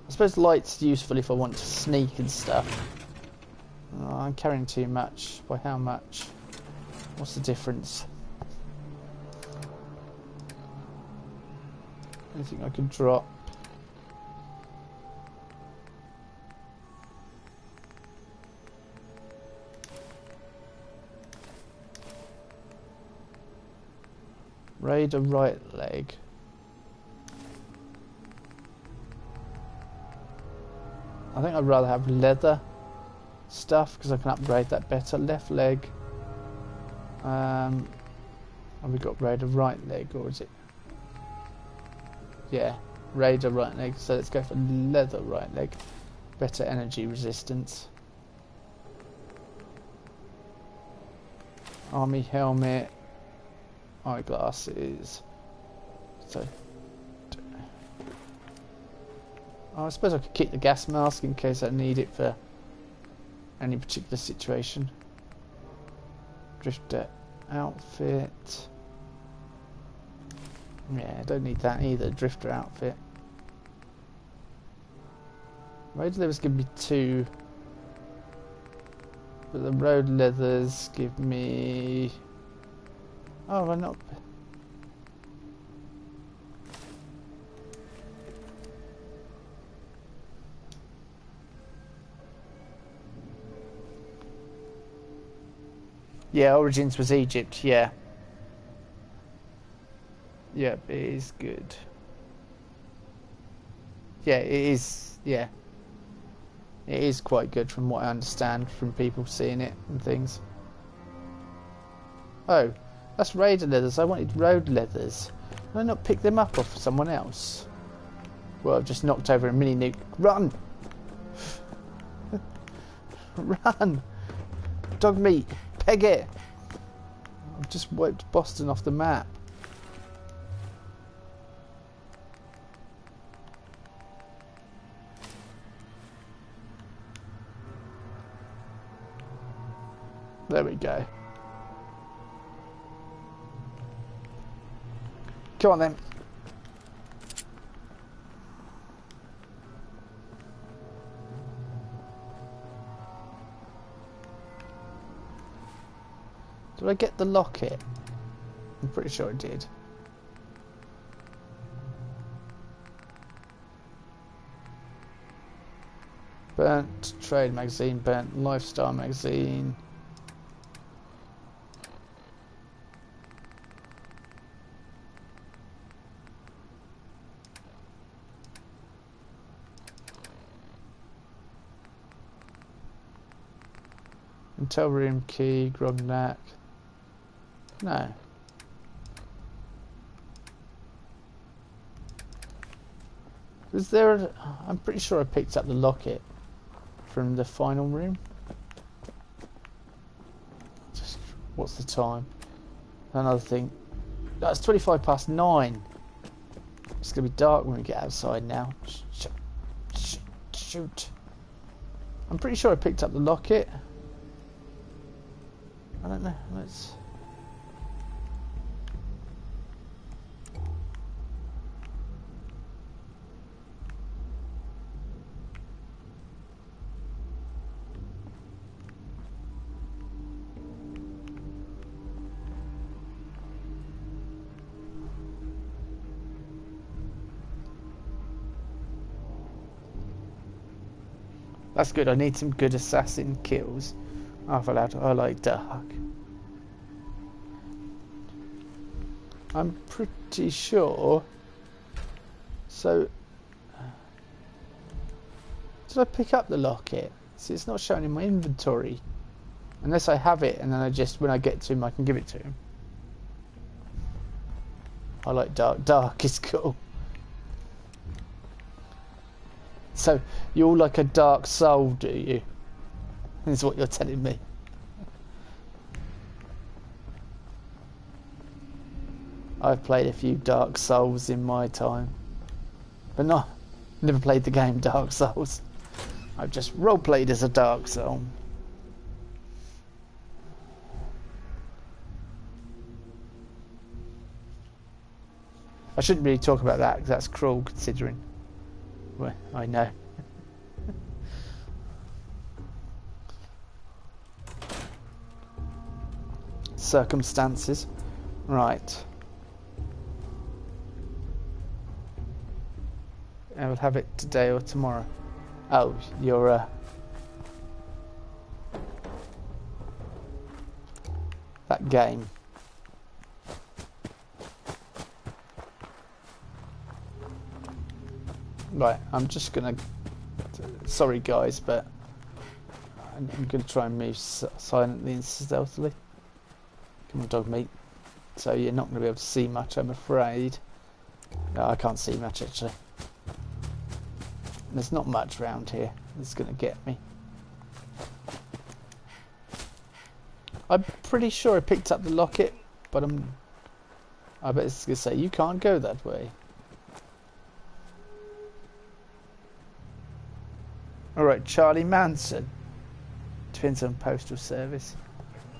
Speaker 1: I suppose light's useful if I want to sneak and stuff. Oh, I'm carrying too much. By how much? What's the difference? Anything I can drop? Raider right leg. I think I'd rather have leather stuff because I can upgrade that better. Left leg. Have we got Raider right leg or is it? Yeah, Raider right leg. So let's go for leather right leg. Better energy resistance. Army helmet. Eyeglasses. So. Oh, I suppose I could keep the gas mask in case I need it for any particular situation. Drifter outfit. Yeah, I don't need that either. Drifter outfit. Road leathers give me 2. But the road leathers give me... Oh, why not? Yeah, Origins was Egypt, yeah. Yep, it is good. Yeah, it is, yeah. It is quite good from what I understand from people seeing it and things. Oh, that's Raider leathers. I wanted road leathers. Why not pick them up off someone else? Well, I've just knocked over a mini nuke. Run! Run! Dog meat! Peg it! I've just wiped Boston off the map. There we go. Come on then. Did I get the locket? I'm pretty sure I did. Burnt trade magazine, burnt lifestyle magazine. Intel room key, grognak. No. Was there a, I'm pretty sure I picked up the locket from the final room. Just, what's the time? Another thing. That's 25 past 9. It's going to be dark when we get outside now. Shoot. I'm pretty sure I picked up the locket. I don't know. Let's... That's good. I need some good assassin kills. I like dark. I'm pretty sure. So, did I pick up the locket? See, it's not showing in my inventory. Unless I have it, and then I just, when I get to him, I can give it to him. I like dark. Dark is cool. So, you're like a dark soul, do you? Is what you're telling me. I've played a few Dark Souls in my time. But never played the game Dark Souls. I've just roleplayed as a Dark Soul. I shouldn't really talk about that because that's cruel considering. Well, I know. Circumstances. Right. I will have it today or tomorrow. Oh, you're that game. Right, I'm just gonna... Sorry guys, but I'm gonna try and move silently and stealthily. Come on, dog meat. So you're not gonna be able to see much, I'm afraid. No, I can't see much actually. There's not much around here that's gonna get me. I'm pretty sure I picked up the locket, but I bet it's gonna say you can't go that way. Alright, Charlie Manson. Depends on postal service.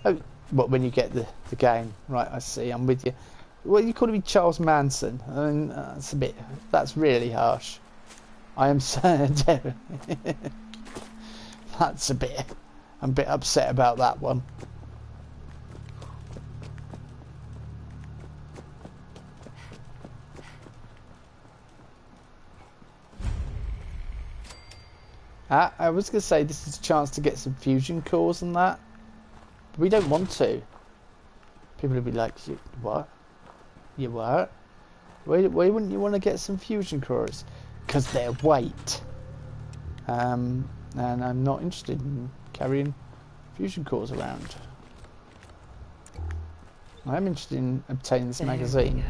Speaker 1: Oh, what, when you get the game? Right, I see, I'm with you. Well, you calling me Charles Manson? I mean, that's really harsh. I am certain. That's I'm a bit upset about that one. I was going to say this is a chance to get some fusion cores and that. But we don't want to. People will be like, what? You what? Why wouldn't you want to get some fusion cores? Because they're weight. And I'm not interested in carrying fusion cores around. I am interested in obtaining this magazine,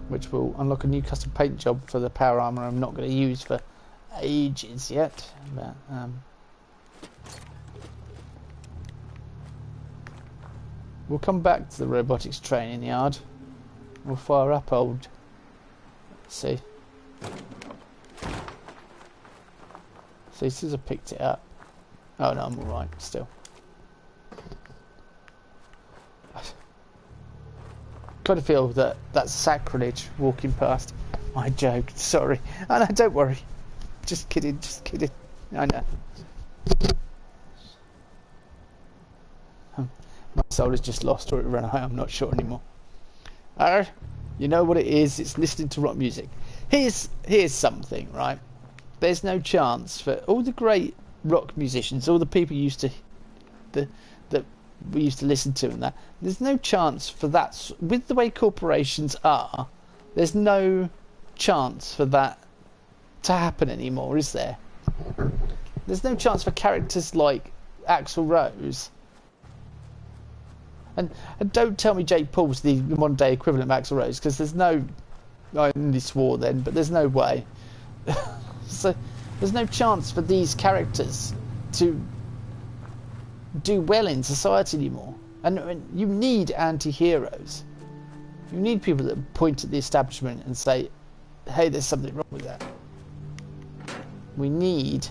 Speaker 1: which will unlock a new custom paint job for the power armor I'm not going to use for ages yet, but we'll come back to the robotics training yard. We'll fire up old. Let's see. See, as soon as I picked it up. Oh no, I'm alright still. Kind of feel that that's sacrilege walking past. I joked, sorry. Oh no, don't worry. Just kidding, just kidding. I know. My soul is just lost or it ran away, I'm not sure anymore. You know what it is, it's listening to rock music. Here's something, right? There's no chance for all the great rock musicians, all the people that we used to listen to and that, there's no chance for that, with the way corporations are, there's no chance for that to happen anymore, is there? There's no chance for characters like Axl Rose. And don't tell me Jake Paul's the modern day equivalent of Axl Rose, because there's no... I only swore then, but there's no way. So there's no chance for these characters to do well in society anymore. And you need anti-heroes. You need people that point at the establishment and say, hey, there's something wrong with that. We need...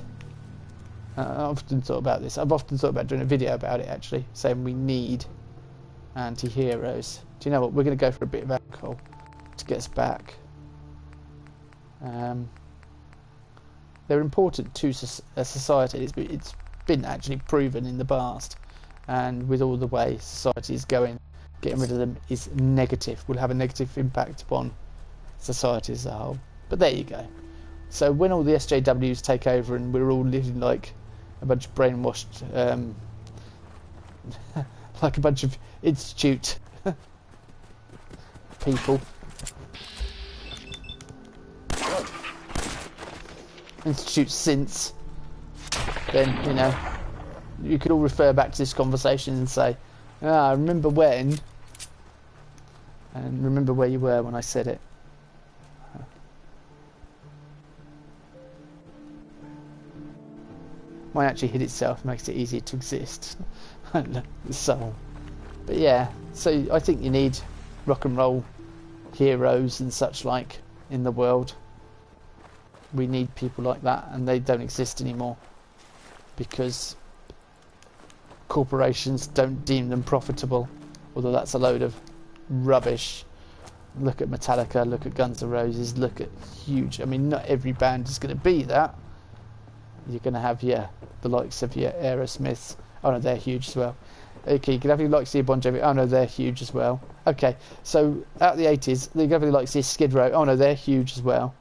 Speaker 1: I've often thought about this. I've often thought about doing a video about it, actually, saying we need anti-heroes. Do you know what? We're going to go for a bit of alcohol to get us back. They're important to a society. It's been actually proven in the past, and with all the way society is going, getting rid of them is negative. Will have a negative impact upon society as a whole. But there you go. So when all the SJWs take over and we're all living like a bunch of brainwashed, like a bunch of institute people, institute synths, then, you know, you could all refer back to this conversation and say, I remember when, and remember where you were when I said it. Might actually hit itself, makes it easier to exist. The soul. But yeah, so I think you need rock and roll heroes and such like in the world. We need people like that, and they don't exist anymore because corporations don't deem them profitable, although that's a load of rubbish. Look at Metallica, look at Guns N' Roses, look at huge... I mean, not every band is going to be that. You're going to have, yeah, the likes of your Aerosmiths. Oh no, they're huge as well. Okay, you can have your likes of your Bon Jovi. Oh no, they're huge as well. Okay, so out of the 80s, you can have your likes of your Skid Row. Oh no, they're huge as well.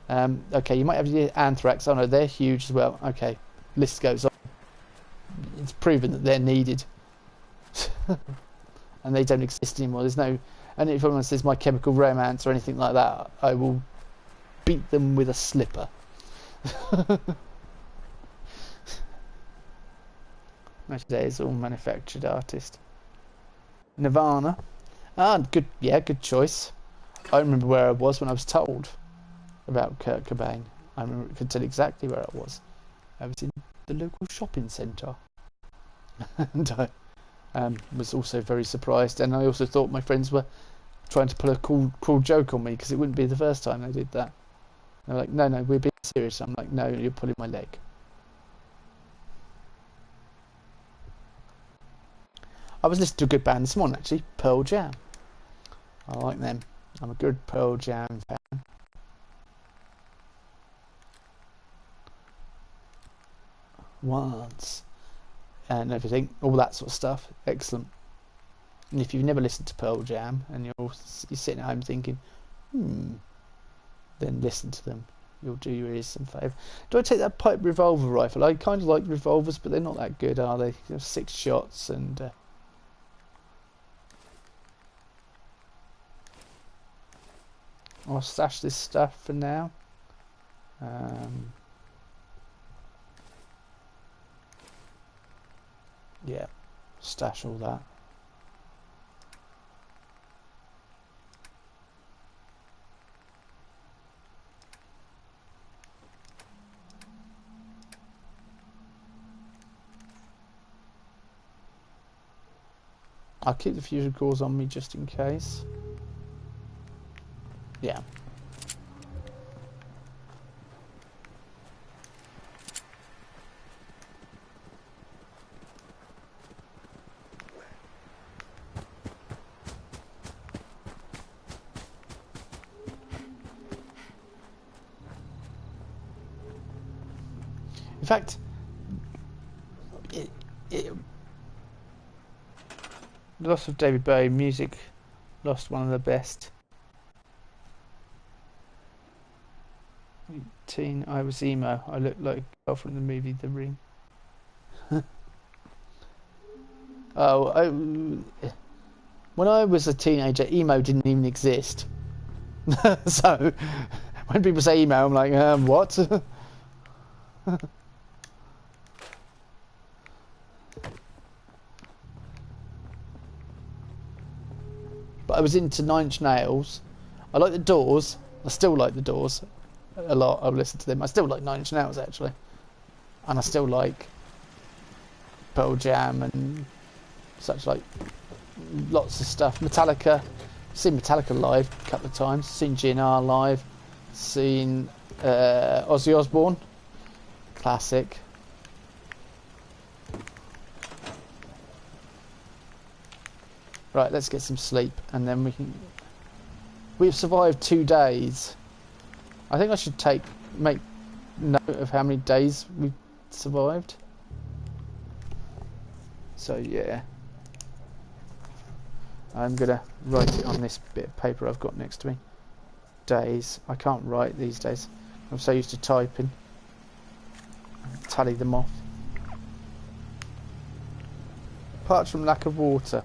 Speaker 1: Okay, you might have your Anthrax. Oh no, they're huge as well. Okay, list goes on. It's proven that they're needed. And they don't exist anymore. There's no... And if anyone says My Chemical Romance or anything like that, I will beat them with a slipper. Today is all manufactured artist. Nirvana. Good. Yeah, good choice. I remember where I was when I was told about Kurt Cobain. I could tell exactly where I was. I was in the local shopping centre. And I was also very surprised, and I also thought my friends were trying to pull a cruel joke on me, because it wouldn't be the first time they did that. They're like, no, we're being serious. I'm like, no, you're pulling my leg. I was listening to a good band this morning, actually, Pearl Jam. I like them. I'm a good Pearl Jam fan. Once. And everything, all that sort of stuff. Excellent. And if you've never listened to Pearl Jam and you're sitting at home thinking, then listen to them. You'll do your ears some favour. Do I take that pipe revolver rifle? I kind of like revolvers, but they're not that good, are they? 6 shots and... I'll stash this stuff for now. Yeah, stash all that. I'll keep the fusion cores on me just in case. Yeah. In fact, The loss of David Bowie, music lost one of the best. 18, I was emo. I looked like a girl from the movie The Ring. When I was a teenager, emo didn't even exist. So, when people say emo, I'm like, what? But I was into Nine Inch Nails. I like the Doors. I still like the Doors a lot. I've listened to them. I still like Nine Inch Nails, actually. And I still like Pearl Jam and such, like lots of stuff. Metallica. Seen Metallica live a couple of times. Seen GNR live. Seen Ozzy Osbourne. Classic. Right, let's get some sleep and then we can... We've survived 2 days. I think I should make note of how many days we've survived. So yeah. I'm gonna write it on this bit of paper I've got next to me. Days. I can't write these days. I'm so used to typing. Tally them off. Apart from lack of water.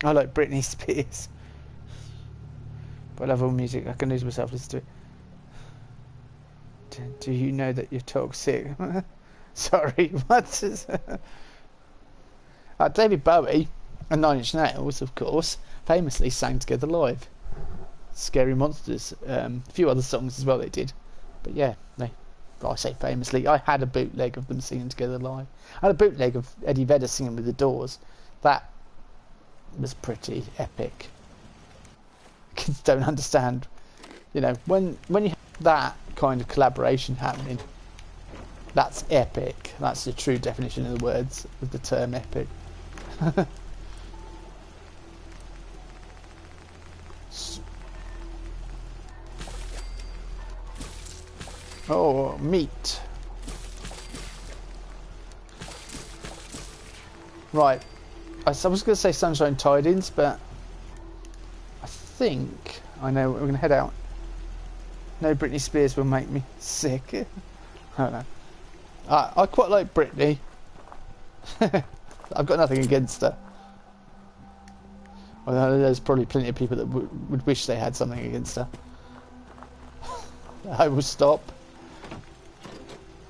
Speaker 1: I like Britney Spears. But I love all music. I can lose myself listening to it. Do you know that you're toxic? Sorry, what is David Bowie and Nine Inch Nails, of course, famously sang together live. Scary Monsters. A few other songs as well they did. But yeah, I say famously. I had a bootleg of them singing together live. I had a bootleg of Eddie Vedder singing with the Doors. That was pretty epic. Kids don't understand, you know, when you have that kind of collaboration happening, that's epic. That's the true definition of the words of the term epic. Oh, meat. Right. I was going to say sunshine tidings, but I think I know we're going to head out. No, Britney Spears will make me sick. I don't know. I quite like Britney. I've got nothing against her. Although there's probably plenty of people that would wish they had something against her. I will stop.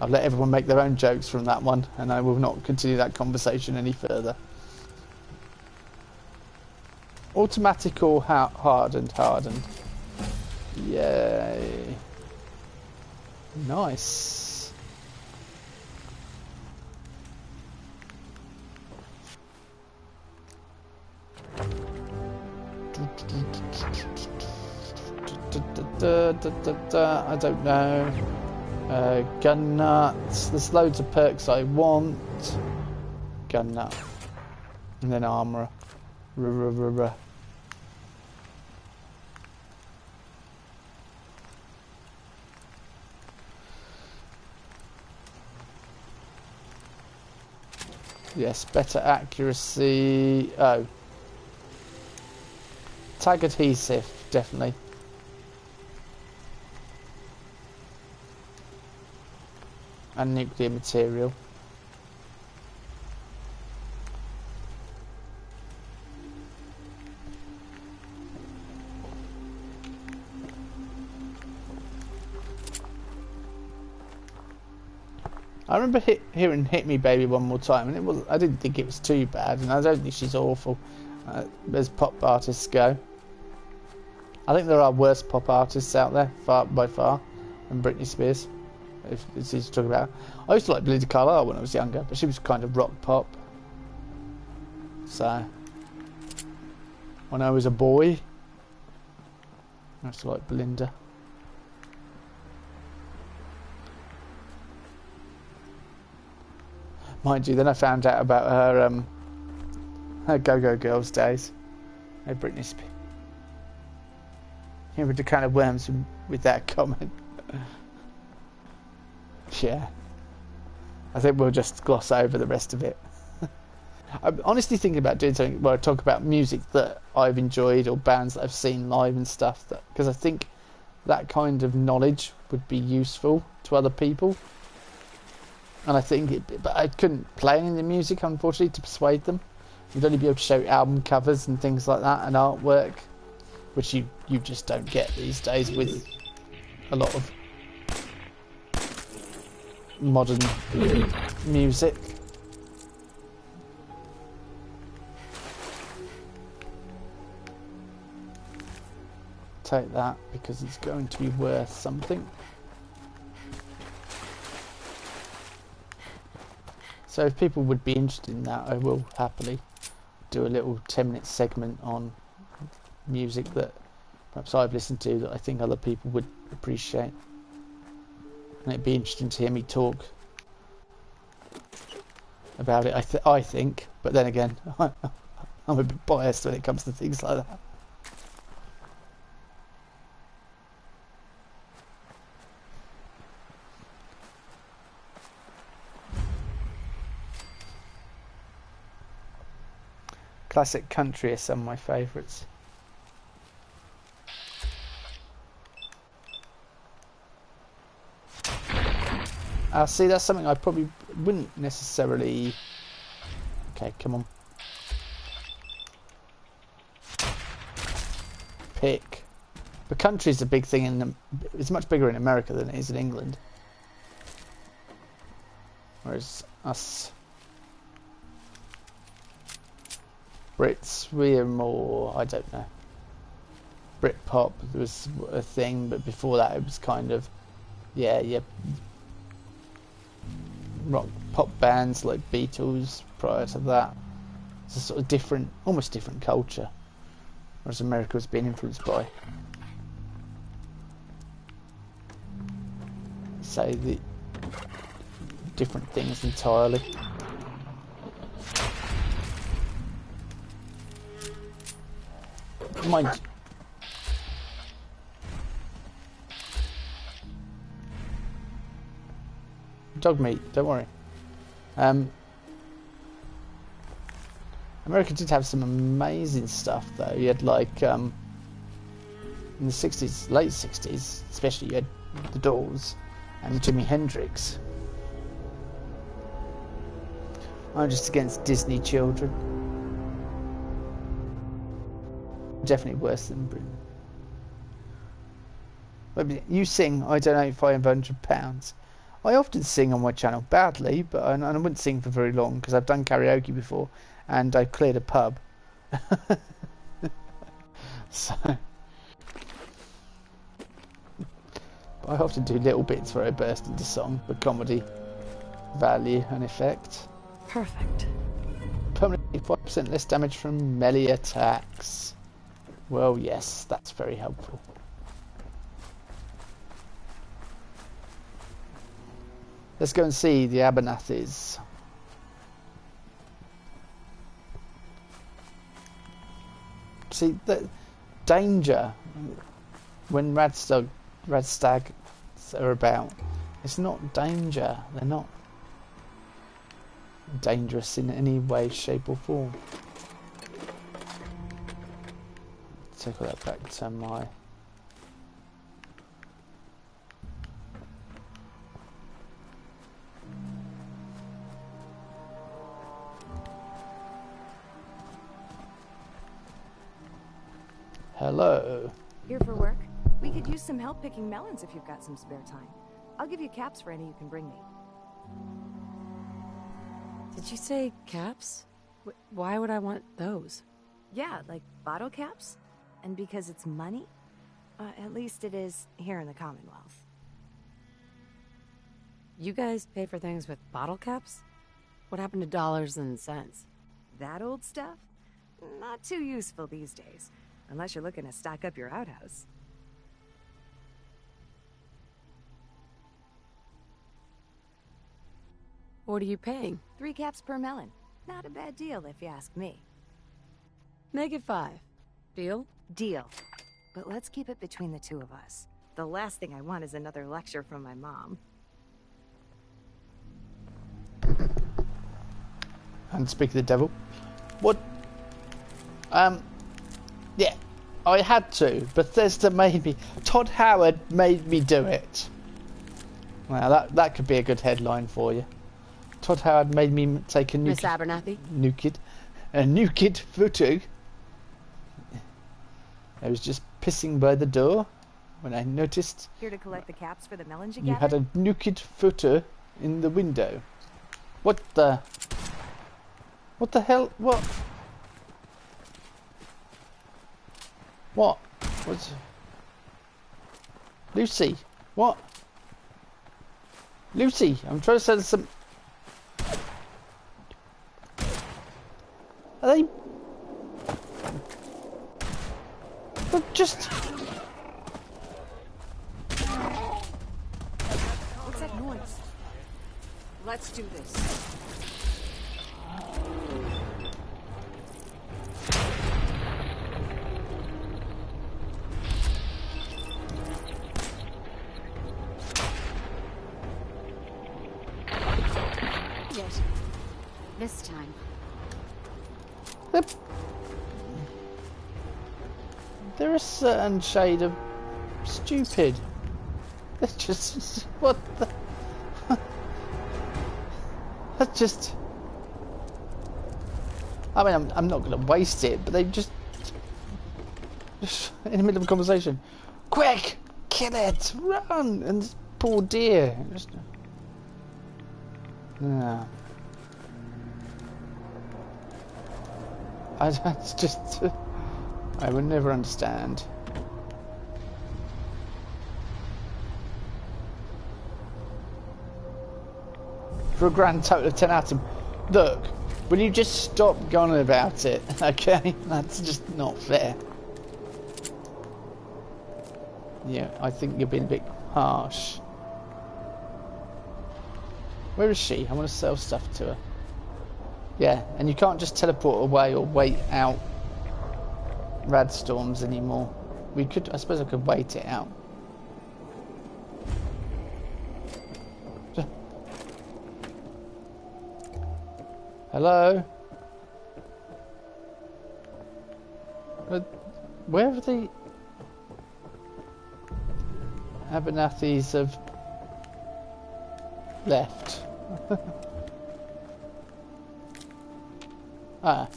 Speaker 1: I'll let everyone make their own jokes from that one, and I will not continue that conversation any further. Automatic or hardened? Hardened. Yay. Nice. I don't know. Gun nuts. There's loads of perks I want. Gun nut. And then armourer. Yes, better accuracy. Oh. Tag adhesive, definitely. And nuclear material. I remember hearing "Hit Me Baby One More Time" and I didn't think it was too bad, and I don't think she's awful as pop artists go. I think there are worse pop artists out there, by far, than Britney Spears. If it's easy to talk about. I used to like Belinda Carlisle when I was younger, but she was kind of rock pop. So, when I was a boy, I used to like Belinda. Mind you, then I found out about her Go-Go Girls days. Her Britney Spears. Here with the kind of worms with that comment. Yeah. I think we'll just gloss over the rest of it. I'm honestly thinking about doing something where I talk about music that I've enjoyed or bands that I've seen live and stuff, because I think that kind of knowledge would be useful to other people. And I think but I couldn't play any of the music, unfortunately, to persuade them. You'd only be able to show album covers and things like that, and artwork, which you just don't get these days with a lot of modern music. Take that because it's going to be worth something. So if people would be interested in that, I will happily do a little 10-minute segment on music that perhaps I've listened to that I think other people would appreciate. And it'd be interesting to hear me talk about it, I think. But then again, I'm a bit biased when it comes to things like that. Classic country are some of my favourites. See, that's something I probably wouldn't necessarily... Okay, come on. Pick. But country's a big thing in... It's much bigger in America than it is in England. Whereas us... Brits, we are more, I don't know. Britpop was a thing, but before that it was kind of, yeah, rock pop bands like Beatles. Prior to that, it's a sort of different, almost different culture. Whereas America was being influenced by, say, the different things entirely. Mind dog meat, don't worry. America did have some amazing stuff though. You had like in the 60s, late 60s especially, you had the Doors and Jimi Hendrix. I'm just against Disney children. Definitely worse than Britain. But you sing, I donate £500. I often sing on my channel, badly, but I wouldn't sing for very long because I've done karaoke before and I cleared a pub. So I often do little bits where I burst into song for comedy value and effect.
Speaker 3: Perfect.
Speaker 1: Permanently 5% less damage from melee attacks. Well, yes, that's very helpful. Let's go and see the Abernethys. See, the danger when Radstag are about, it's not danger. They're not dangerous in any way, shape or form. Take all that back to my... Hello.
Speaker 14: Here for work? We could use some help picking melons if you've got some spare time. I'll give you caps for any you can bring me.
Speaker 3: Did you say caps? Why would I want those?
Speaker 14: Yeah, like bottle caps. And because it's money? At least it is here in the Commonwealth.
Speaker 3: You guys pay for things with bottle caps? What happened to dollars and cents?
Speaker 14: That old stuff? Not too useful these days. Unless you're looking to stock up your outhouse.
Speaker 3: What are you paying?
Speaker 14: 3 caps per melon. Not a bad deal, if you ask me.
Speaker 3: Make it 5. Deal?
Speaker 14: Deal. But let's keep it between the two of us. The last thing I want is another lecture from my mom.
Speaker 1: And speak of the devil. What? Yeah, I had to. Bethesda made me. Todd Howard made me do it. Well, that could be a good headline for you. Todd Howard made me take a
Speaker 3: Miss Abernathy?
Speaker 1: A naked photo. I was just pissing by the door when I noticed
Speaker 14: Here to collect the caps for the melons you
Speaker 1: you had a naked photo in the window. What the hell? What? What? What's... Lucy? What? Lucy, I'm trying to send some... Are they... But just...
Speaker 6: What's that noise? Let's do this.
Speaker 15: Yes. This time.
Speaker 1: They're a certain shade of stupid. They're just... What the... That's just... I mean, I'm not going to waste it, but they just in the middle of a conversation, quick, kill it, run, and this poor deer. Just... Yeah. It's just... I would never understand. For a grand total of 10 out of 10. Look, will you just stop going on about it, okay? That's just not fair. Yeah, I think you're being a bit harsh. Where is she? I want to sell stuff to her. Yeah, and you can't just teleport away or wait out rad storms anymore. We could, I suppose I could wait it out. Hello? Where are the Abernathys have left? Ah.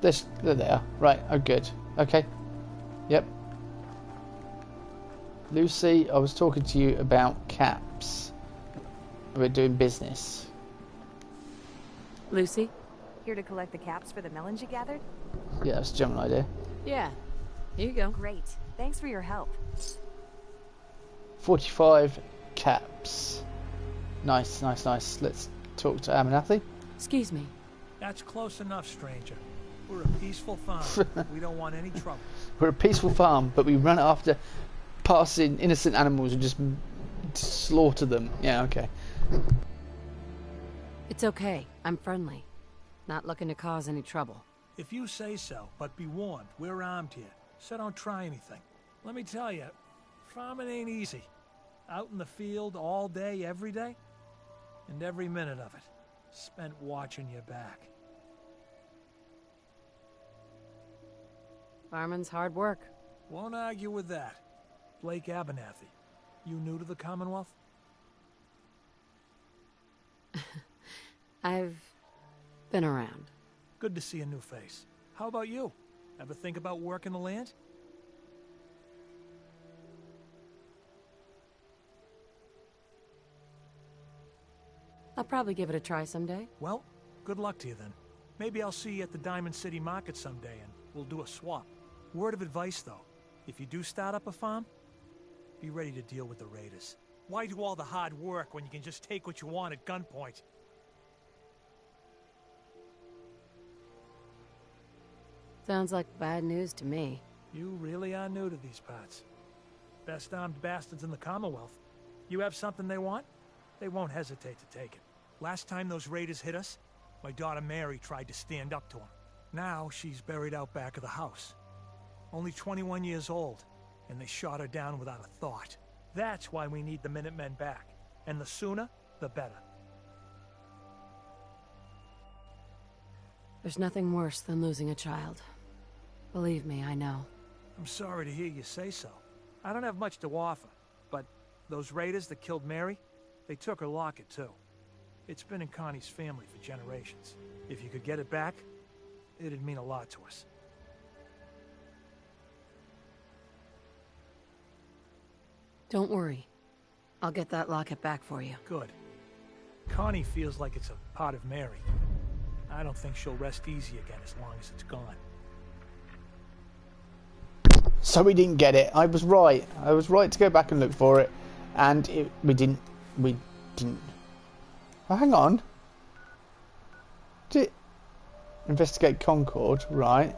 Speaker 1: There they are. Right, oh good. Okay. Yep. Lucy, I was talking to you about caps. We're doing business.
Speaker 3: Lucy?
Speaker 14: Here to collect the caps for the melons you gathered?
Speaker 1: Yeah, that's a general idea.
Speaker 3: Yeah. Here you go.
Speaker 14: Great. Thanks for your help.
Speaker 1: 45 caps. Nice, nice, nice. Let's talk to Abernathie.
Speaker 3: Excuse me.
Speaker 8: That's close enough, stranger. We're a peaceful farm. We don't want any trouble.
Speaker 1: We're a peaceful farm, but we run after passing innocent animals and just slaughter them. Yeah, okay.
Speaker 3: It's okay. I'm friendly. Not looking to cause any trouble.
Speaker 8: If you say so, but be warned, we're armed here, so don't try anything. Let me tell you, farming ain't easy. Out in the field all day, every day, and every minute of it spent watching your back.
Speaker 3: Farming's hard work.
Speaker 8: Won't argue with that. Blake Abernathy, you new to the Commonwealth?
Speaker 3: I've been around.
Speaker 8: Good to see a new face. How about you? Ever think about working the land?
Speaker 3: I'll probably give it a try someday.
Speaker 8: Well, good luck to you then. Maybe I'll see you at the Diamond City Market someday and we'll do a swap. Word of advice though, if you do start up a farm, be ready to deal with the raiders. Why do all the hard work when you can just take what you want at gunpoint?
Speaker 3: Sounds like bad news to me.
Speaker 8: You really are new to these parts. Best armed bastards in the Commonwealth. You have something they want, They won't hesitate to take it. Last time those raiders hit us, my daughter Mary tried to stand up to them. Now she's buried out back of the house. Only 21 years old, and they shot her down without a thought. That's why we need the Minutemen back. And the sooner, the better.
Speaker 3: There's nothing worse than losing a child. Believe me, I know.
Speaker 8: I'm sorry to hear you say so. I don't have much to offer, but those raiders that killed Mary, they took her locket too. It's been in Connie's family for generations. If you could get it back, it'd mean a lot to us.
Speaker 3: Don't worry. I'll get that locket back for you.
Speaker 8: Good. Connie feels like it's a part of Mary. I don't think she'll rest easy again as long as it's gone.
Speaker 1: So we didn't get it. I was right. I was right to go back and look for it. And we didn't. Oh, hang on. Did it investigate Concord? Right.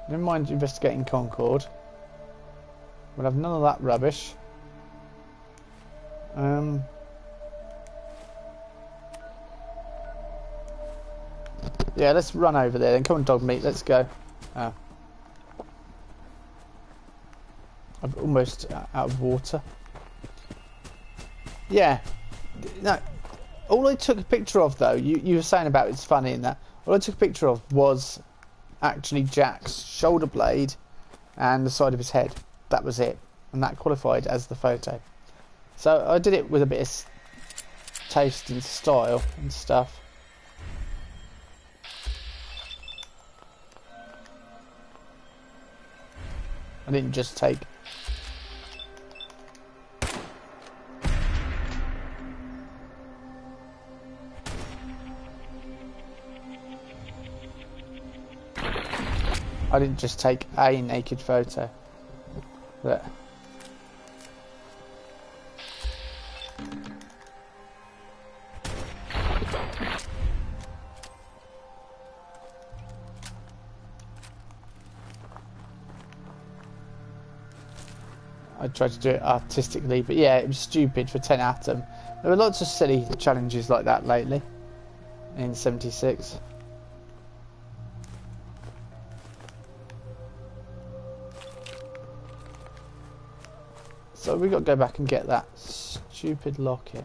Speaker 1: Never mind investigating Concord. We'll have none of that rubbish. Yeah, let's run over there then. Come on, dog meat, let's go. I'm almost out of water. Yeah. No. All I took a picture of, though, you were saying about it's funny and that. All I took a picture of was actually Jack's shoulder blade and the side of his head. That was it. And that qualified as the photo. So I did it with a bit of taste and style and stuff. I didn't just take... I didn't just take a naked photo. But... I tried to do it artistically, but yeah, it was stupid for 10 Atom. There were lots of silly challenges like that lately in 76. So we got to go back and get that stupid locket.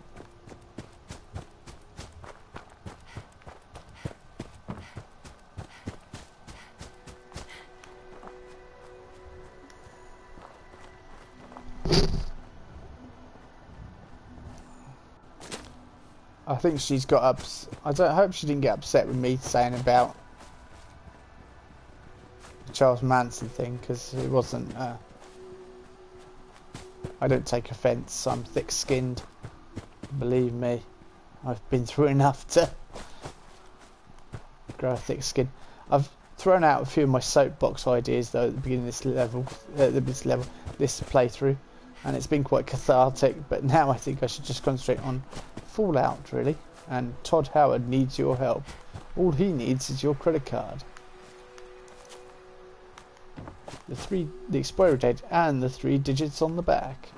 Speaker 1: I think she's got I hope she didn't get upset with me saying about the Charles Manson thing, because it wasn't. I don't take offence. I'm thick-skinned. Believe me, I've been through enough to grow a thick skin. I've thrown out a few of my soapbox ideas though at the beginning of this playthrough, and it's been quite cathartic. But now I think I should just concentrate on Fallout, really. And Todd Howard needs your help. All he needs is your credit card, the expiry date, and the 3 digits on the back.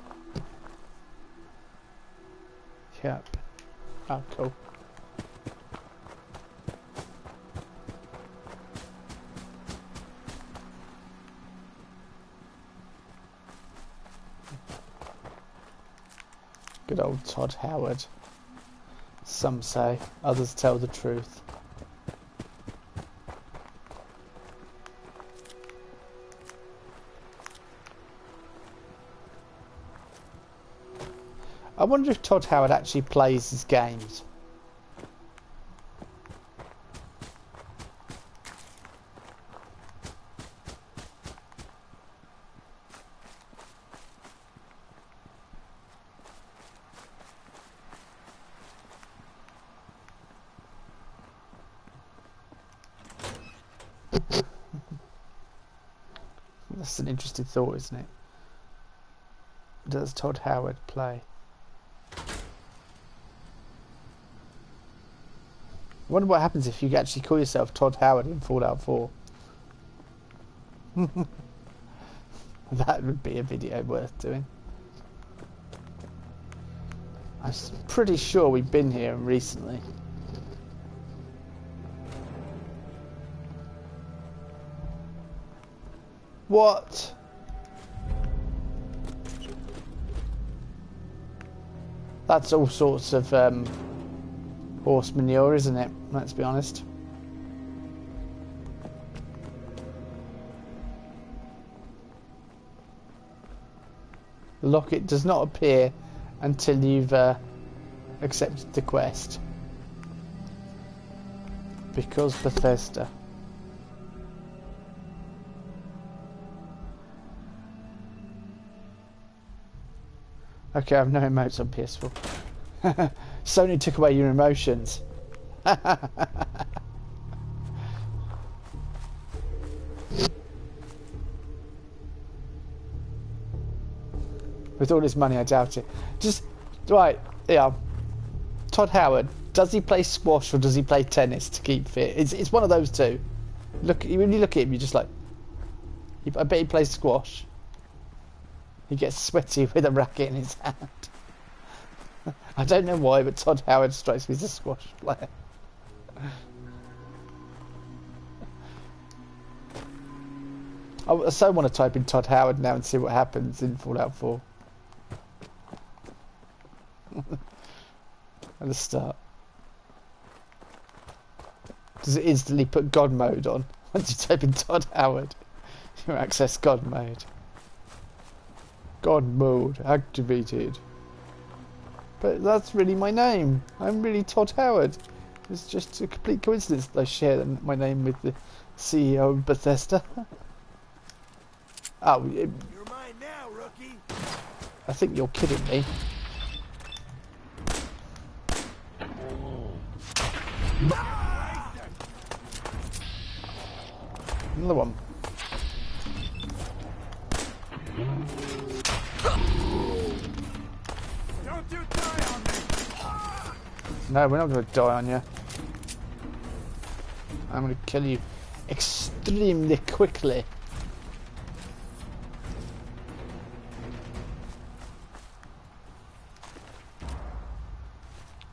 Speaker 1: Yep. Oh, cool. Good old Todd Howard. Some say, others tell the truth. I wonder if Todd Howard actually plays his games. That's an interesting thought, isn't it? Does Todd Howard play? I wonder what happens if you actually call yourself Todd Howard in Fallout 4. That would be a video worth doing. I'm pretty sure we've been here recently. What? That's all sorts of horse manure, isn't it? Let's be honest. The locket does not appear until you've accepted the quest. Because Bethesda. Okay, I have no emotes on PS4. Sony took away your emotions. With all his money, I doubt it. Just, right, yeah. Todd Howard, does he play squash or does he play tennis to keep fit? It's one of those two. Look, when you look at him, you're just like, I bet he plays squash. He gets sweaty with a racket in his hand. I don't know why, but Todd Howard strikes me as a squash player. I so want to type in Todd Howard now and see what happens in Fallout 4. At the start. Does it instantly put God mode on? Once you type in Todd Howard, you access God mode. God mode activated. But that's really my name. I'm really Todd Howard. It's just a complete coincidence that I share my name with the CEO of Bethesda. Oh,
Speaker 11: you're mine now, rookie.
Speaker 1: I think you're kidding me. Another one.
Speaker 11: Don't you die on me.
Speaker 1: No, we're not going to die on you. I'm going to kill you extremely quickly.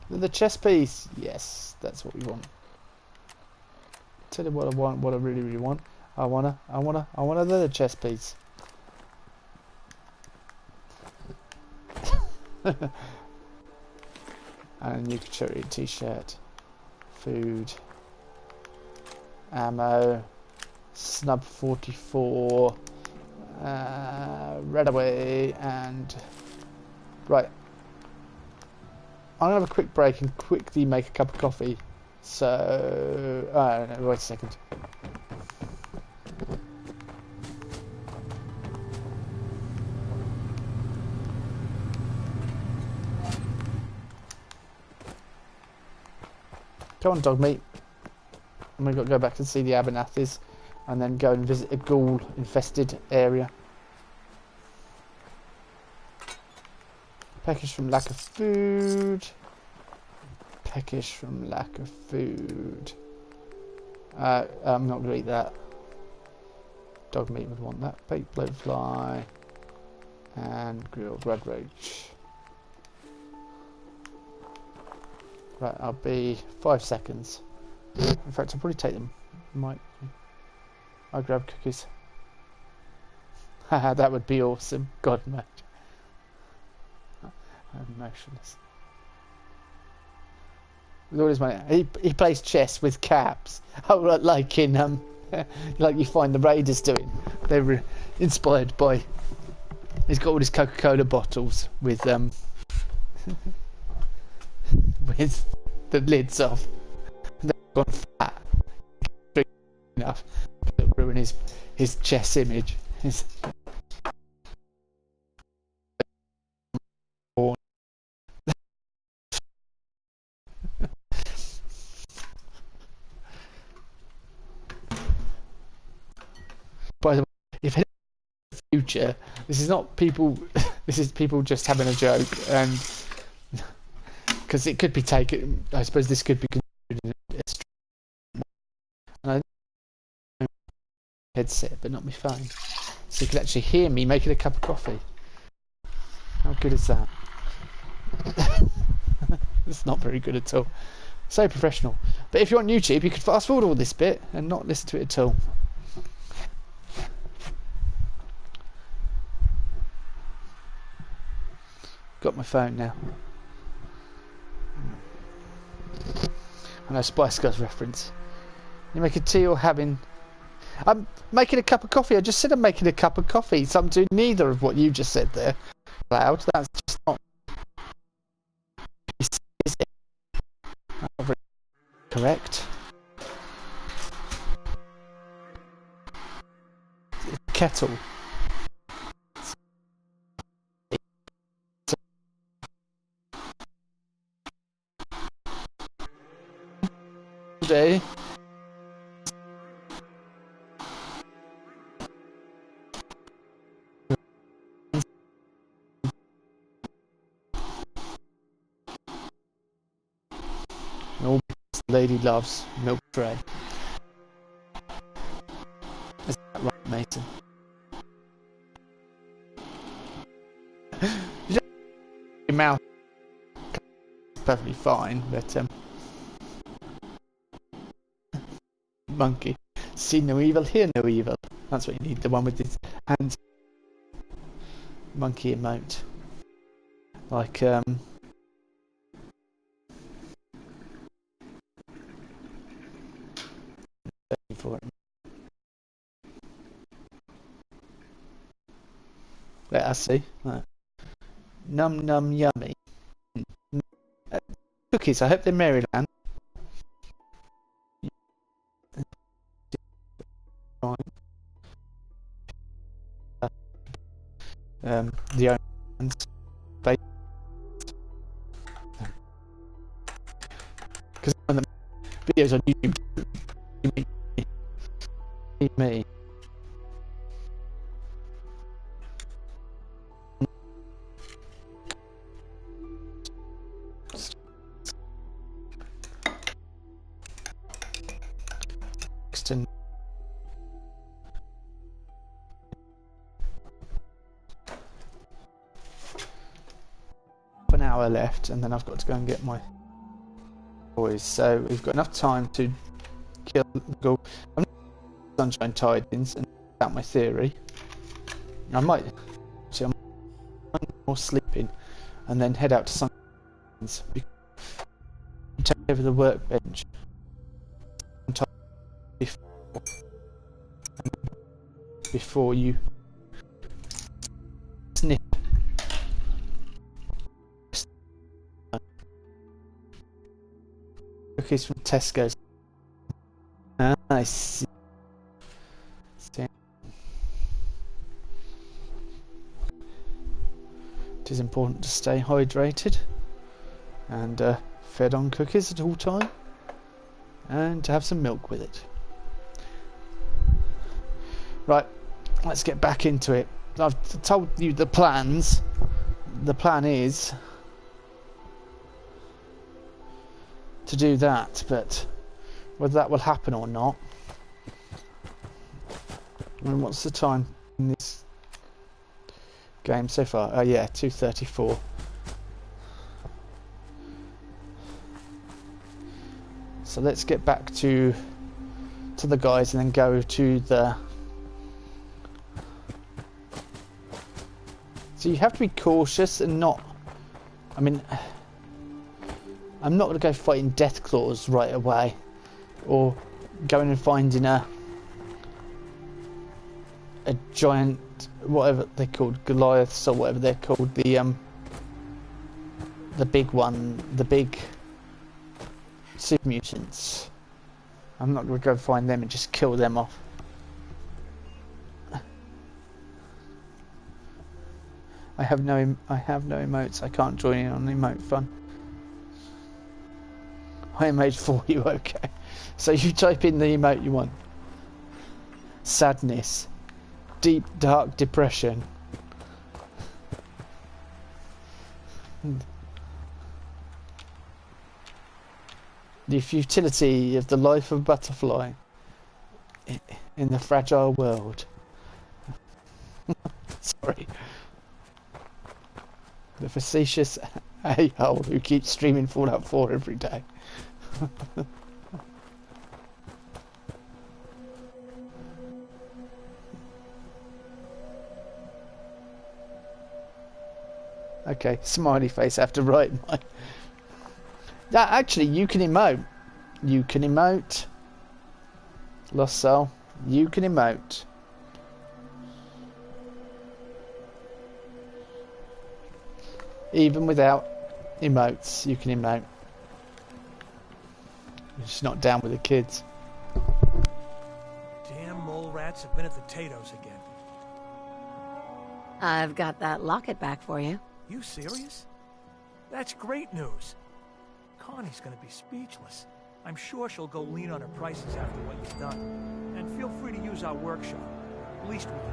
Speaker 1: The chess piece. Yes, that's what we want. Tell you what I want, what I really, really want. I want another chess piece. And a new Kachuri t-shirt. Food. Ammo. Snub 44. Red away and... Right. I'm going to have a quick break and quickly make a cup of coffee. So... no, wait a second. Come on, dog meat. And we've got to go back and see the Abernathys. And then go and visit a ghoul-infested area. Peckish from lack of food. Peckish from lack of food. I'm not going to eat that. Dog meat would want that. Baked blowfly. And grilled red roach. Right, I'll be 5 seconds. In fact, I'll probably take them. I'll grab cookies. Haha, that would be awesome. God mode. I'm motionless. With all his money, he plays chess with caps. Oh, like in like you find the Raiders doing. They were inspired by. He's got all his Coca-Cola bottles with with the lids off. They've gone flat. Enough to ruin his chess image. By the way, if in the future, this is not people. This is people just having a joke, and because it could be taken. I suppose this could be considered a stream. And I headset, but not my phone, so you could actually hear me making a cup of coffee. How good is that? It's not very good at all. So professional. But if you're on YouTube, you could fast forward all this bit and not listen to it at all. Got my phone now. I know Spice Girls reference. You make a tea or having... I'm making a cup of coffee. I just said I'm making a cup of coffee. So I'm doing neither of what you just said there. Loud. That's just not... Not very correct. Kettle. Day. All because the lady loves milk tray. Is that right, Mason? Your mouth is perfectly fine, but monkey. See no evil, hear no evil. That's what you need, the one with his hands. Monkey emote. Like, for it. Let us see. Right. Num num yummy. Cookies, I hope they're Maryland. The only ones. Because when the videos on YouTube, me. An hour left, and then I've got to go and get my boys. So we've got enough time to kill the goal. I'm not sunshine tidings and out my theory. I might see I'm more sleeping, and then head out to sunshine. Take over the workbench. Before you snip. Cookies from Tesco's. I see. It is important to stay hydrated and fed on cookies at all time, and to have some milk with it. Right, let's get back into it. I've told you the plans. The plan is to do that, but whether that will happen or not. I mean, what's the time in this game so far? Oh yeah, 2:34. So let's get back to the guys and then go to the... So you have to be cautious and not... I mean, I'm not going to go fighting death claws right away, or going and finding a giant, whatever they're called, Goliaths or whatever they're called, the big one, the big super mutants. I'm not going to go find them and just kill them off. I have no emotes. I can't join in on the emote fun. I made for you, okay. So you type in the emote you want. Sadness. Deep, dark depression. The futility of the life of a butterfly in the fragile world. Sorry. The facetious a-hole who keeps streaming Fallout 4 every day. Okay, smiley face after writing my... Yeah, actually, you can emote. You can emote. Lost Soul, you can emote. Even without emotes, you can emote. You're just not down with the kids.
Speaker 8: Damn mole rats have been at the potatoes again.
Speaker 3: I've got that locket back for you.
Speaker 8: You serious? That's great news. Connie's gonna be speechless. I'm sure she'll go lean on her prices after what you've done. And feel free to use our workshop. Least we can do.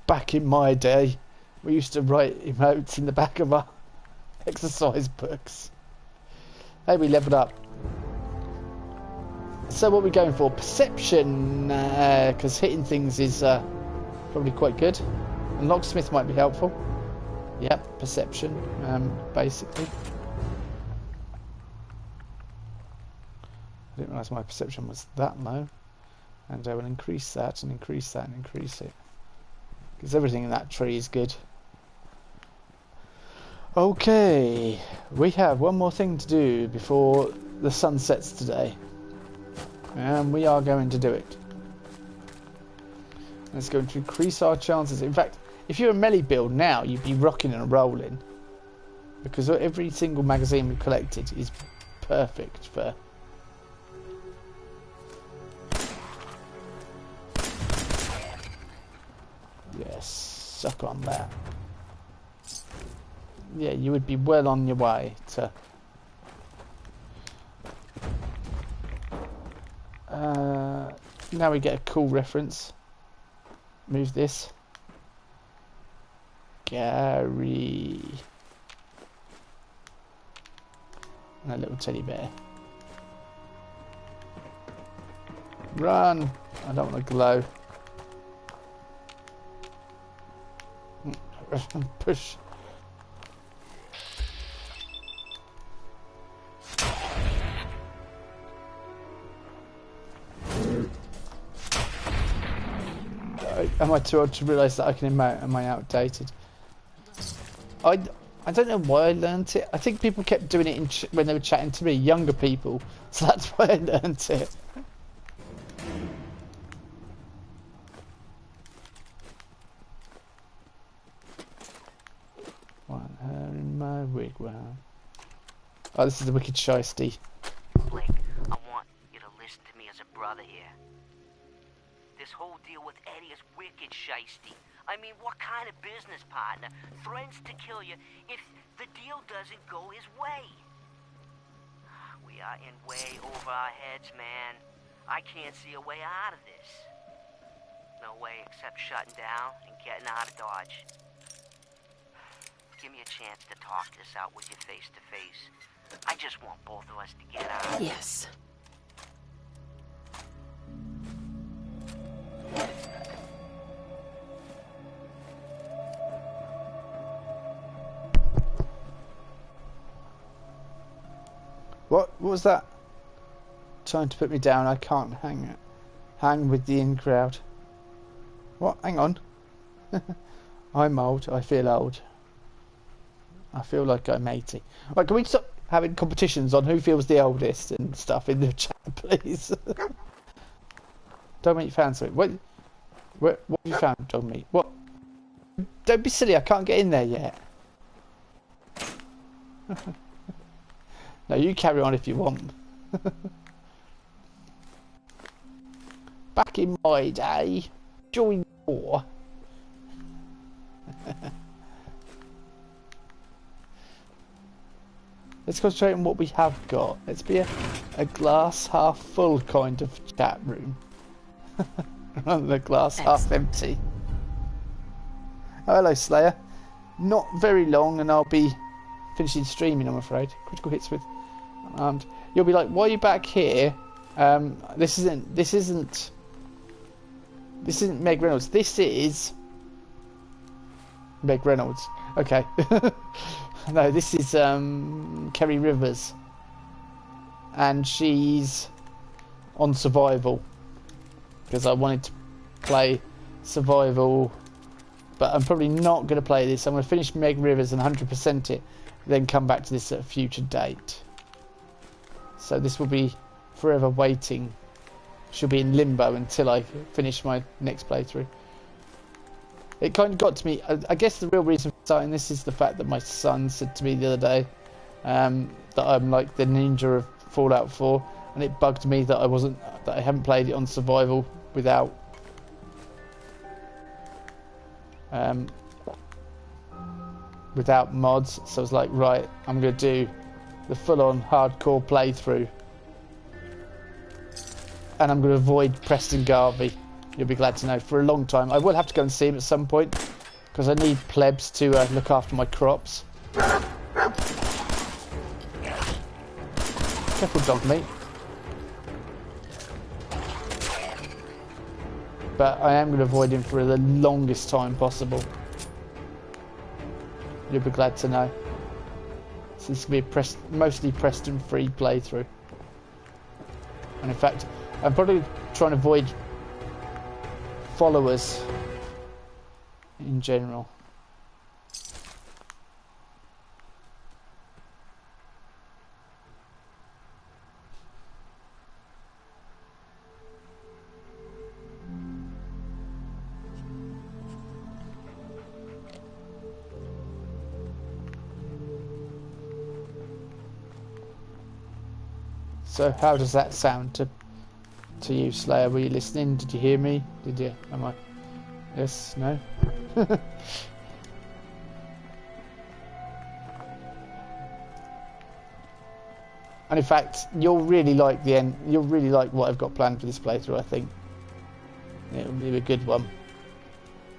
Speaker 1: Back in my day, we used to write emotes in the back of our exercise books. Hey, we leveled up. So what are we going for? Perception, because hitting things is probably quite good. And locksmith might be helpful. Yep, perception, basically. I didn't realise my perception was that low. And I will increase that and increase that and increase it. Because everything in that tree is good. Okay, we have one more thing to do before the sun sets today. And we are going to do it. And it's going to increase our chances. In fact, if you're a melee build now, you'd be rocking and rolling. Because every single magazine we've collected is perfect for... Yes, suck on that. Yeah, you would be well on your way to... now we get a cool reference. Move this. Gary. And a little teddy bear. Run! I don't want to glow. Push. Am I too old to realise that I can emote? Am I outdated? I don't know why I learnt it. I think people kept doing it when they were chatting to me, younger people. So that's why I learnt it. Want her in my wigwam. Oh, this is the wicked shiesty.
Speaker 16: Blake, I want you to listen to me as a brother here. This whole deal with Eddie is wicked shiesty. I mean, what kind of business partner threatens to kill you if the deal doesn't go his way? We are in way over our heads, man. I can't see a way out of this. No way except shutting down and getting out of Dodge. Give me a chance to talk this out with you face to face. I just want both of us to get out.
Speaker 3: Yes.
Speaker 1: What was that? Trying to put me down. I can't hang with the in crowd. What? Hang on. I'm old. I feel old. I feel like I'm 80. Right, can we stop having competitions on who feels the oldest and stuff in the chat, please? Don't make fans of it. What have you found on me? What? Don't be silly. I can't get in there yet. No, you carry on if you want. Back in my day, join war. Let's concentrate on what we have got. Let's be a glass half full kind of chat room. Rather than a glass half empty. Oh, hello Slayer. Not very long and I'll be finishing streaming, I'm afraid. Critical hits with And you'll be like, why are you back here? This isn't Meg Reynolds. This is Meg Reynolds. Okay. No, this is Kerry Rivers. And she's on survival. Because I wanted to play survival. But I'm probably not going to play this. I'm going to finish Meg Rivers and 100% it. Then come back to this at a future date. So this will be forever waiting. She'll be in limbo until I finish my next playthrough. It kind of got to me. I guess the real reason for starting this is the fact that my son said to me the other day that I'm like the ninja of Fallout 4, and it bugged me that I haven't played it on survival without mods. So I was like, right, I'm going to do the full-on hardcore playthrough, and I'm going to avoid Preston Garvey. You'll be glad to know, for a long time. I will have to go and see him at some point, because I need plebs to look after my crops. Careful, dog meat. But I am going to avoid him for the longest time possible. You'll be glad to know. So this will be a mostly Preston-free playthrough. And in fact, I'm probably trying to avoid followers in general. So how does that sound to you, Slayer? Were you listening? Did you hear me? Did you? Am I? Yes? No? And in fact, you'll really like the end. You'll really like what I've got planned for this playthrough. I think it'll be a good one.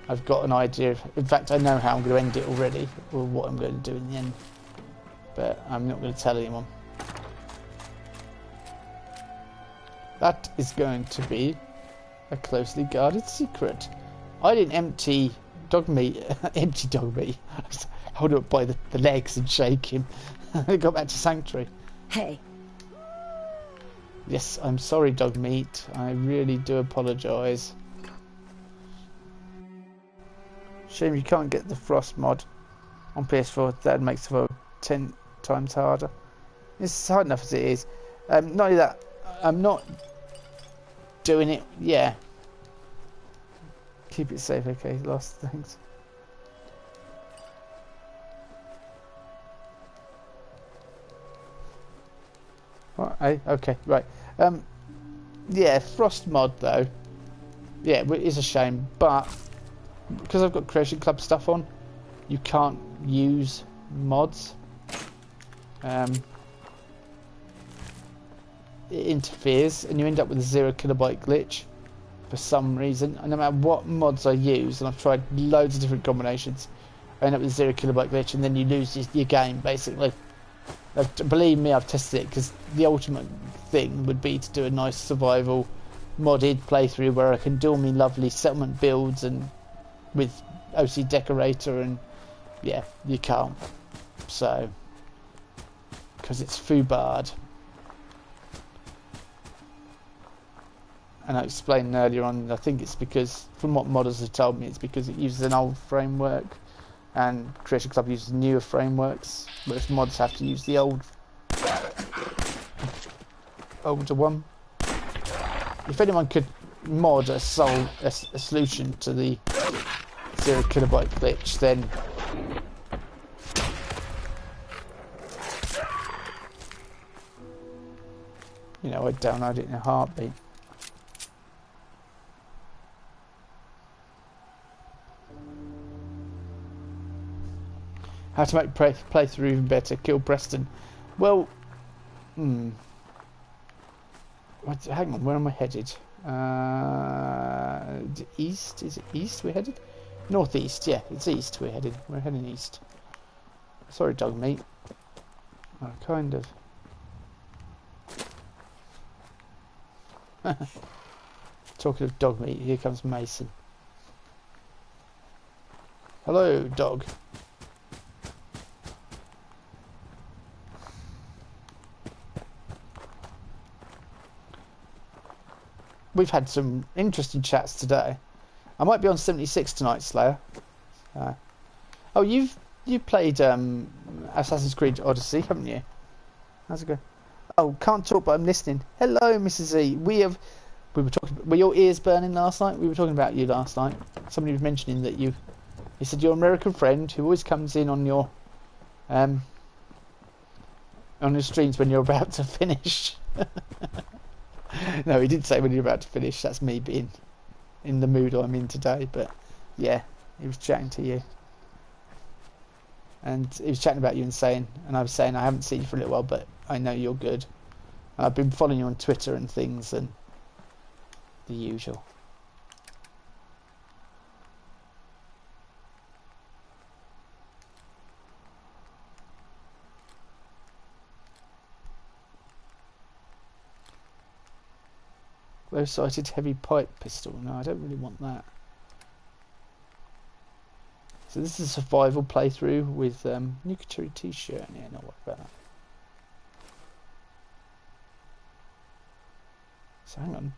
Speaker 1: I've got an idea. In fact, I know how I'm going to end it already, or what I'm going to do in the end. But I'm not going to tell anyone. That is going to be a closely guarded secret. I didn't empty dog meat. Empty dog meat. Hold him up by the legs and shake him. I got back to Sanctuary.
Speaker 3: Hey.
Speaker 1: Yes, I'm sorry, dog meat. I really do apologise. Shame you can't get the Frost mod on PS4. That makes the 10 times harder. It's hard enough as it is. Not only that, I'm not doing it. Yeah. Keep it safe, okay? Lost things. Right, okay, right. Yeah, Frost mod though. Yeah, it is a shame, but because I've got Creation Club stuff on, you can't use mods. It interferes and you end up with a 0 kilobyte glitch for some reason, and no matter what mods I use, and I've tried loads of different combinations, I end up with a 0 kilobyte glitch and then you lose your game basically. Believe me, I've tested it, because the ultimate thing would be to do a nice survival modded playthrough where I can do all my lovely settlement builds and with OC Decorator, and yeah, you can't. So, because it's FUBARD. And I explained earlier on, I think it's because, from what modders have told me, it's because it uses an old framework and Creation Club uses newer frameworks, whereas mods have to use the older one. If anyone could mod a solution to the 0 kilobyte glitch, then you know, I'd download it in a heartbeat. How to make playthrough even better? Kill Preston. Well, hang on, where am I headed? East? Is it east we're headed? Northeast, yeah, it's east we're headed. We're heading east. Sorry, dog meat. I kind of Talking of dog meat, here comes Mason. Hello, dog. We've had some interesting chats today. I might be on 76 tonight, Slayer. Oh, you've played Assassin's Creed Odyssey, haven't you? How's it going? Oh, can't talk, but I'm listening. Hello, Mrs. E. We were talking. Were your ears burning last night? We were talking about you last night. Somebody was mentioning that you. He said your American friend who always comes in on your streams when you're about to finish. No, he didn't say when you're about to finish. That's me being in the mood I'm in today. But yeah, he was chatting to you. And he was chatting about you and I was saying I haven't seen you for a little while, but I know you're good. I've been following you on Twitter and things and the usual. Low-sighted heavy pipe pistol. No, I don't really want that. So this is a survival playthrough with Nuka t-shirt. Yeah, not worry about that. So hang on.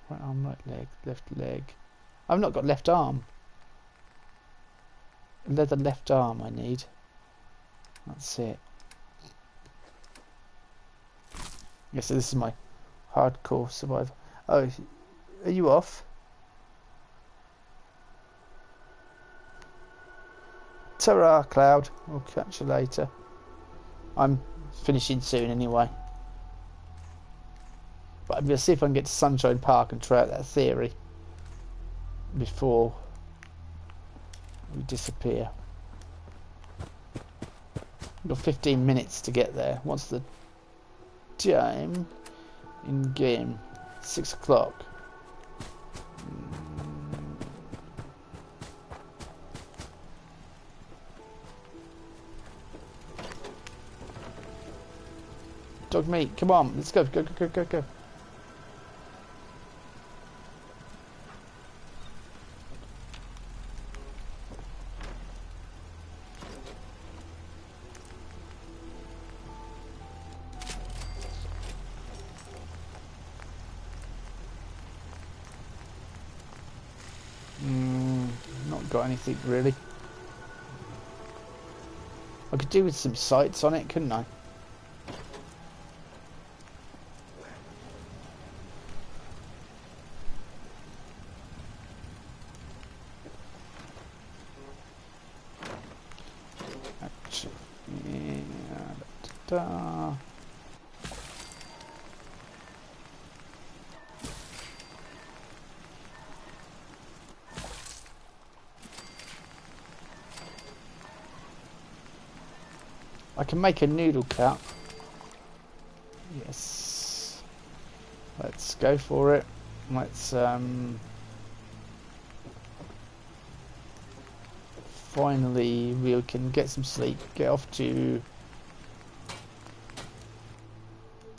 Speaker 1: Right arm, right leg, left leg. I've not got left arm. Leather left arm I need. That's it. Yeah, so this is my hardcore survival. Oh, are you off? Ta-ra, Cloud. We'll catch you later. I'm finishing soon anyway. But I'm going to see if I can get to Sunshine Park and try out that theory before we disappear. We've got 15 minutes to get there. What's the time in game? 6 o'clock. Dog meat, come on, let's go, go, go, go, go, go. Not got anything really. I could do with some sights on it, couldn't I? I can make a noodle cup. Yes. Let's go for it. Let's finally we can get some sleep. Get off to.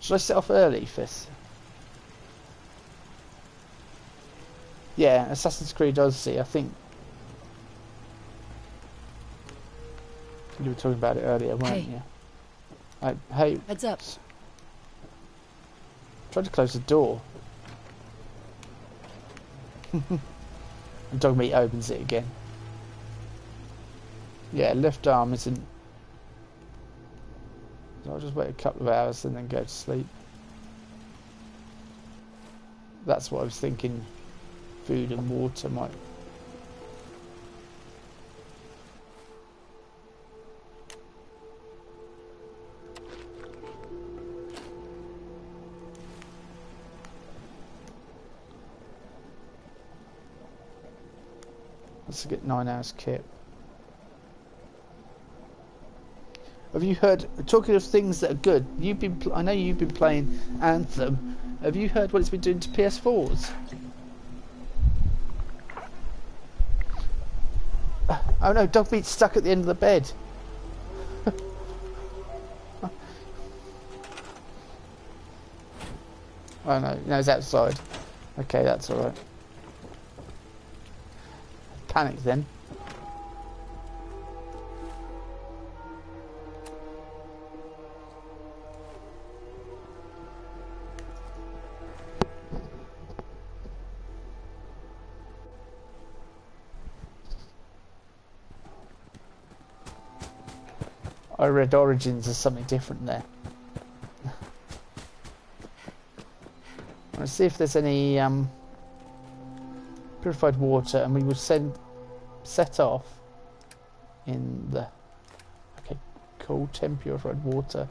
Speaker 1: Should I set off early, Fizz? Yeah, Assassin's Creed Odyssey, I think. You were talking about it earlier, weren't you? Hey.
Speaker 3: Heads up.
Speaker 1: Tried to close the door. And dog meat opens it again. Yeah, left arm isn't. I'll just wait a couple of hours and then go to sleep. That's what I was thinking. Food and water might. Let's get 9 hours kit. Have you heard? Talking of things that are good, I know you've been playing Anthem. Have you heard what it's been doing to PS4s? Oh no, dog meat's stuck at the end of the bed. Oh no, no, it's outside. Okay, that's alright. Panic then. I read Origins as something different there. Let's see if there's any purified water, and we will set off in the... Okay, cool, 10 purified water.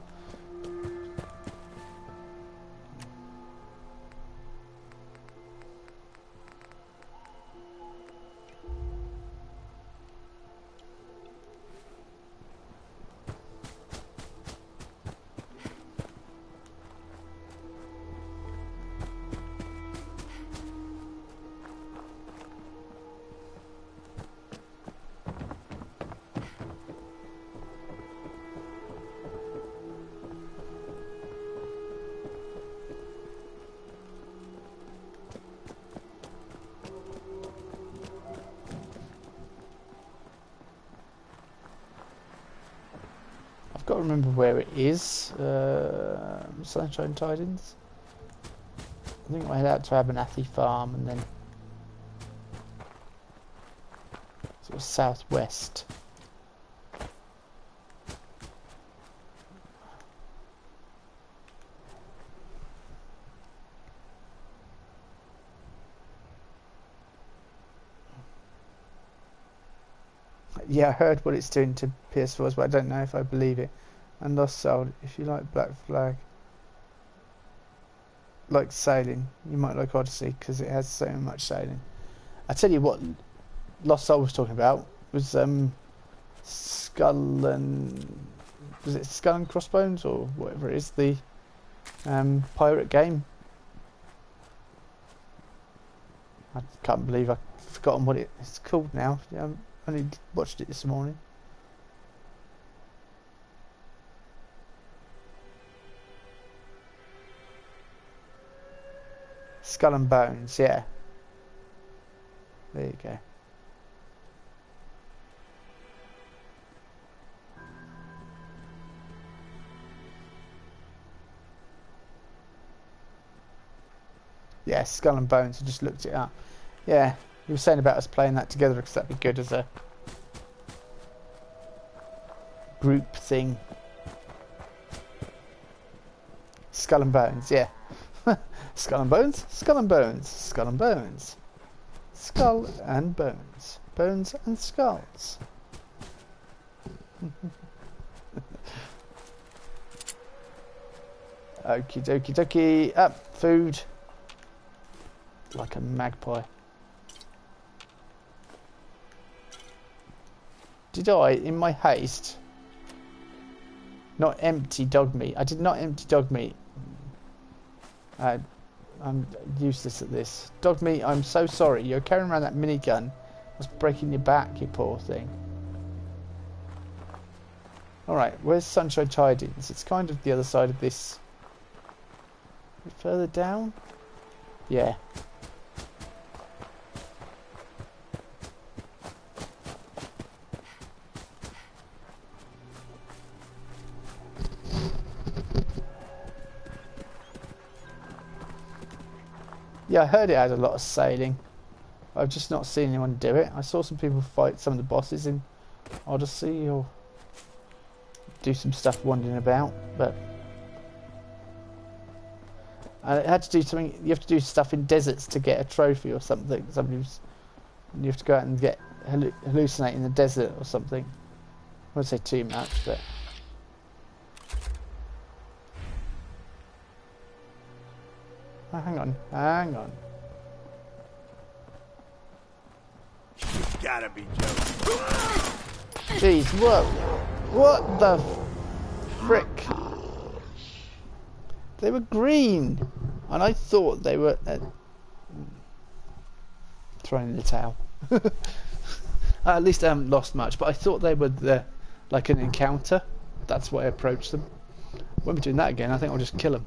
Speaker 1: I've got to remember where it is. Sunshine Tidings. I think I head out to Abernathy Farm and then sort of southwest. Yeah, I heard what it's doing to PS4s, but I don't know if I believe it. And Lost Soul, if you like Black Flag, like sailing, you might like Odyssey because it has so much sailing. I tell you what, Lost Soul was talking about was Skull and Crossbones or whatever it is, the pirate game. I can't believe I've forgotten what it's called now. I only watched it this morning. Skull and Bones, yeah. There you go. Yeah, Skull and Bones, I just looked it up. Yeah, you were saying about us playing that together because that'd be good as a group thing. Skull and Bones, yeah. Skull and Bones, Skull and Bones, Skull and Bones. Skull and Bones. Bones and Skulls. Okie dokie dokie. Up, food. Like a magpie. Did I, in my haste, not empty dog meat? I did not empty dog meat. I'm useless at this. Dog meat, I'm so sorry. You're carrying around that minigun. That's breaking your back, you poor thing. Alright, where's Sunshine Tidings? It's kind of the other side of this. A bit further down? Yeah. Yeah, I heard it had a lot of sailing. I've just not seen anyone do it. I saw some people fight some of the bosses in Odyssey or do some stuff wandering about, but it had to do something. You have to do stuff in deserts to get a trophy or something. You have to go out and get hallucinate in the desert or something. I won't say too much, but. Oh, hang on.
Speaker 11: You gotta be joking.
Speaker 1: Jeez, what the frick? They were green, and I thought they were throwing in the towel. At least I haven't lost much, but I thought they were like an encounter. That's why I approached them. Won't be doing that again. I think I'll just kill them.